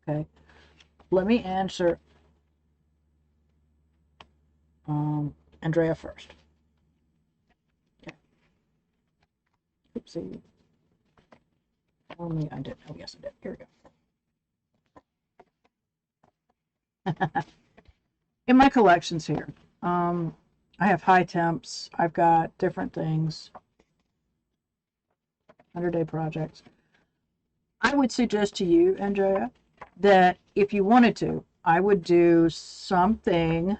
okay, let me answer Andrea first. Okay. Oopsie. Only I did. Oh, yes, I did. Here we go. In my collections here, I have high temps. I've got different things. 100-day projects. I would suggest to you, Andrea, that if you wanted to, I would do something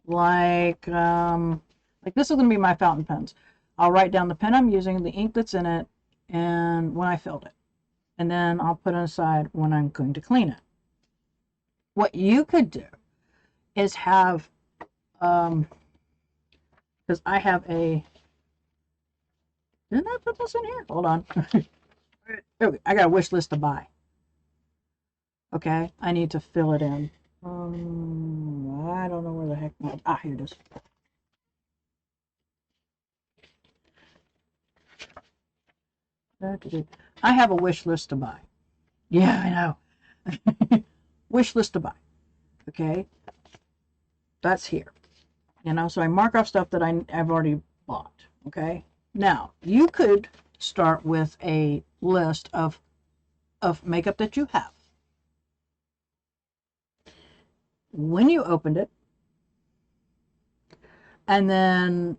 like this is going to be my fountain pens. I'll write down the pen I'm using, the ink that's in it, and when I filled it. And then I'll put it aside when I'm going to clean it. What you could do is have, because I have a, didn't I put this in here? Hold on. I got a wish list to buy. Okay, I need to fill it in I don't know where the heck my, here it is. I have a wish list to buy. Yeah, I know. Wish list to buy. Okay, that's here. So I mark off stuff that I've already bought. Okay, now you could start with a list of makeup that you have. When you opened it, and then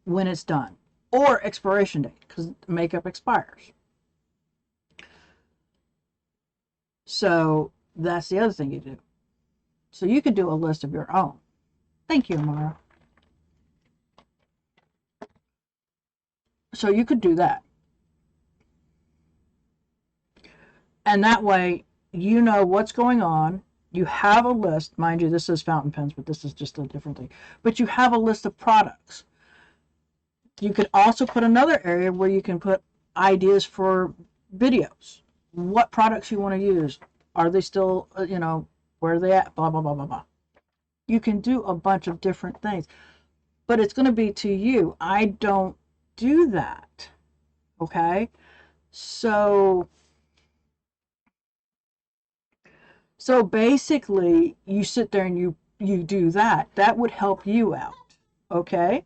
when it's done, or expiration date, because makeup expires. So that's the other thing you do. So you could do a list of your own. Thank you, Amara. So you could do that. And that way, you know what's going on. You have a list. Mind you, this is fountain pens, but this is just a different thing. But you have a list of products. You could also put another area where you can put ideas for videos. What products you want to use. Are they still, where are they at? Blah, blah, blah, blah, blah. You can do a bunch of different things. But it's going to be to you. I don't do that. Okay? So basically you sit there and you do that. That would help you out. Okay?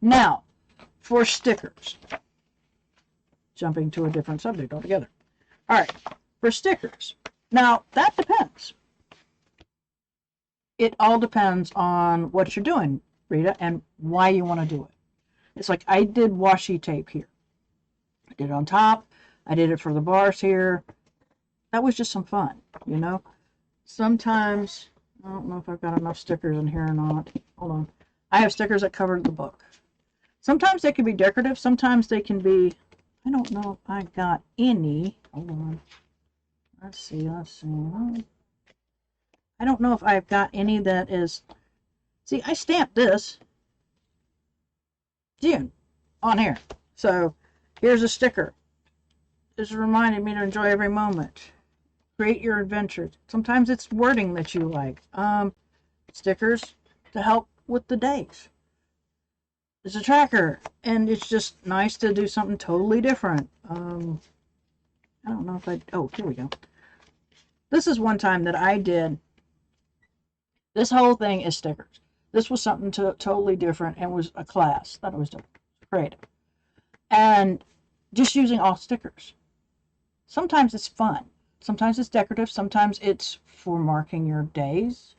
Now, for stickers. Jumping to a different subject altogether. All right, for stickers. Now, that depends. It all depends on what you're doing, Rita, and why you want to do it. It's like I did washi tape here. I did it on top. I did it for the bars here. That was just some fun, Sometimes, I don't know if I've got enough stickers in here or not. Hold on. I have stickers that covered the book. Sometimes they can be decorative. Sometimes they can be, I don't know if I got any. Hold on. Let's see. I don't know if I've got any that is, see, I stamped this June on here. So here's a sticker. This reminded me to enjoy every moment. Create your adventures. Sometimes it's wording that you like. Stickers to help with the days. It's a tracker, and it's just nice to do something totally different. I don't know if oh, here we go. This is one time that I did. This whole thing is stickers. This was something totally different and was a class that was creative. And just using all stickers. Sometimes it's fun. Sometimes it's decorative. Sometimes it's for marking your days.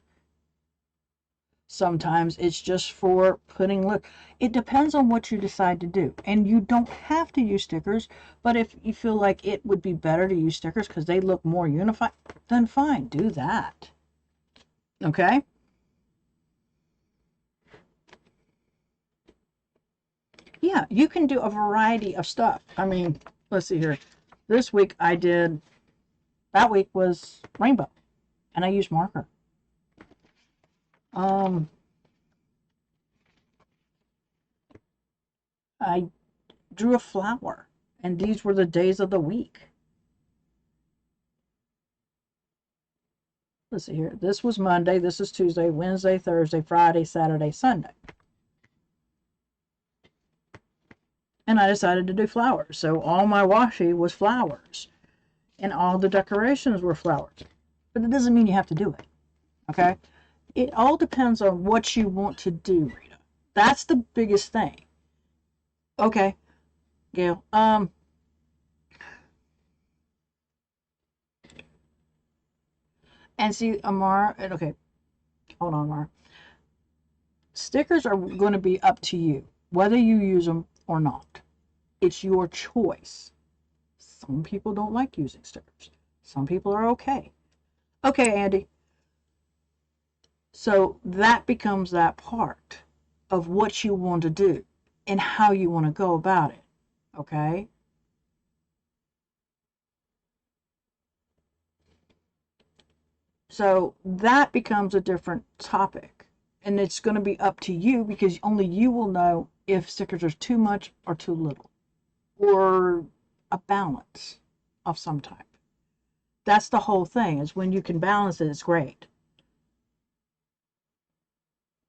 Sometimes it's just for putting, look, it depends on what you decide to do. And you don't have to use stickers, but if you feel like it would be better to use stickers because they look more unified, then fine, do that. Okay? Yeah, you can do a variety of stuff. I mean, let's see here. This week that week was rainbow, and I used marker. I drew a flower, and these were the days of the week. Let's see here. This was Monday, this is Tuesday, Wednesday, Thursday, Friday, Saturday, Sunday. And I decided to do flowers. So all my washi was flowers. And all the decorations were flowers. But it doesn't mean you have to do it. Okay? It all depends on what you want to do, Rita. That's the biggest thing. Okay, Gail. And see, Amar, okay, hold on, Amar. Stickers are going to be up to you, whether you use them or not. It's your choice. Some people don't like using stickers. Some people are okay. Okay, Andy. So that becomes that part of what you want to do and how you want to go about it. Okay? So that becomes a different topic. And it's going to be up to you because only you will know if stickers are too much or too little, or a balance of some type. That's the whole thing, is when you can balance it, it's great.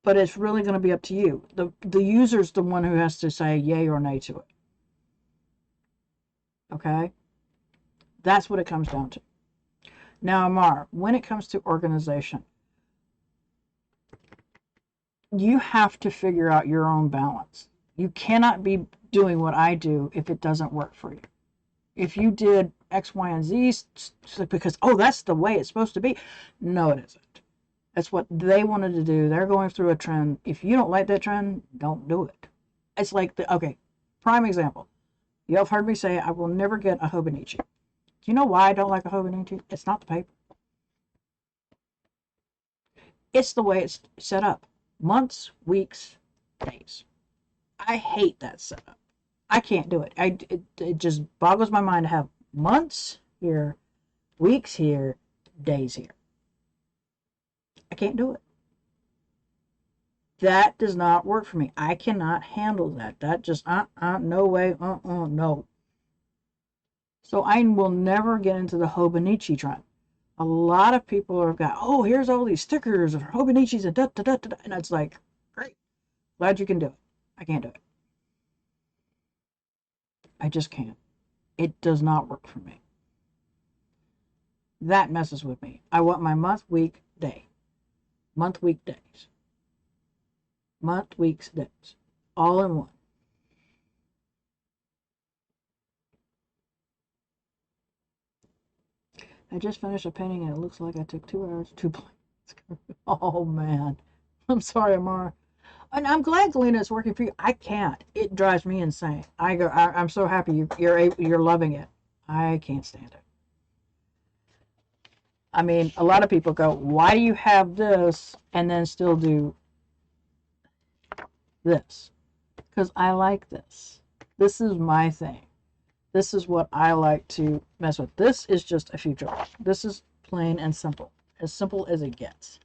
But it's really going to be up to you. The user's the one who has to say yay or nay to it. Okay? That's what it comes down to. Now, Amar, when it comes to organization, you have to figure out your own balance. You cannot be doing what I do if it doesn't work for you. If you did X, Y, and Z because, oh, that's the way it's supposed to be. No, it isn't. That's what they wanted to do. They're going through a trend. If you don't like that trend, don't do it. It's like, okay, prime example. You have heard me say I will never get a Hobonichi. Do you know why I don't like a Hobonichi? It's not the paper. It's the way it's set up. Months, weeks, days. I hate that setup. I can't do it. It just boggles my mind to have months here, weeks here, days here. I can't do it. That does not work for me. I cannot handle that. That just, no way, no. So I will never get into the Hobonichi trend. A lot of people have got, oh, here's all these stickers of Hobonichis and da da da da, and it's like, great, glad you can do it. I can't do it. I just can't. It does not work for me. That messes with me. I want my month, week, day. Month, week, days. Month, weeks, days. All in one. I just finished a painting and it looks like I took 2 hours to paint. Oh man. I'm sorry, Amara. And I'm glad, Galena, it's working for you. I can't. It drives me insane. I'm so happy you're loving it. I can't stand it. I mean, a lot of people go, why do you have this and then still do this? Because I like this. This is my thing. This is what I like to mess with. This is just a future. This is plain and simple. As simple as it gets.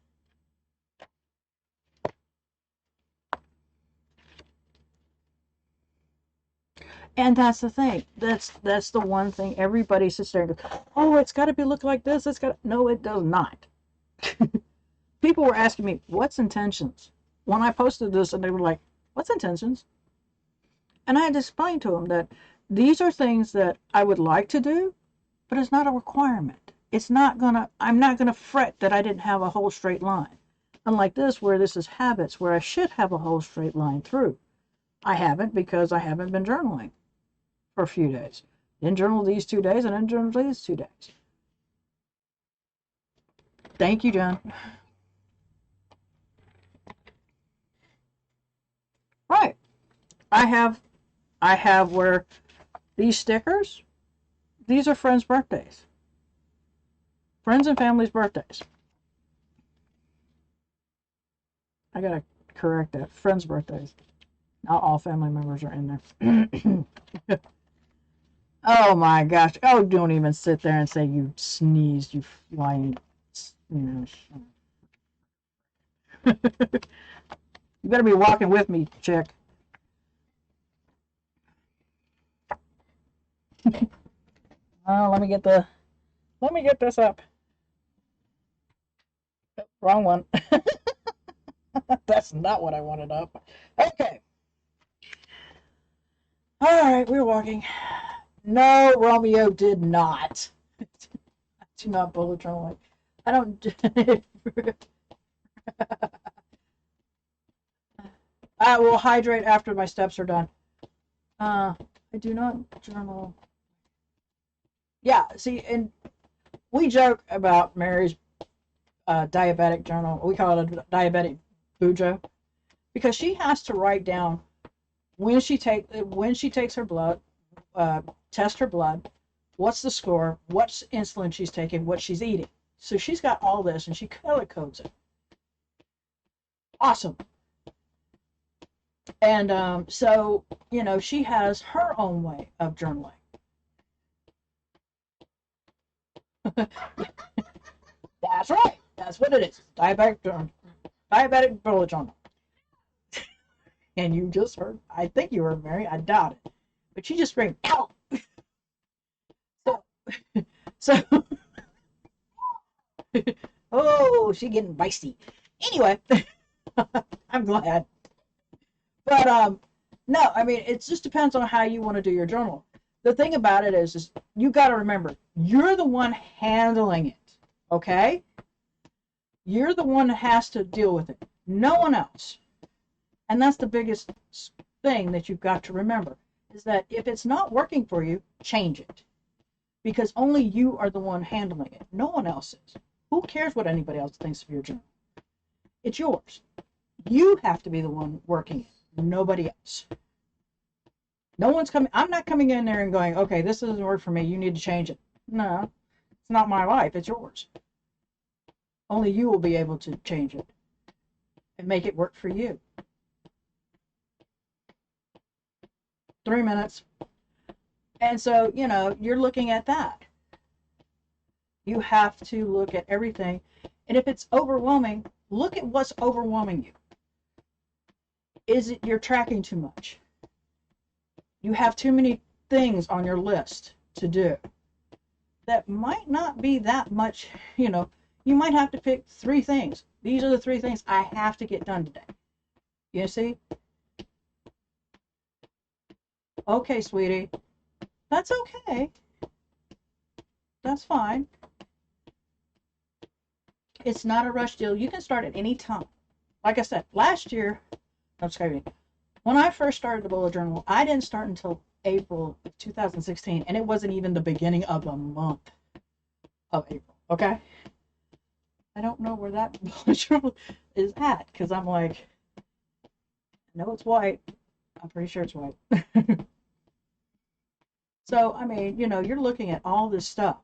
And that's the thing. That's the one thing everybody sits there and goes, oh, it's got to be look like this. It's got no, it does not. People were asking me, what's intentions? When I posted this, and they were like, what's intentions? And I had to explain to them that these are things that I would like to do, but it's not a requirement. I'm not gonna fret that I didn't have a whole straight line. Unlike this, where this is habits, where I should have a whole straight line through. I haven't because I haven't been journaling for a few days. Didn't journal these 2 days and didn't journal these 2 days. Thank you, John. Right. I have where these stickers, these are friends' birthdays. Friends and family's birthdays. I gotta correct that. Friends' birthdays. Not all family members are in there. Oh my gosh. Oh, don't even sit there and say you sneezed, you flying. You better be walking with me, chick. Oh, let me get this up. Wrong one. That's not what I wanted up. Okay. All right, we're walking. No, Romeo did not. I do not bullet journal. I don't. I will hydrate after my steps are done. I do not journal. Yeah, see, and we joke about Mary's diabetic journal. We call it a diabetic Bujo because she has to write down when she takes her blood, test her blood, what's the score, what's insulin she's taking, what she's eating. So she's got all this and she color codes it. Awesome. And so, she has her own way of journaling. That's right. That's what it is. Diabetic bullet journal. And you just heard, I think you heard Mary, I doubt it. But she just screamed, ow! So, so Oh, she getting feisty. Anyway, I'm glad. But no, I mean it just depends on how you want to do your journal. The thing about it is you got to remember you're the one handling it. Okay, you're the one that has to deal with it. No one else. And that's the biggest thing that you've got to remember is that if it's not working for you, change it. Because only you are the one handling it. No one else is. Who cares what anybody else thinks of your journal? It's yours. You have to be the one working it, nobody else. No one's coming. I'm not coming in there and going, okay, this doesn't work for me. You need to change it. No, it's not my life. It's yours. Only you will be able to change it and make it work for you. 3 minutes. And so, you're looking at that. You have to look at everything. And if it's overwhelming, look at what's overwhelming you. Is it you're tracking too much? You have too many things on your list to do. That might not be that much, you might have to pick 3 things. These are the 3 things I have to get done today. You see? Okay, sweetie. That's okay. That's fine. It's not a rush deal. You can start at any time. Like I said, last year, when I first started the bullet journal, I didn't start until April of 2016, and it wasn't even the beginning of the month of April. Okay? I don't know where that bullet journal is at because I'm like, I know it's white. I'm pretty sure it's white. So, I mean, you're looking at all this stuff,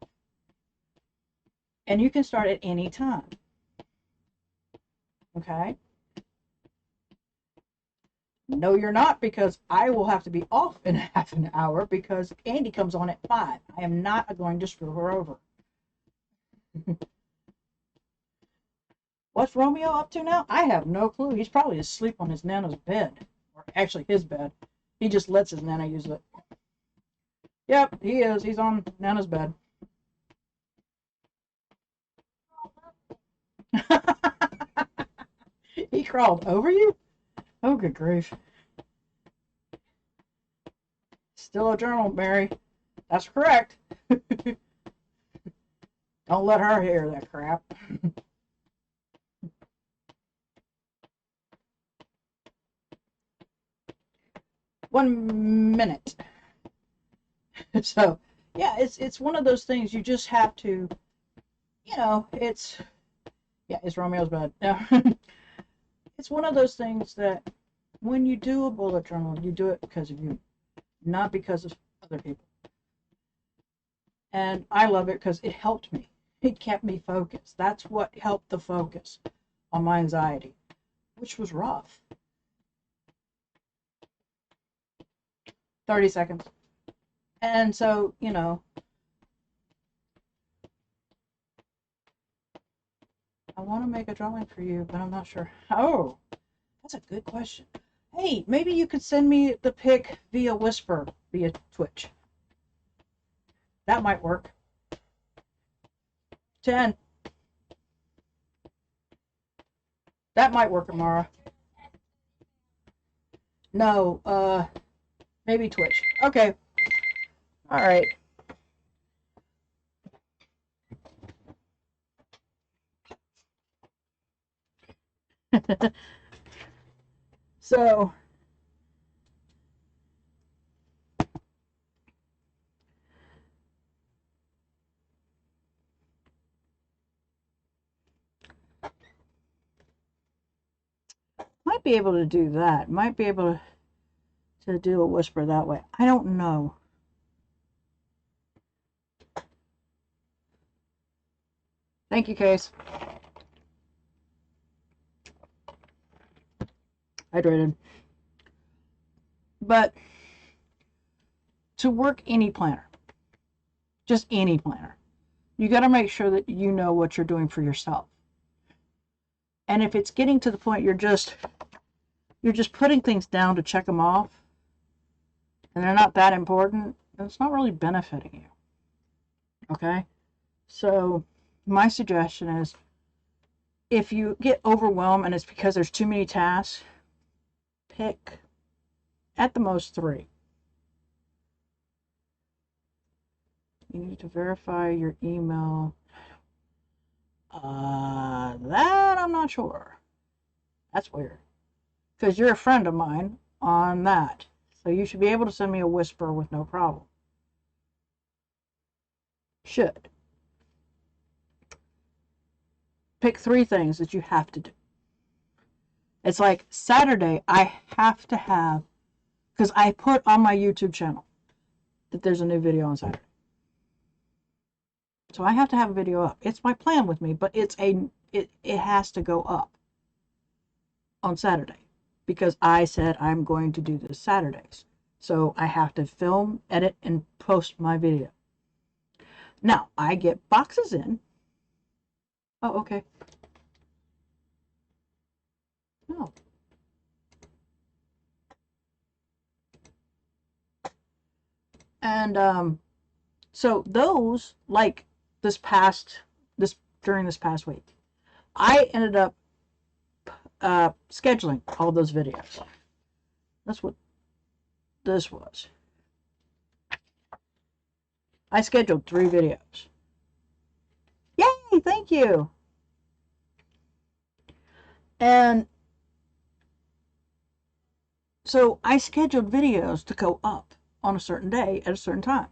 and you can start at any time. Okay? No, you're not, because I will have to be off in half an hour because Andy comes on at 5. I am not going to screw her over. What's Romeo up to now? I have no clue. He's probably asleep on his Nana's bed. Or actually his bed. He just lets his Nana use it. Yep, he is. He's on Nana's bed. He crawled over you? Oh, good grief. Still a journal, Mary. That's correct. Don't let her hear that crap. 1 minute. So, yeah, it's one of those things you just have to, it's Romeo's bed. It's one of those things that when you do a bullet journal, you do it because of you, not because of other people. And I love it because it helped me. It kept me focused. That's what helped the focus on my anxiety, which was rough. 30 seconds. And so, I want to make a drawing for you, but I'm not sure. Oh, that's a good question. Hey, maybe you could send me the pic via Whisper, via Twitch. That might work. 10. That might work, Amara. No, maybe Twitch. Okay. All right. So, might be able to do that. Might be able to do a whisper that way. I don't know. Thank you, Case. Hydrated. But to work any planner, just any planner, you got to make sure that you know what you're doing for yourself. And if it's getting to the point you're just putting things down to check them off, and they're not that important, then it's not really benefiting you. Okay? So, my suggestion is, if you get overwhelmed and it's because there's too many tasks, pick at the most 3. You need to verify your email. That I'm not sure. That's weird. Because you're a friend of mine on that. So you should be able to send me a whisper with no problem. Should. Pick 3 things that you have to do. It's like Saturday, I have to have, because I put on my YouTube channel that there's a new video on Saturday. So I have to have a video up. It's my plan with me, but it has to go up on Saturday because I said I'm going to do this Saturdays. So I have to film, edit, and post my video. Now, I get boxes in. Oh, okay. No. And so those, like during this past week, I ended up scheduling all those videos. That's what this was. I scheduled 3 videos. Yay, thank you. And so I scheduled videos to go up on a certain day at a certain time.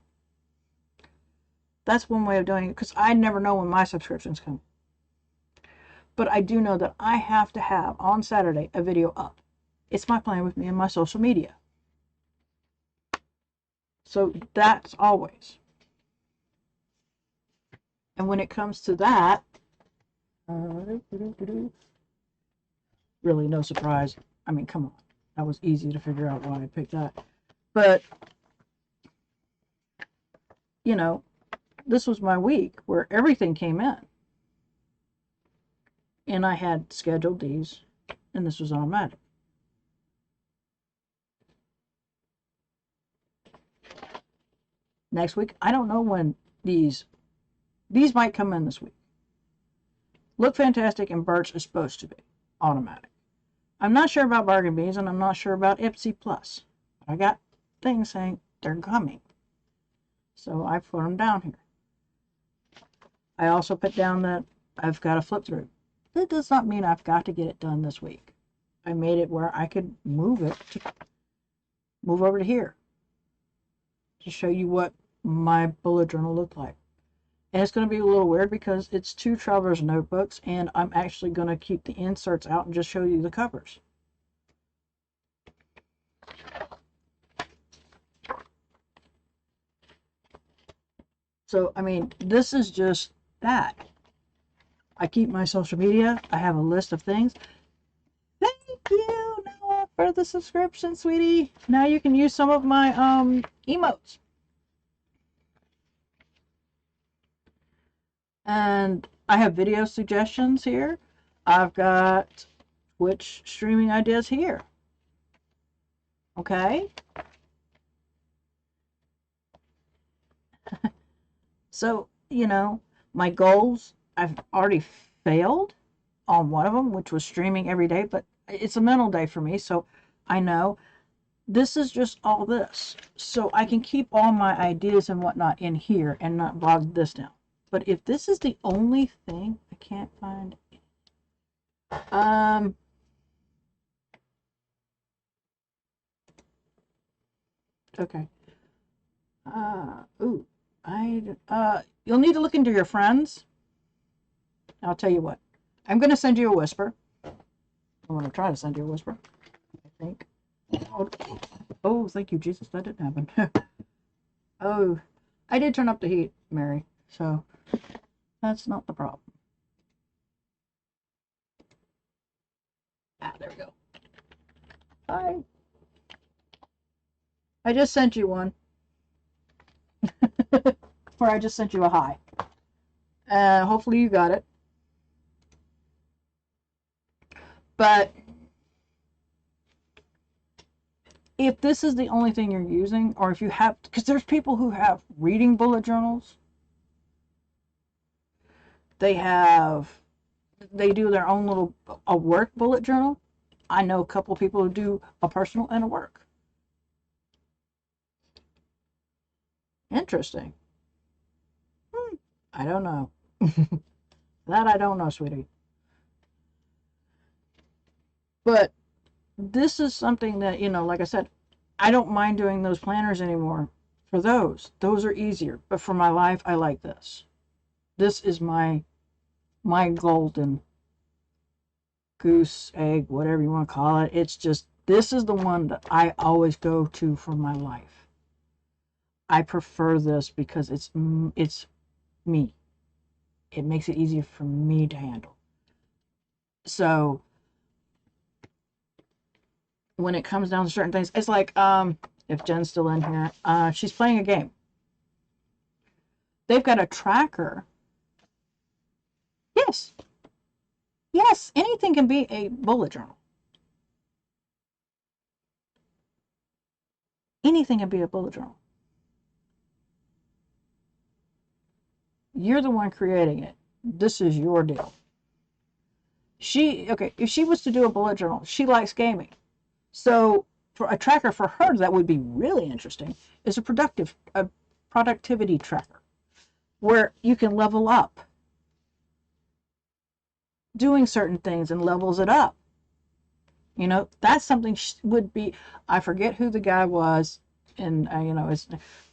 That's one way of doing it, because I never know when my subscriptions come. But I do know that I have to have on Saturday a video up. It's my plan with me and my social media. So that's always. And when it comes to that, really no surprise. I mean, come on. That was easy to figure out why I picked that. But, you know, this was my week where everything came in. And I had scheduled these, and this was automatic. Next week, I don't know when these might come in this week. Look Fantastic and Birch is supposed to be automatic. I'm not sure about Bargain Beans, and I'm not sure about Ipsy Plus. I got things saying they're coming. So I put them down here. I also put down that I've got to flip through. That does not mean I've got to get it done this week. I made it where I could move over to here to show you what my bullet journal looked like. And it's going to be a little weird because it's 2 traveler's notebooks, and I'm actually going to keep the inserts out and just show you the covers. So, I mean, this is just that. I keep my social media. I have a list of things. Thank you, Noah, for the subscription, sweetie. Now you can use some of my emotes. And I have video suggestions here. I've got Twitch streaming ideas here. Okay. So, you know, my goals, I've already failed on one of them, which was streaming every day, but it's a mental day for me, so I know this is just all this. So I can keep all my ideas and whatnot in here and not bog this down. But if this is the only thing, I can't find it. Okay. You'll need to look into your friends. I'll tell you what. I'm going to send you a whisper. I'm going to try to send you a whisper, I think. Oh, thank you, Jesus. That didn't happen. Oh, I did turn up the heat, Mary. So that's not the problem. There we go. Hi. I just sent you one. Or I just sent you a hi. Hopefully you got it. But if this is the only thing you're using, or if you have, because there's people who have reading bullet journals. They have, they do their own little a work bullet journal. I know a couple of people who do a personal and a work. Interesting. Hmm, I don't know. That I don't know, sweetie. But this is something that, like I said, I don't mind doing those planners anymore for those. Those are easier. But for my life, I like this. This is my golden goose egg, whatever you want to call it. It's just this is the one that I always go to for my life. I prefer this because it's me. It makes it easier for me to handle. So when it comes down to certain things, it's like if Jen's still in here, she's playing a game. They've got a tracker. Yes, yes, anything can be a bullet journal. Anything can be a bullet journal. You're the one creating it. This is your deal. Okay, if she was to do a bullet journal, she likes gaming. So for a tracker for her that would be really interesting is a productivity tracker where you can level up doing certain things and levels it up. That's something would be, I forget who the guy was, and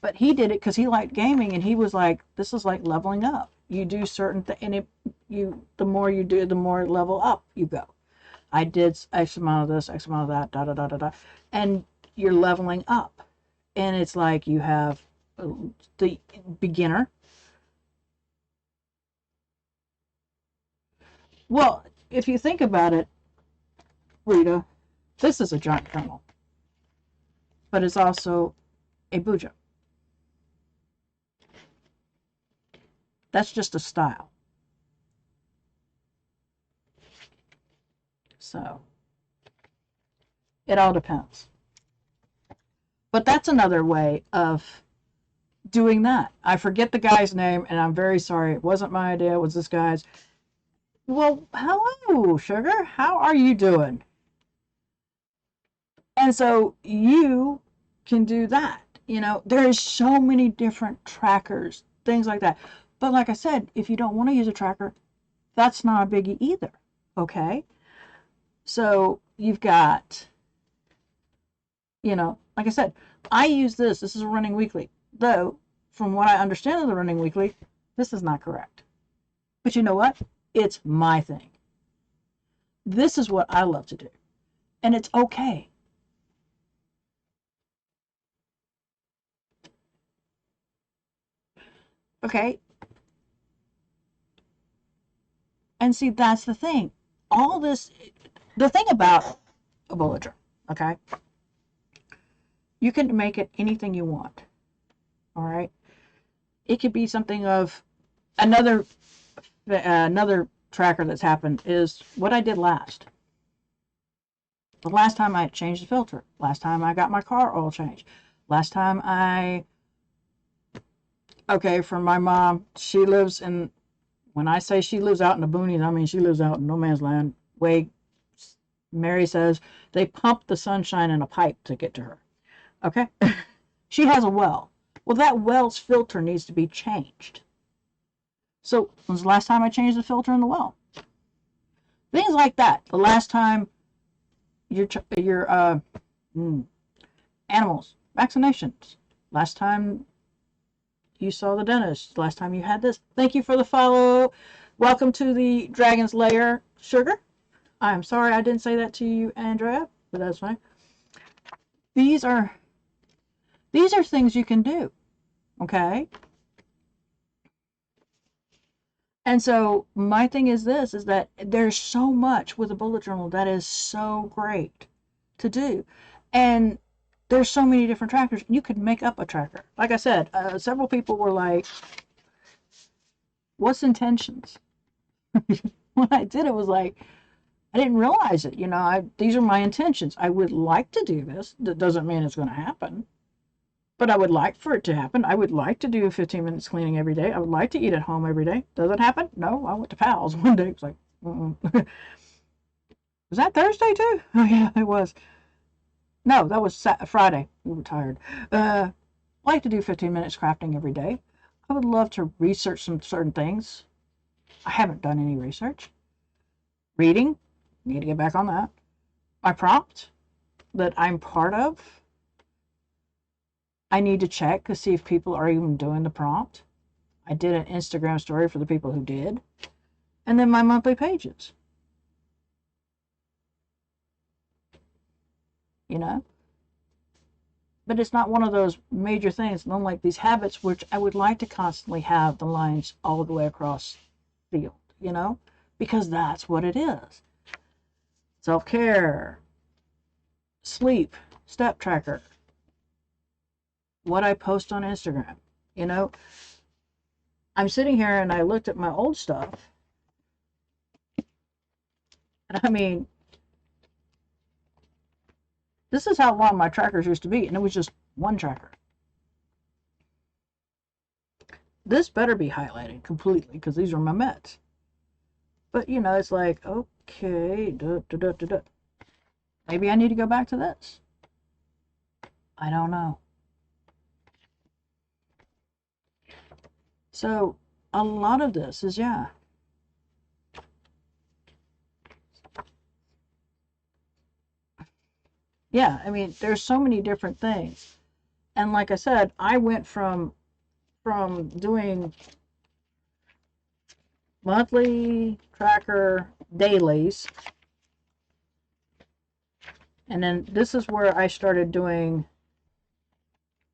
but he did it because he liked gaming, and he was like, this is like leveling up. You do certain things, and the more you do, the more level up you go. I did X amount of this, X amount of that, da da da da da, and you're leveling up, and it's like you have the beginner. Well, if you think about it, Rita, this is a giant kernel, but it's also a Bujo. That's just a style. So it all depends. But that's another way of doing that. I forget the guy's name, and I'm very sorry. It wasn't my idea. It was this guy's. Well, hello, sugar. How are you doing? And so you can do that. There's so many different trackers, things like that. But like I said, if you don't want to use a tracker, that's not a biggie either. Okay? So you've got, like I said, I use this. This is a running weekly. Though, from what I understand of the running weekly, this is not correct. But you know what? It's my thing. This is what I love to do. And it's okay. Okay? And see, that's the thing. All this, the thing about a bullet journal, okay? You can make it anything you want. All right? It could be something of another tracker that's happened is what I did last. The last time I changed the filter. Last time I got my car oil changed. Last time okay, for my mom, she lives in, when I say she lives out in the boonies, I mean she lives out in no man's land. Way, Mary says, they pump the sunshine in a pipe to get to her. Okay? She has a well. Well, that well's filter needs to be changed. So, when was the last time I changed the filter in the well? Things like that. The last time your animals, vaccinations. Last time you saw the dentist. Last time you had this. Thank you for the follow. Welcome to the Dragon's Lair, Sugar. I'm sorry I didn't say that to you, Andrea, but that's fine. These are things you can do. Okay? And so my thing is this, is that there's so much with a bullet journal that is so great to do. And there's so many different trackers. You could make up a tracker. Like I said, several people were like, what's intentions? When I did it was like, I didn't realize it. These are my intentions. I would like to do this. That doesn't mean it's going to happen. But I would like for it to happen. I would like to do 15 minutes cleaning every day. I would like to eat at home every day. Does it happen? No. I went to Pal's one day. It was like, was that Thursday too? Oh yeah, it was. No, that was Friday. We were tired. I like to do 15 minutes crafting every day. I would love to research some certain things. I haven't done any research. Reading, need to get back on that. My prompt that I'm part of, I need to check to see if people are even doing the prompt. I did an Instagram story for the people who did. And then my monthly pages, you know? But it's not one of those major things, unlike these habits, which I would like to constantly have the lines all the way across the field, you know? Because that's what it is. Self-care, sleep, step tracker, what I post on Instagram, you know? I'm sitting here and I looked at my old stuff. And I mean, this is how long my trackers used to be, and it was just one tracker. This better be highlighted completely because these are my Mets. But you know, it's like, okay, maybe I need to go back to this. I don't know. So a lot of this is, yeah. Yeah, I mean, there's so many different things. And like I said, I went from doing monthly tracker dailies, and then this is where I started doing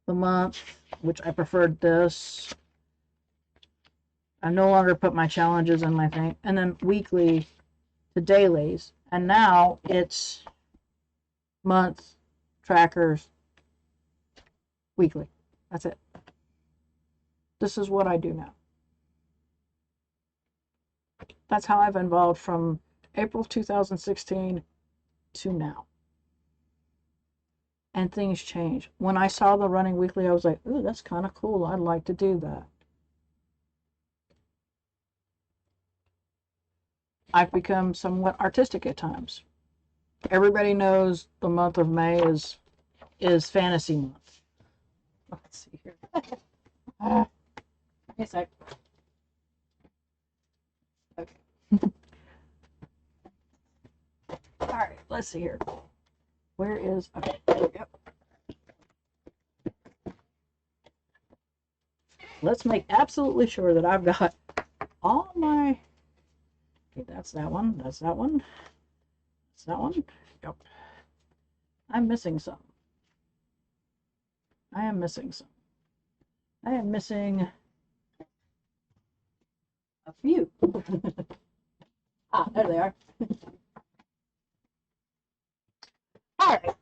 the month, which I preferred this. I no longer put my challenges in my thing, and then weekly to dailies, and now it's month trackers weekly. That's it. This is what I do now. That's how I've evolved from April 2016 to now. And things change. When I saw the running weekly, I was like, ooh, that's kind of cool. I'd like to do that. I've become somewhat artistic at times. Everybody knows the month of May is fantasy month. Let's see here. Wait a sec. Okay. All right, let's see here. Where is, okay, there we go. Let's make absolutely sure that I've got all my, okay, that's that one, that's that one, that's that one. Yep. I'm missing some. I am missing some. I am missing a few. Ah, there they are. All right.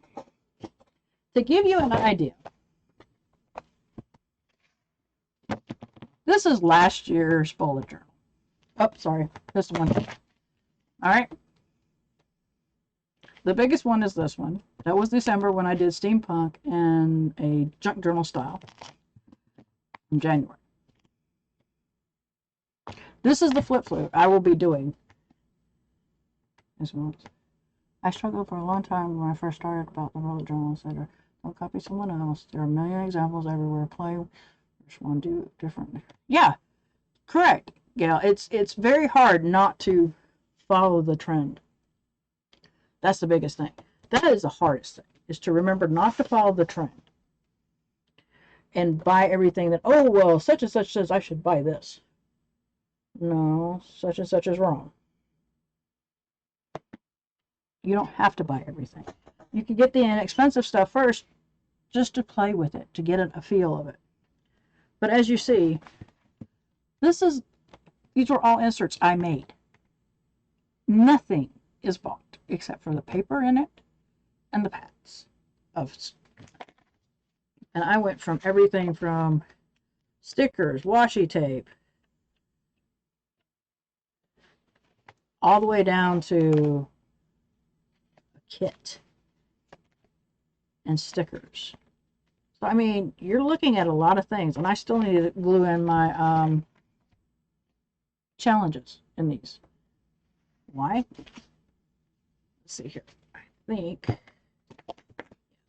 To give you an idea, this is last year's bullet journal. Oh, sorry, this one. All right. The biggest one is this one. That was December when I did steampunk and a junk journal style in January. This is the flip flip I will be doing this month. I struggled for a long time when I first started about the bullet journal, etc. Don't copy someone else. There are a million examples everywhere. Play. Just want to do different. Yeah, correct. Yeah, it's very hard not to follow the trend. That's the biggest thing. That is the hardest thing, is to remember not to follow the trend and buy everything that, oh, well, such and such says I should buy this. No, such and such is wrong. You don't have to buy everything. You can get the inexpensive stuff first just to play with it, to get a feel of it. But as you see, these were all inserts I made. Nothing is bought except for the paper in it and the pads of. And I went from everything from stickers, washi tape, all the way down to a kit and stickers. So, I mean, you're looking at a lot of things, and I still need to glue in my challenges in these. Why? Let's see here. I think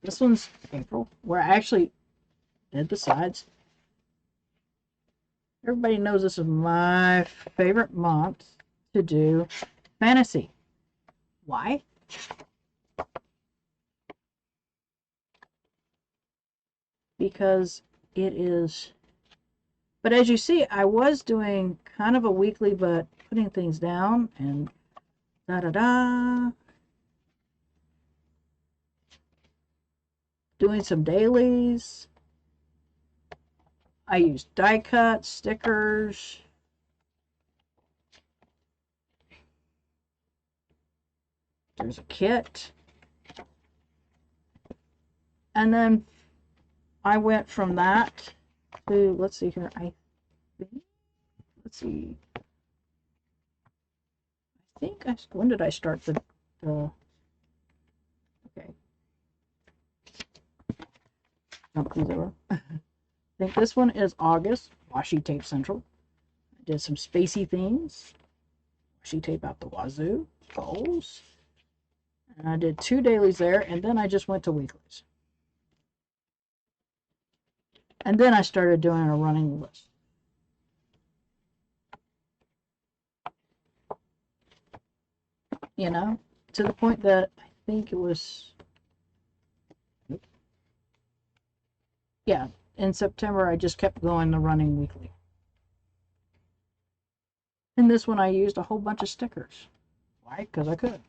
this one's April, where I actually did the sides. Everybody knows this is my favorite month to do fantasy. Why? Because it is. But as you see, I was doing kind of a weekly, but putting things down and da da da. Doing some dailies. I used die cuts, stickers. There's a kit. And then I went from that to, let's see here, let's see. I think when did I start the okay. Jump these over. I think this one is August, washi tape central. I did some spacey things. Washi tape out the wazoo, goals. And I did 2 dailies there, and then I just went to weeklies. And then I started doing a running list. You know, to the point that I think it was, yeah, in September I just kept going the running weekly. And this one I used a whole bunch of stickers. Why? Because I could.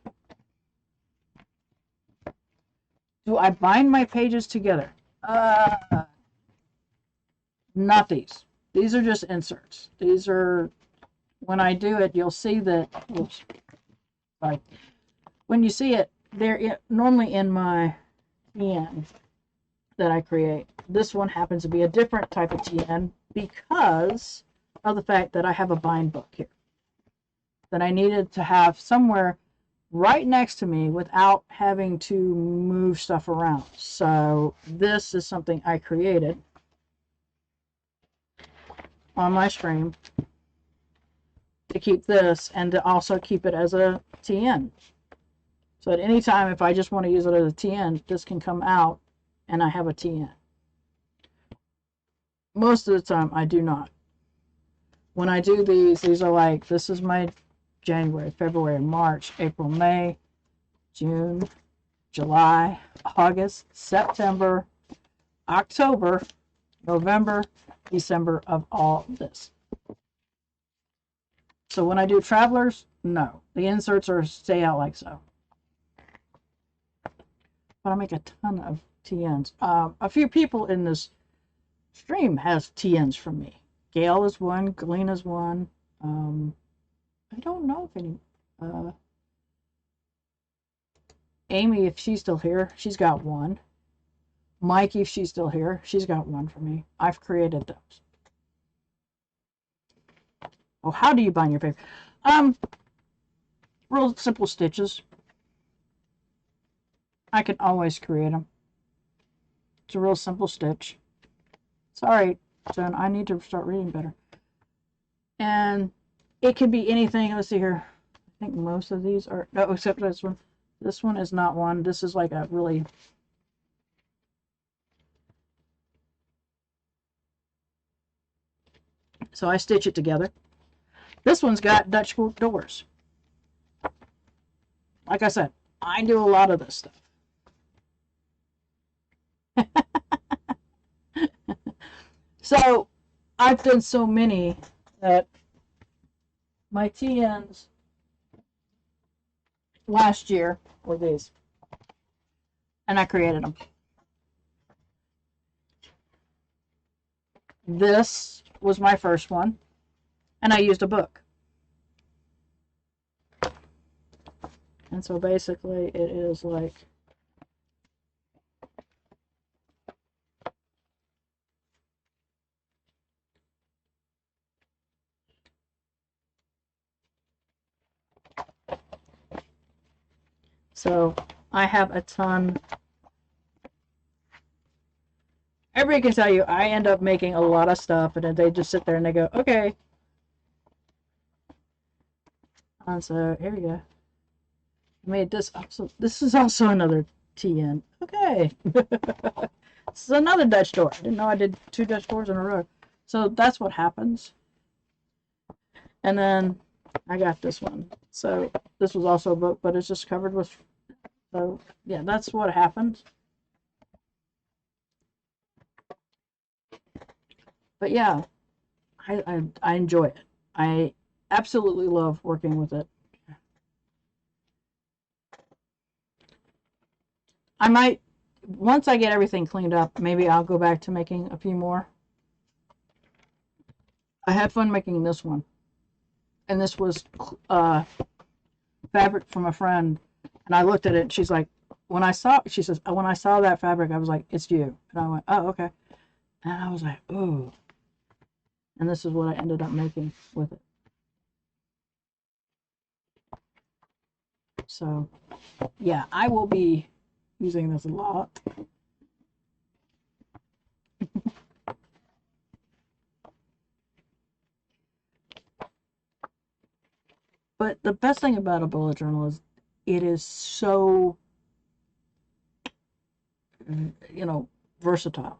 Do I bind my pages together? Not these. These are just inserts. These are, when I do it, you'll see that, oops, sorry. When you see it, they're normally in my TN that I create. This one happens to be a different type of TN because of the fact that I have a bind book here that I needed to have somewhere right next to me without having to move stuff around. So this is something I created on my stream to keep this and to also keep it as a TN. So at any time, if I just want to use it as a TN, this can come out and I have a TN. Most of the time, I do not. When I do these are like, this is my January, February, March, April, May, June, July, August, September, October, November, December of all this. So when I do travelers, no. The inserts are stay out like so. But I make a ton of TNs. A few people in this stream has TNs from me. Gail is one, Galena's one. I don't know if any. Amy, if she's still here, she's got one. Mikey, if she's still here, she's got one for me. I've created those. Oh, how do you bind your paper? Real simple stitches. I can always create them. It's a real simple stitch. Sorry, Jen, I need to start reading better. And it could be anything. Let's see here. I think most of these are, no, except this one. This one is not one. This is like a really, so I stitch it together. This one's got Dutch doors. Like I said, I do a lot of this stuff. So I've done so many that my TNs last year were these. And I created them. This was my first one. And I used a book. And so basically it is like, so I have a ton. everybody can tell you I end up making a lot of stuff, and then they just sit there and they go, okay. And so here we go. I made this also. This is also another TN. Okay. This is another Dutch door. I didn't know I did 2 Dutch doors in a row. So that's what happens. And then I got this one. So this was also a book, but it's just covered with. So yeah, that's what happens. But yeah, I enjoy it. I absolutely love working with it. I might, once I get everything cleaned up, maybe I'll go back to making a few more. I had fun making this one. And this was fabric from a friend. And I looked at it and she's like, she says, when I saw that fabric, I was like, it's you. And I went, oh, okay. And I was like, ooh. And this is what I ended up making with it. So, yeah, I will be using this a lot. But the best thing about a bullet journal is it is so, versatile.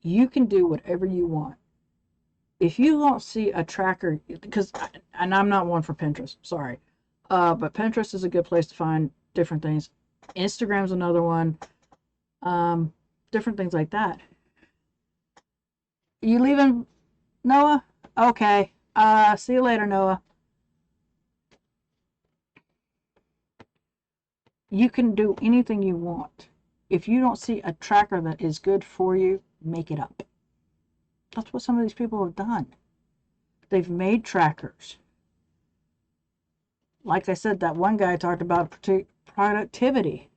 You can do whatever you want. If you don't see a tracker, and I'm not one for Pinterest, sorry, but Pinterest is a good place to find different things. Instagram's another one, different things like that. You leaving, Noah? Okay. See you later, Noah. You can do anything you want. If you don't see a tracker that is good for you, make it up. That's what some of these people have done. They've made trackers. Like I said, that one guy talked about productivity.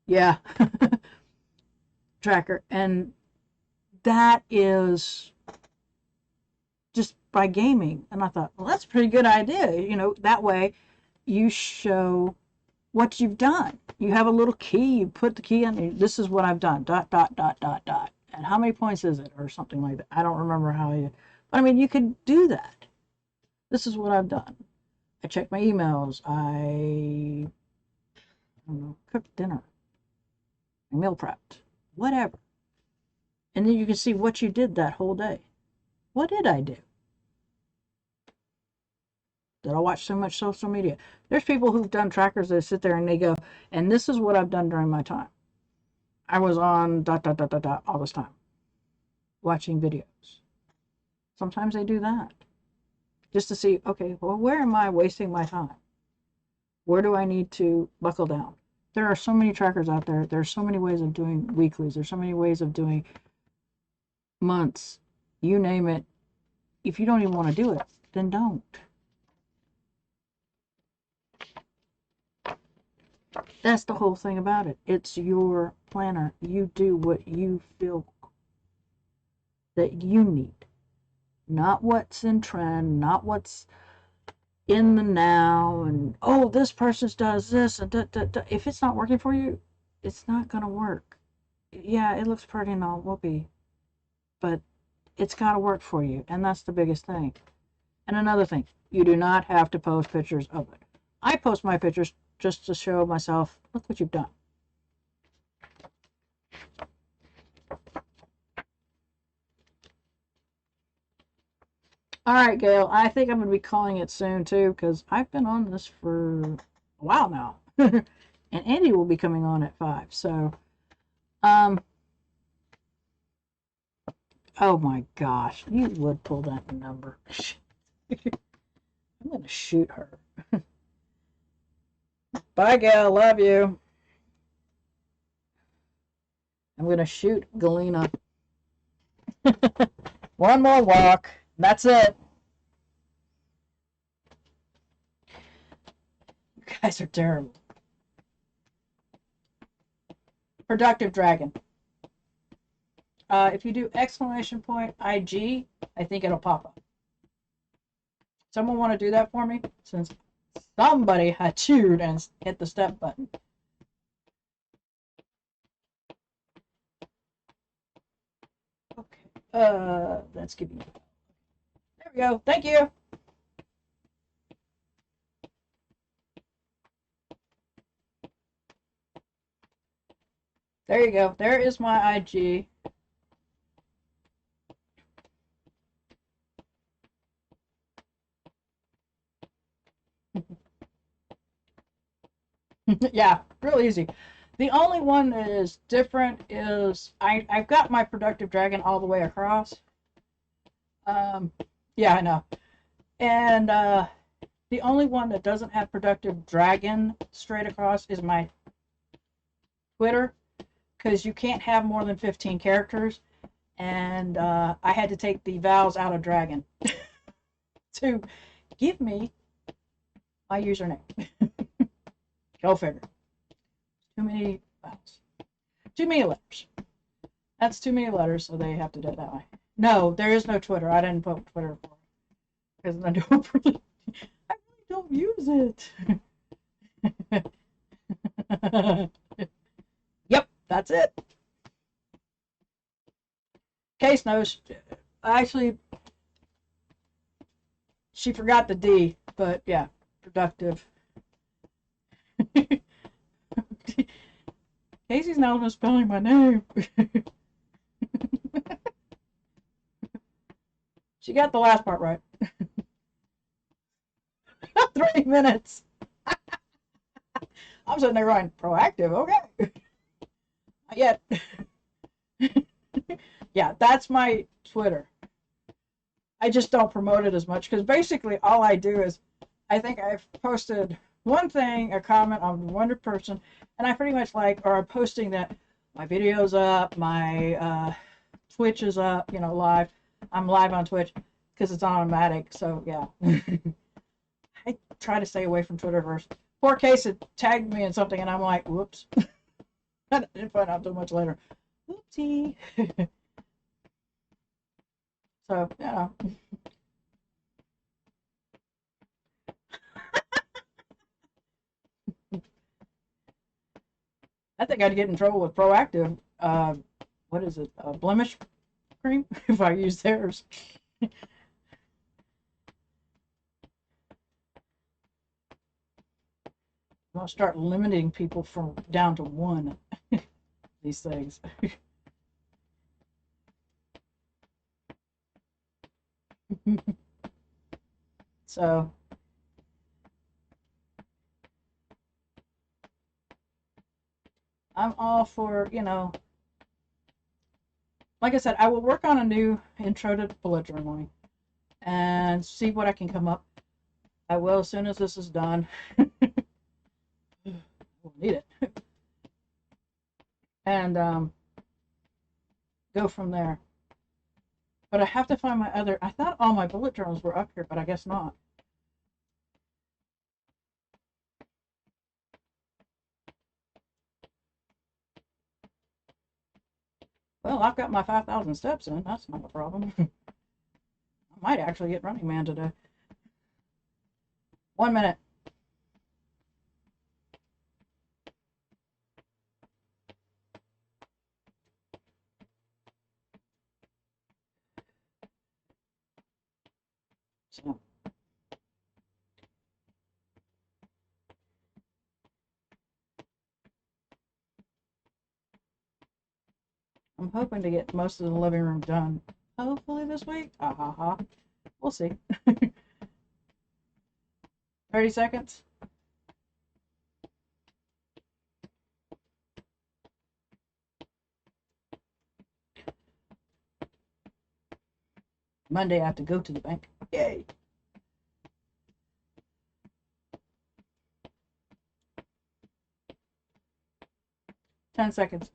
Yeah. Tracker. And that is just by gaming. And I thought, well, that's a pretty good idea. That way you show what you've done. You have a little key, you put the key in, this is what I've done, dot, dot, dot, dot, dot. And how many points is it? Or something like that. I don't remember how you, but I mean, you could do that. This is what I've done. I checked my emails. I don't know, cooked dinner. I meal prepped. Whatever. And then you can see what you did that whole day. What did I do? Did I watch so much social media? There's people who've done trackers that sit there and they go, and this is what I've done during my time. I was on dot, dot, dot, dot, dot all this time, watching videos. Sometimes they do that. Just to see, okay, well, where am I wasting my time? Where do I need to buckle down? There are so many trackers out there. There's so many ways of doing weeklies. There's so many ways of doing months. You name it. If you don't even want to do it, then don't. That's the whole thing about it. It's your planner. You do what you feel that you need. Not what's in trend, not what's in the now, and oh, this person does this, and if it's not working for you, it's not going to work. Yeah, it looks pretty and all, whoopee, but it's got to work for you, and that's the biggest thing. And another thing, you do not have to post pictures of it. I post my pictures just to show myself, look what you've done. All right, Gail, I think I'm going to be calling it soon, too, because I've been on this for a while now. And Andy will be coming on at 5, so, oh my gosh, you would pull that number. I'm going to shoot her. Bye, Gail, love you. I'm going to shoot Galena. One more walk, that's it. You guys are terrible. Productive Dragon. If you do exclamation point IG, I think it'll pop up. Someone want to do that for me? Since somebody had cheered and hit the step button. Let's give you. There we go. Thank you. There you go. There is my IG. Yeah, real easy. The only one that is different is I've got my productive dragon all the way across. Um, yeah, I know. And the only one that doesn't have productive dragon straight across is my Twitter, because you can't have more than 15 characters. And I had to take the vowels out of dragon to give me my username. Go figure. Too many vowels. Too many letters. That's too many letters, so they have to do it that way. No, there is no Twitter. I didn't put Twitter for it because I don't really, I really don't use it. Yep, that's it. Case knows. Actually, she forgot the D, but yeah, productive. Casey's now misspelling my name. She got the last part right. 3 minutes. I'm sitting there going, proactive, okay. Not yet. Yeah, that's my Twitter. I just don't promote it as much because basically all I do is I think I've posted one thing, a comment on one person, and I pretty much like, or I'm posting that my video's up, my Twitch is up, live. I'm live on Twitch because it's automatic. So yeah, I try to stay away from Twitter first. Poor case, it tagged me in something, and I'm like, whoops. I didn't find out too much later. Oopsie. So yeah. I think I'd get in trouble with Proactive. What is it? Blemish cream if I use theirs. I'm gonna start limiting people from down to one. These things. So I'm all for, like I said, I will work on a new intro to bullet journaling and see what I can come up. I will as soon as this is done. We'll need it. And go from there. But I have to find my other. I thought all my bullet journals were up here, but I guess not. Well, I've got my 5,000 steps in. That's not a problem. I might actually get Running Man today. 1 minute. So I'm hoping to get most of the living room done. Hopefully this week. Ah ha ha. We'll see. 30 seconds. Monday I have to go to the bank. Yay. 10 seconds.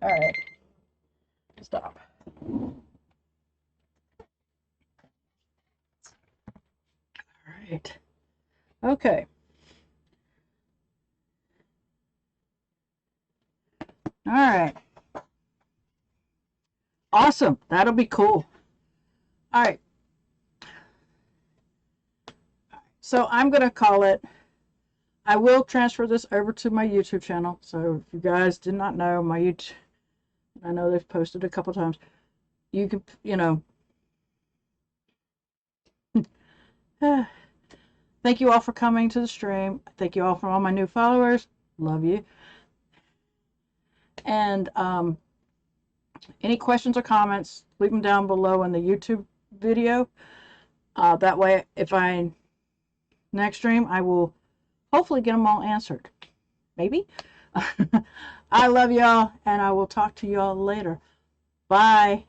All right. Stop. All right. Okay. All right. Awesome. That'll be cool. All right. So I'm going to call it. I will transfer this over to my YouTube channel. So if you guys did not know, my YouTube, I know they've posted a couple times. You can, thank you all for coming to the stream. Thank you all for all my new followers. Love you. And any questions or comments, leave them down below in the YouTube video. That way, if I next stream, I will hopefully get them all answered. Maybe. I love y'all, and I will talk to y'all later. Bye.